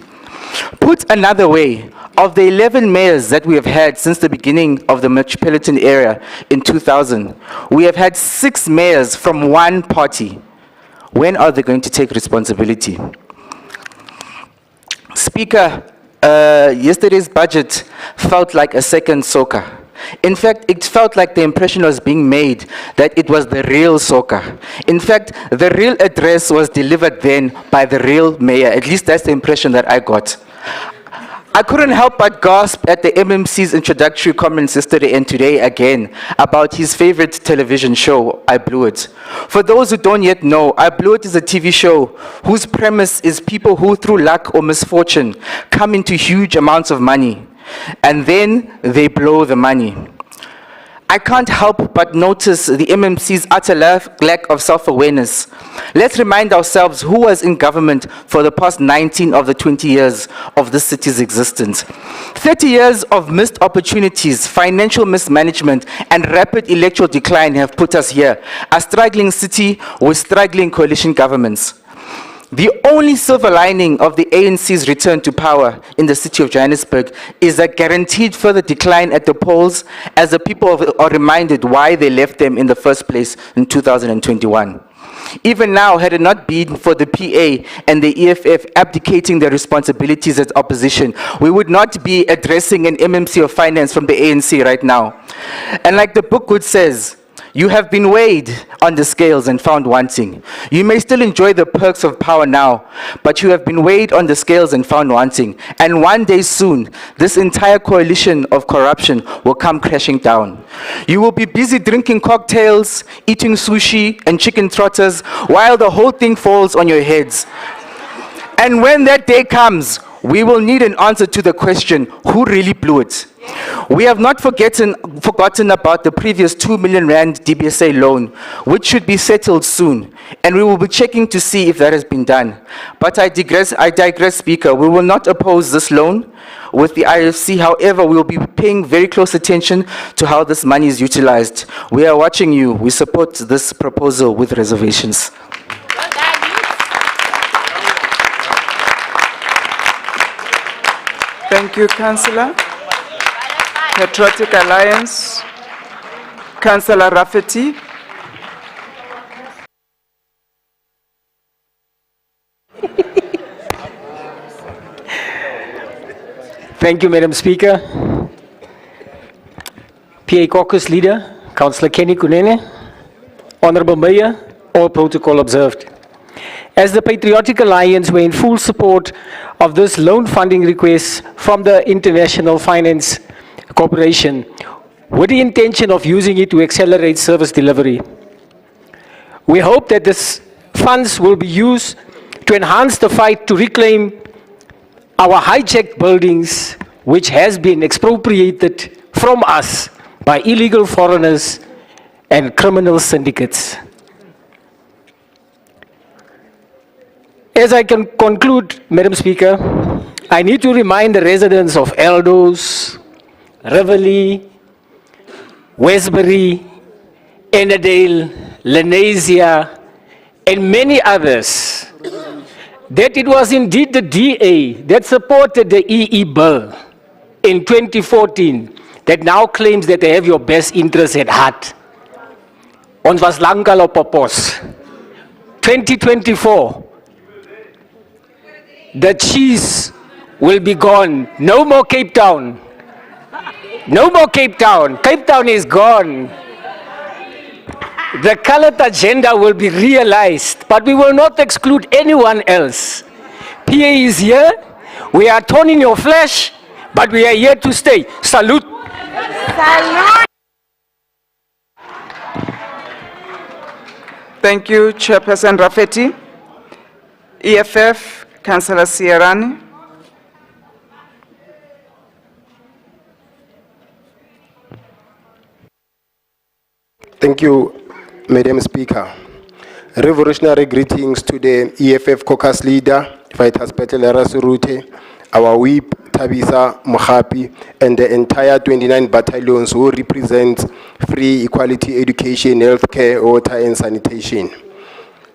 Put another way, of the 11 mayors that we have had since the beginning of the metropolitan era in 2000, we have had 6 mayors from one party. When are they going to take responsibility? Speaker, yesterday's budget felt like a second soccer. In fact, it felt like the impression was being made that it was the real soccer. In fact, the real address was delivered then by the real mayor. At least that's the impression that I got. I couldn't help but gasp at the MMC's introductory comments yesterday and today again about his favorite television show, I Blew It. For those who don't yet know, I Blew It is a TV show whose premise is people who through luck or misfortune come into huge amounts of money and then they blow the money. I can't help but notice the MMC's utter lack of self-awareness. Let's remind ourselves who was in government for the past 19 of the 20 years of this city's existence. 30 years of missed opportunities, financial mismanagement, and rapid electoral decline have put us here, a struggling city with struggling coalition governments. The only silver lining of the ANC's return to power in the city of Johannesburg is a guaranteed further decline at the polls as the people are reminded why they left them in the first place in 2021. Even now, had it not been for the PA and the EFF abdicating their responsibilities as opposition, we would not be addressing an MMC of finance from the ANC right now. And like the bookwood says, you have been weighed on the scales and found wanting. You may still enjoy the perks of power now, but you have been weighed on the scales and found wanting. And one day soon, this entire coalition of corruption will come crashing down. You will be busy drinking cocktails, eating sushi and chicken trotters, while the whole thing falls on your heads. And when that day comes, we will need an answer to the question, who really blew it? We have not forgotten about the previous 2 million rand DBSA loan, which should be settled soon, and we will be checking to see if that has been done. But I digress, Speaker. We will not oppose this loan with the IFC. However, we will be paying very close attention to how this money is utilized. We are watching you. We support this proposal with reservations. Thank you, Councillor. Patriotic Alliance, Councillor Rafferty. Thank you, Madam Speaker. PA Caucus Leader, Councillor Kenny Kunene. Honourable Mayor, all protocol observed. As the Patriotic Alliance, we're in full support of this loan funding request from the International Finance Corporation with the intention of using it to accelerate service delivery. We hope that these funds will be used to enhance the fight to reclaim our hijacked buildings, which has been expropriated from us by illegal foreigners and criminal syndicates. As I can conclude, Madam Speaker, I need to remind the residents of Eldos, Riverlea, Westbury, Ennerdale, Lenasia, and many others, that it was indeed the DA that supported the EE bill in 2014 that now claims that they have your best interests at heart. Ons was lankal op 'n pos. 2024, the cheese will be gone. No more Cape Town. No more Cape Town. Cape Town is gone. The colored agenda will be realized, but we will not exclude anyone else. PA is here. We are torn in your flesh, but we are here to stay. Salute. Salute. Thank you, Chairperson Rafferty. EFF, Councillor Sierrani. Thank you, Madam Speaker. Revolutionary greetings to the EFF Caucus Leader, Vitas Petelera Surute, our whip, Tabisa Mohapi, and the entire 29 battalions who represent free, equality, education, healthcare, water, and sanitation.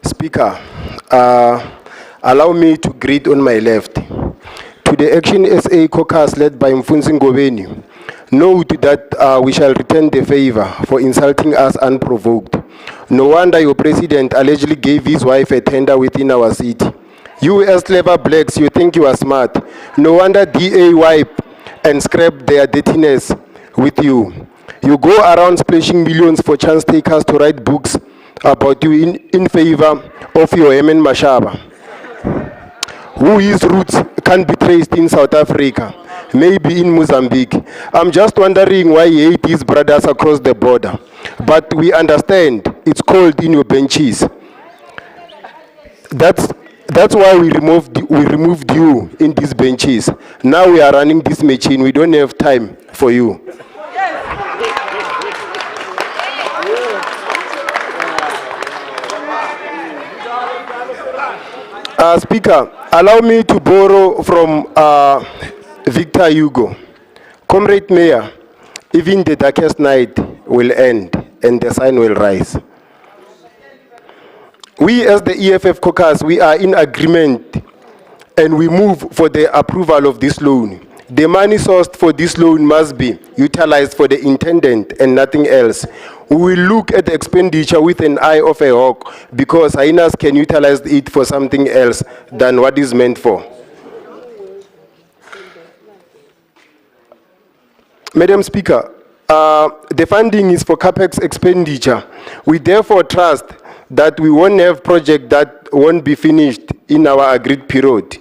Speaker, allow me to greet on my left. To the Action SA Caucus led by Mfunzi Ngobeni, note that we shall return the favor for insulting us unprovoked. No wonder your president allegedly gave his wife a tender within our city. You as clever blacks, you think you are smart. No wonder DA wipe and scrap their dirtiness with you. You go around splashing millions for chance takers to write books about you in favor of your Mashaba, whose roots can't be traced in South Africa. maybe in Mozambique. I'm just wondering why he hate his brothers across the border. But we understand it's cold in your benches. That's why we removed you in these benches. Now we are running this machine. We don't have time for you. Speaker, allow me to borrow from Victor Hugo. Comrade Mayor, even the darkest night will end and the sun will rise. We as the EFF caucus, we are in agreement and we move for the approval of this loan. The money sourced for this loan must be utilized for the intended and nothing else. We will look at the expenditure with an eye of a hawk because hyenas can utilize it for something else than what is meant for. Madam Speaker, the funding is for capex expenditure. We therefore trust that we won't have project that won't be finished in our agreed period.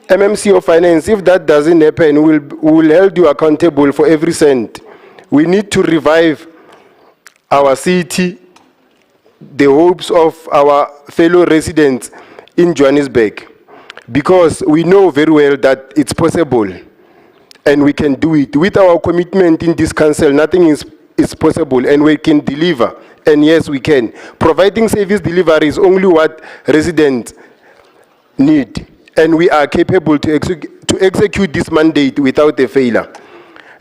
MMC of Finance, if that doesn't happen, we will hold you accountable for every cent. We need to revive our city, the hopes of our fellow residents in Johannesburg, because we know very well that it's possible and we can do it. With our commitment in this council, nothing is possible and we can deliver. And yes, we can. Providing service delivery is only what residents need. And we are capable to execute this mandate without a failure.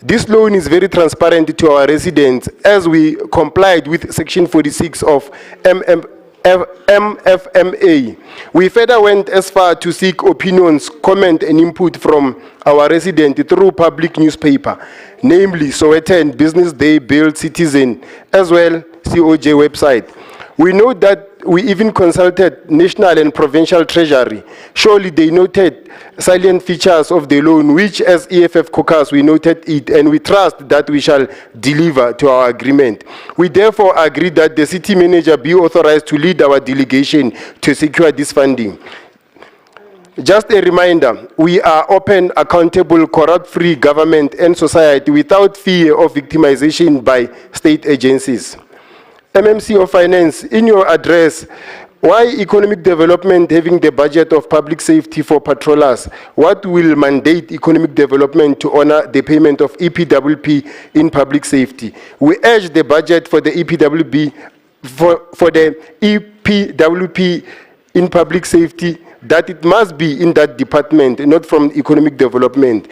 This loan is very transparent to our residents as we complied with Section 46 of MFMA. We further went as far to seek opinions, comment, and input from our residents through public newspaper, namely Sowetan, Business Day, Build, Citizen, as well COJ website. We know that we even consulted national and provincial treasury. Surely they noted salient features of the loan, which as EFF caucus we noted it, and we trust that we shall deliver to our agreement. We therefore agree that the city manager be authorized to lead our delegation to secure this funding. Just a reminder, we are open, accountable, corrupt-free government and society without fear of victimization by state agencies. MMC of Finance, in your address, why economic development having the budget of public safety for patrollers? What will mandate economic development to honor the payment of EPWP in public safety? We urge the budget for the EPWP in public safety that it must be in that department, not from economic development.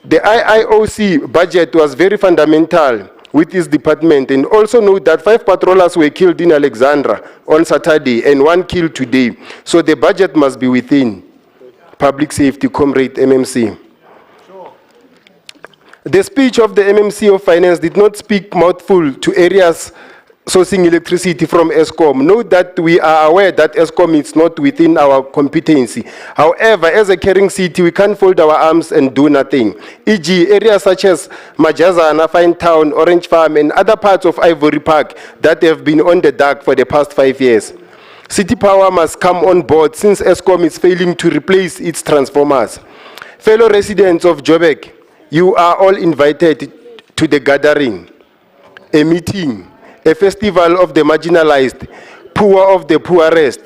The IIOC budget was very fundamental with this department, and also note that 5 patrollers were killed in Alexandra on Saturday and 1 killed today. So the budget must be within public safety, Comrade MMC. The speech of the MMC of Finance did not speak mouthful to areas sourcing electricity from ESCOM. Note that we are aware that ESCOM is not within our competency. However, as a caring city, we can't fold our arms and do nothing. E.g., areas such as Majazana, Fine Town, Orange Farm, and other parts of Ivory Park that have been on the dark for the past 5 years. City Power must come on board since ESCOM is failing to replace its transformers. Fellow residents of Joburg, you are all invited to the gathering, a meeting, a festival of the marginalized, poor of the poorest.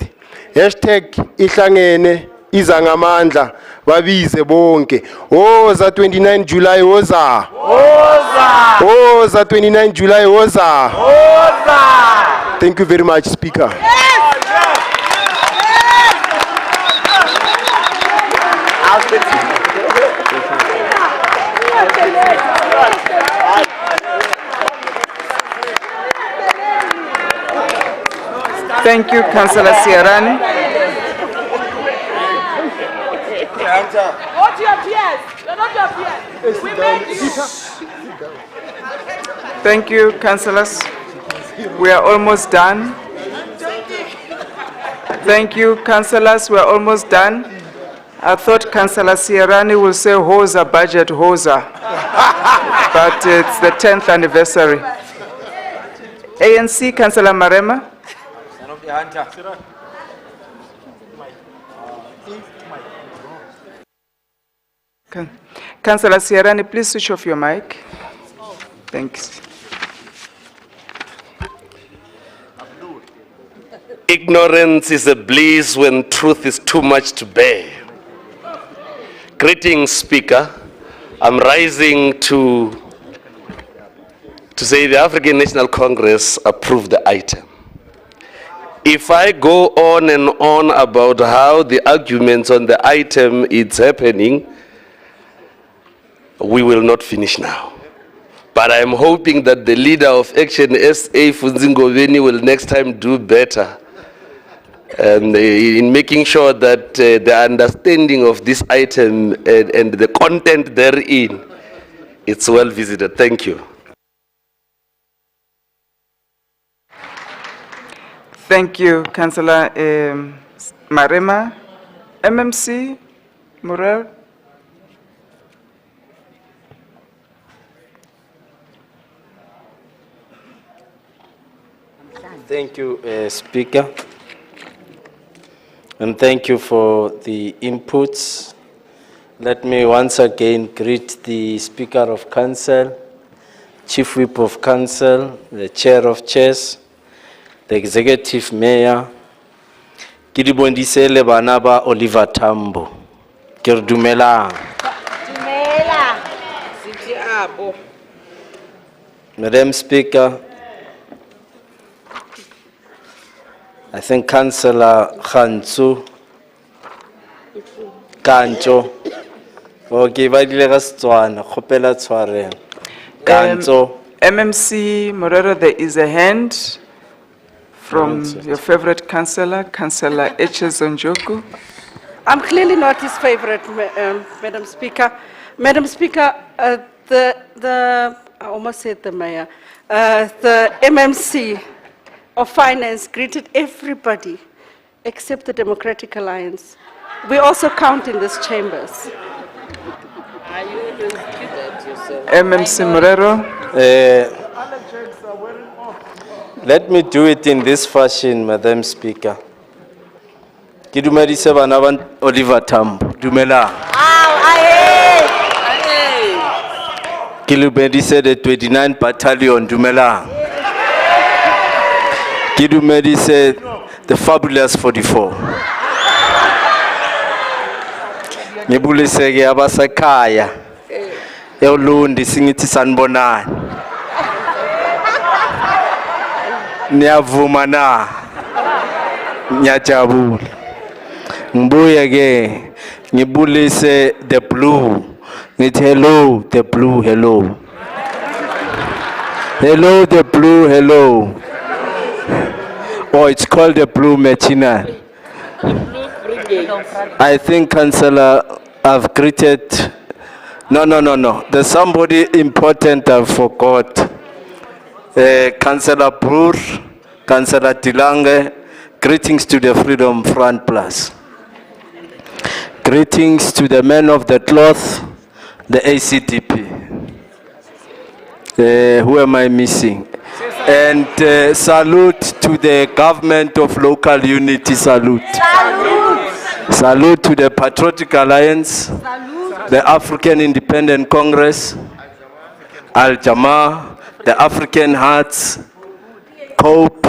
Hashtag ihlangene izangamandla babize bonke. Woza 29 July woza. Woza. Woza 29 July woza. Woza. Thank you very much, Speaker. Thank you, Councillor Siarani. Hold your peers. You're not your peers. We made you. Thank you, councillors. We are almost done. Thank you, councillors. We are almost done. I thought Councillor Siarani will say Hosa budget, Hosa. But it's the 10th anniversary. ANC, Councillor Marema. Councillor Sierrani, please switch off your mic. Thanks. Ignorance is a bliss when truth is too much to bear. Greetings, Speaker. I'm rising to say the African National Congress approved the item. If I go on and on about how the arguments on the item is happening, we will not finish now. But I'm hoping that the leader of Action SA, Funzingoveni, will next time do better. And in making sure that the understanding of this item and the content therein, it's well visited. Thank you. Thank you, Councillor Marema. MMC, Murel. Thank you, Speaker. And thank you for the inputs. Let me once again greet the Speaker of Council, Chief Whip of Council, the Chair of Chairs, the Executive Mayor, ke di bondise le bana ba Oliver Tambo. Ke re dumelang. Dumela. Sithi abo. Madam Speaker, I think Councillor Kantso, okay, ba dile ga Setswana, kgopela tshwareng. Kantso. MMC Morero, there is a hand from your favorite councillor, Councillor Echezonjoku. I'm clearly not his favorite, Madam Speaker. Madam Speaker, I almost said the mayor, the MMC of Finance greeted everybody except the Democratic Alliance. We also count in these chambers. MMC Morero. Let me do it in this fashion, Madam Speaker. Ke dumedise bana ba Oliver Tambo. Dumelang. Ke dumedise the 29 Battalion. Dumelang. Ke dumedise the fabulous 44. Ngibulise ke abasekhaya. eulundi singithi sanibonani niyavuma na ngiyajabula ngibuye ke ngibulise the blue ngithi hello the blue hello hello the blue hello oh it's called the blue machinery. I think Councillor I've greeted no there's somebody important I forgot. Councillor Broer, Councillor Tilange, greetings to the Freedom Front Plus. Greetings to the men of the cloth, the ACTP. Who am I missing? And salute to the government of local unity, salute. Salute to the Patriotic Alliance, the African Independent Congress, Al-Jamaa, the African Hearts, COPE,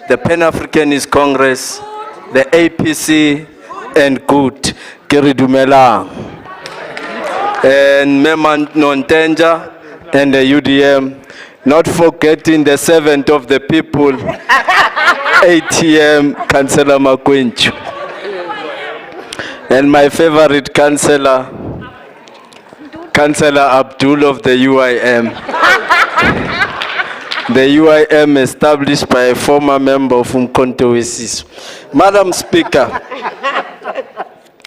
the Pan-Africanist Congress, the APC, and GOOD, Kiri Dumela, and Meman Nontenja, and the UDM, not forgetting the servant of the people, ATM, Councillor Makwinchu, and my favorite councillor, Councillor Abdul of the UIM. The UIM established by a former member of Umkhonto weSizwe. Madam Speaker,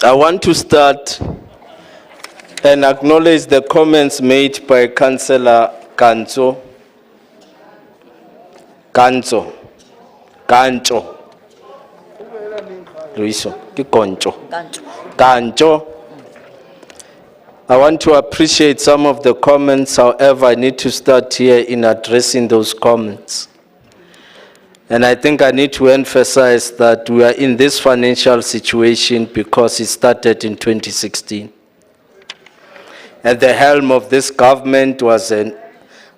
I want to start and acknowledge the comments made by Councillor Kantso. Luiso, Kancho. I want to appreciate some of the comments, however, I need to start here in addressing those comments. And I think I need to emphasize that we are in this financial situation because it started in 2016. at the helm of this government was an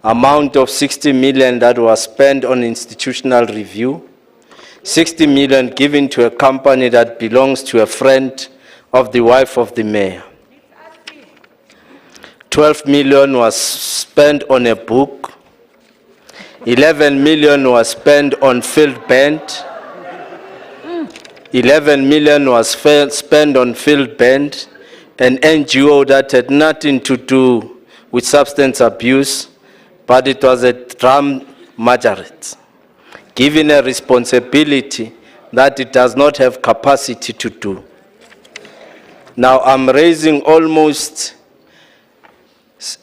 amount of 60 million that was spent on institutional review, 60 million given to a company that belongs to a friend of the wife of the mayor. 12 million was spent on a book, 11 million was spent on field band, 11 million was spent on field band, an NGO that had nothing to do with substance abuse, but it was a drum majority, given a responsibility that it does not have capacity to do. Now I'm raising almost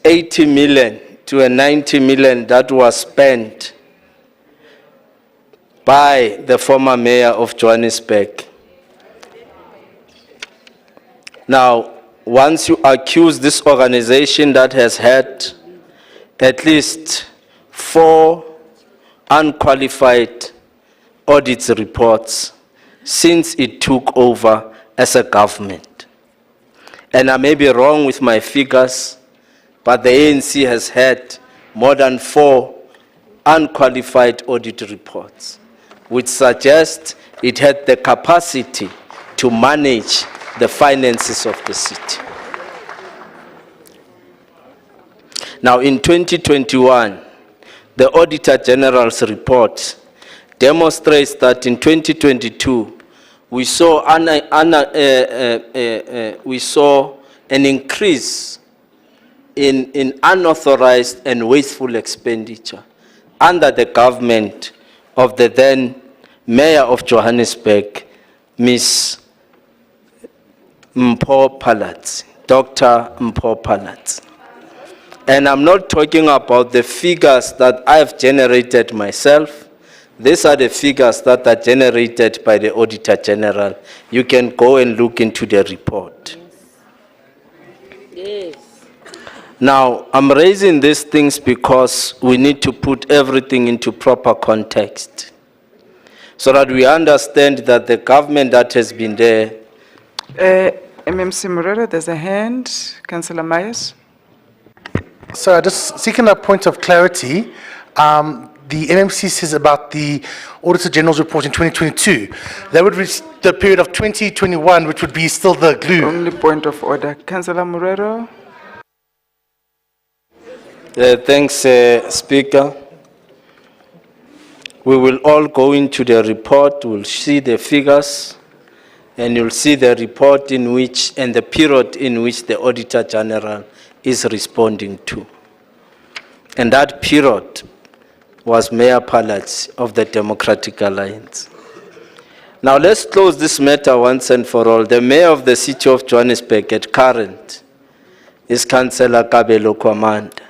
80 million to a 90 million that was spent by the former mayor of Johannesburg. Now, once you accuse this organization that has had at least 4 unqualified audit reports since it took over as a government. And I may be wrong with my figures, but the ANC has had more than 4 unqualified audit reports, which suggests it had the capacity to manage the finances of the city. Now in 2021, the Auditor General's report demonstrates that in 2022, we saw an increase in unauthorized and wasteful expenditure under the government of the then Mayor of Johannesburg, Ms. Mpho Phalatse, Dr. Mpho Phalatse. And I'm not talking about the figures that I've generated myself. These are the figures that are generated by the Auditor General. You can go and look into the report. Yes. Now, I'm raising these things because we need to put everything into proper context so that we understand that the government that has been there. MMC Morero, there's a hand. Councillor Myers. So just seeking a point of clarity, the MMC says about the Auditor General's report in 2022, that would reach the period of 2021, which would be still the glue. Only point of order. Councillor Morero. Thanks, Speaker. We will all go into the report, we'll see the figures, and you'll see the report in which, and the period in which the Auditor General is responding to. And that period was Mayor Phalatse of the Democratic Alliance. Now let's close this matter once and for all. The Mayor of the City of Johannesburg at current is Councillor Kabelo Kwamanda.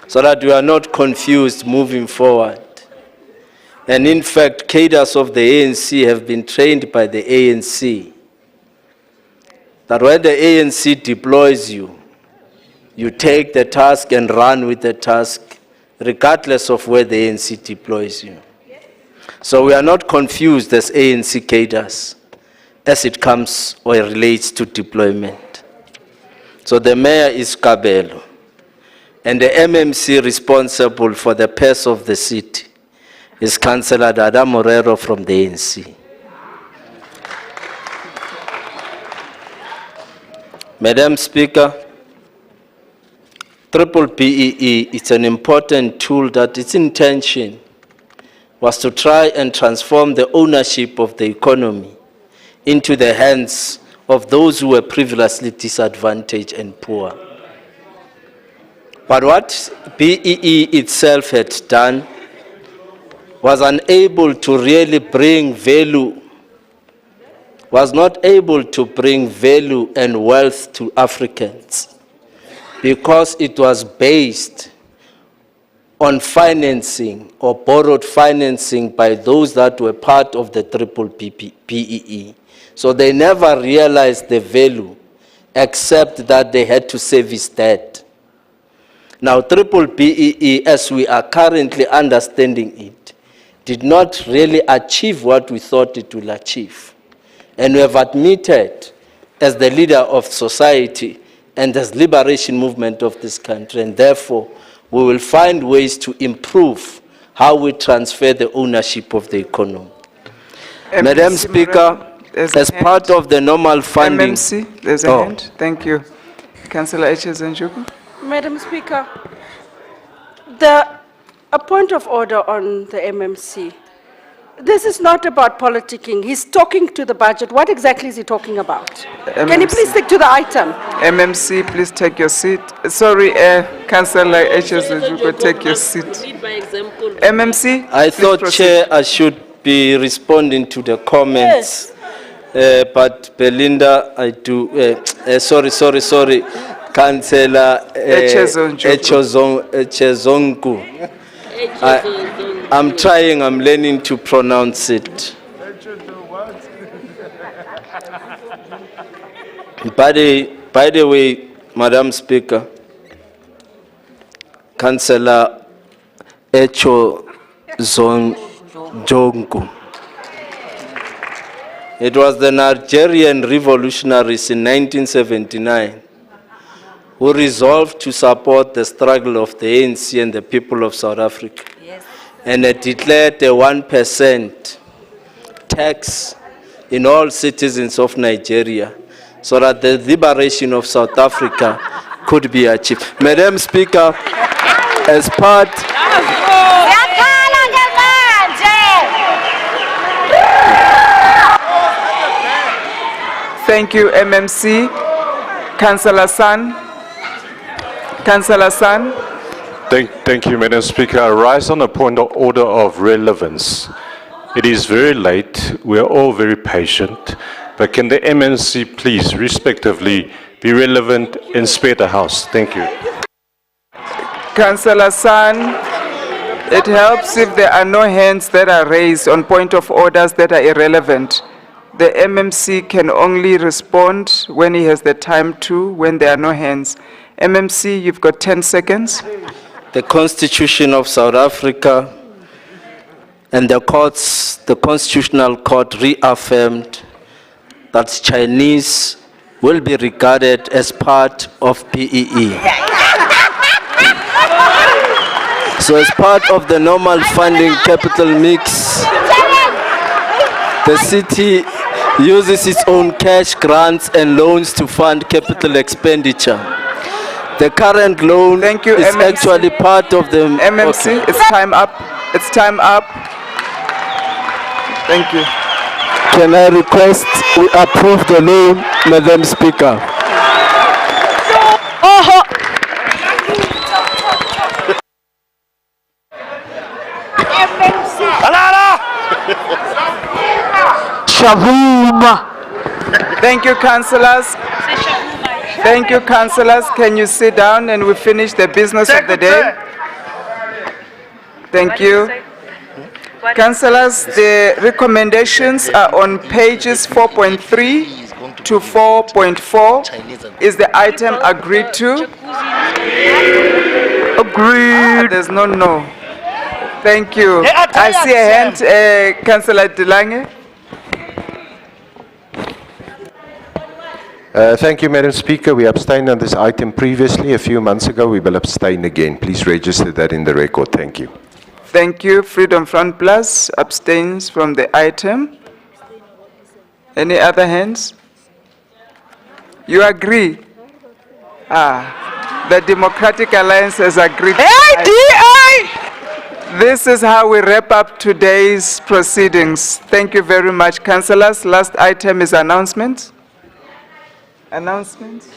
So that we are not confused moving forward. And in fact, cadres of the ANC have been trained by the ANC that when the ANC deploys you, you take the task and run with the task, regardless of where the ANC deploys you. So we are not confused as ANC cadres as it comes or relates to deployment. So the mayor is Kabelo, and the MMC responsible for the purse of the city is Councillor Dada Morero from the ANC. Madam Speaker, BEE is an important tool that its intention was to try and transform the ownership of the economy into the hands of those who were previously disadvantaged and poor. But what BEE itself had done was unable to really bring value, was not able to bring value and wealth to Africans because it was based on financing or borrowed financing by those that were part of the BEE. So they never realized the value except that they had to service debt. Now, BEE, as we are currently understanding it, did not really achieve what we thought it will achieve. And we have admitted as the leader of society and as liberation movement of this country, and therefore we will find ways to improve how we transfer the ownership of the economy. Madam Speaker, as part of the normal funding... MMC, there's a hand. Thank you. Councillor Echezonjuku. Madam Speaker, a point of order on the MMC. This is not about politicking. He's talking to the budget. What exactly is he talking about? Can you please stick to the item? MMC, please take your seat. Sorry, Councillor Echezonjuku, take your seat. MMC, I please thought, proceed. Chair, I should be responding to the comments. But Belinda, I do, sorry, Councillor Echezongu. I'm trying, I'm learning to pronounce it. By the way, Madam Speaker, Councillor Echezongu. It was the Nigerian revolutionaries in 1979 who resolved to support the struggle of the ANC and the people of South Africa. Yes. And they declared a 1% tax in all citizens of Nigeria so that the liberation of South Africa could be achieved. Madam Speaker, as part... Thank you, MMC. Councillor San. Councillor San. Thank you, Madam Speaker. I rise on a point of order of relevance. It is very late. We are all very patient. But can the MMC please, respectively, be relevant and spare the House? Thank you. Councillor San, it helps if there are no hands that are raised on point of orders that are irrelevant. The MMC can only respond when he has the time to, when there are no hands. MMC, you've got 10 seconds. The Constitution of South Africa and the Constitutional Court reaffirmed that Chinese will be regarded as part of PEE. So as part of the normal funding capital mix, the city uses its own cash, grants and loans to fund capital expenditure. The current loan is MMC. actually part of the... MMC, it's time up. It's time up. Thank you. Can I request we approve the loan, Madam Speaker? Thank you, councillors. Thank you, councillors. Can you sit down and we finish the business of the day? Thank you. Councillors, the recommendations are on pages 4.3 to 4.4. Is the item agreed to? Agreed. There's no. Thank you. I see a hand, Councillor Delange. Thank you, Madam Speaker. We abstained on this item previously. A few months ago, we will abstain again. Please register that in the record. Thank you. Thank you. Freedom Front Plus abstains from the item. Any other hands? You agree? The Democratic Alliance has agreed. This is how we wrap up today's proceedings. Thank you very much, councillors. Last item is announcements. Announcements?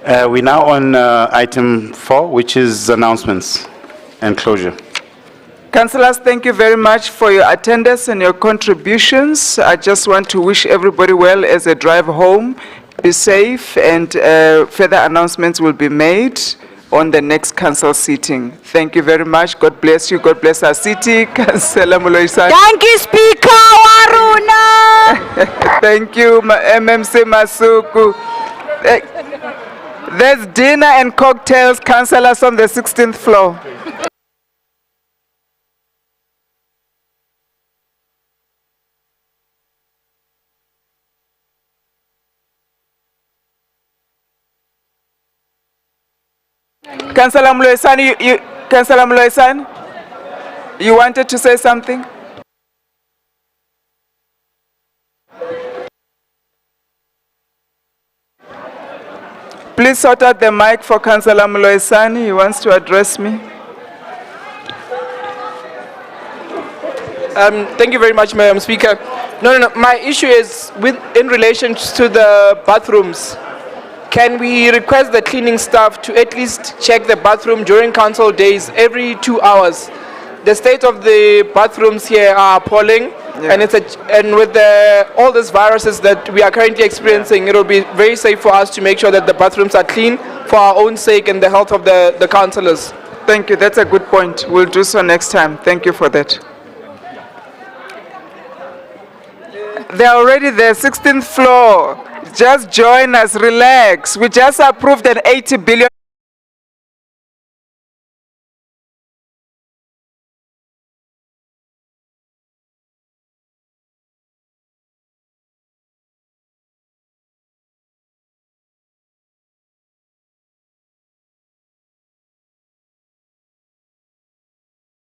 We're now on item 4, which is announcements and closure. Councillors, thank you very much for your attendance and your contributions. I just want to wish everybody well as they drive home. Be safe, and further announcements will be made on the next council sitting. Thank you very much. God bless you. God bless our city. Councillor Muloisa. Thank you, Speaker Waruna. Thank you, MMC Masuku. There's dinner and cocktails, councillors, on the 16th floor. Councillor Mloesani, Councillor Mloesani, you wanted to say something? Please sort out the mic for Councillor Mloesani. He wants to address me. Thank you very much, Madam Speaker. No. My issue is in relation to the bathrooms. Can we request the cleaning staff to at least check the bathroom during council days every 2 hours? The state of the bathrooms here are appalling, and with all these viruses that we are currently experiencing, it will be very safe for us to make sure that the bathrooms are clean for our own sake and the health of the councillors. Thank you. That's a good point. We'll do so next time. Thank you for that. They're already there, 16th floor. Just join us, relax. We just approved an 80 billion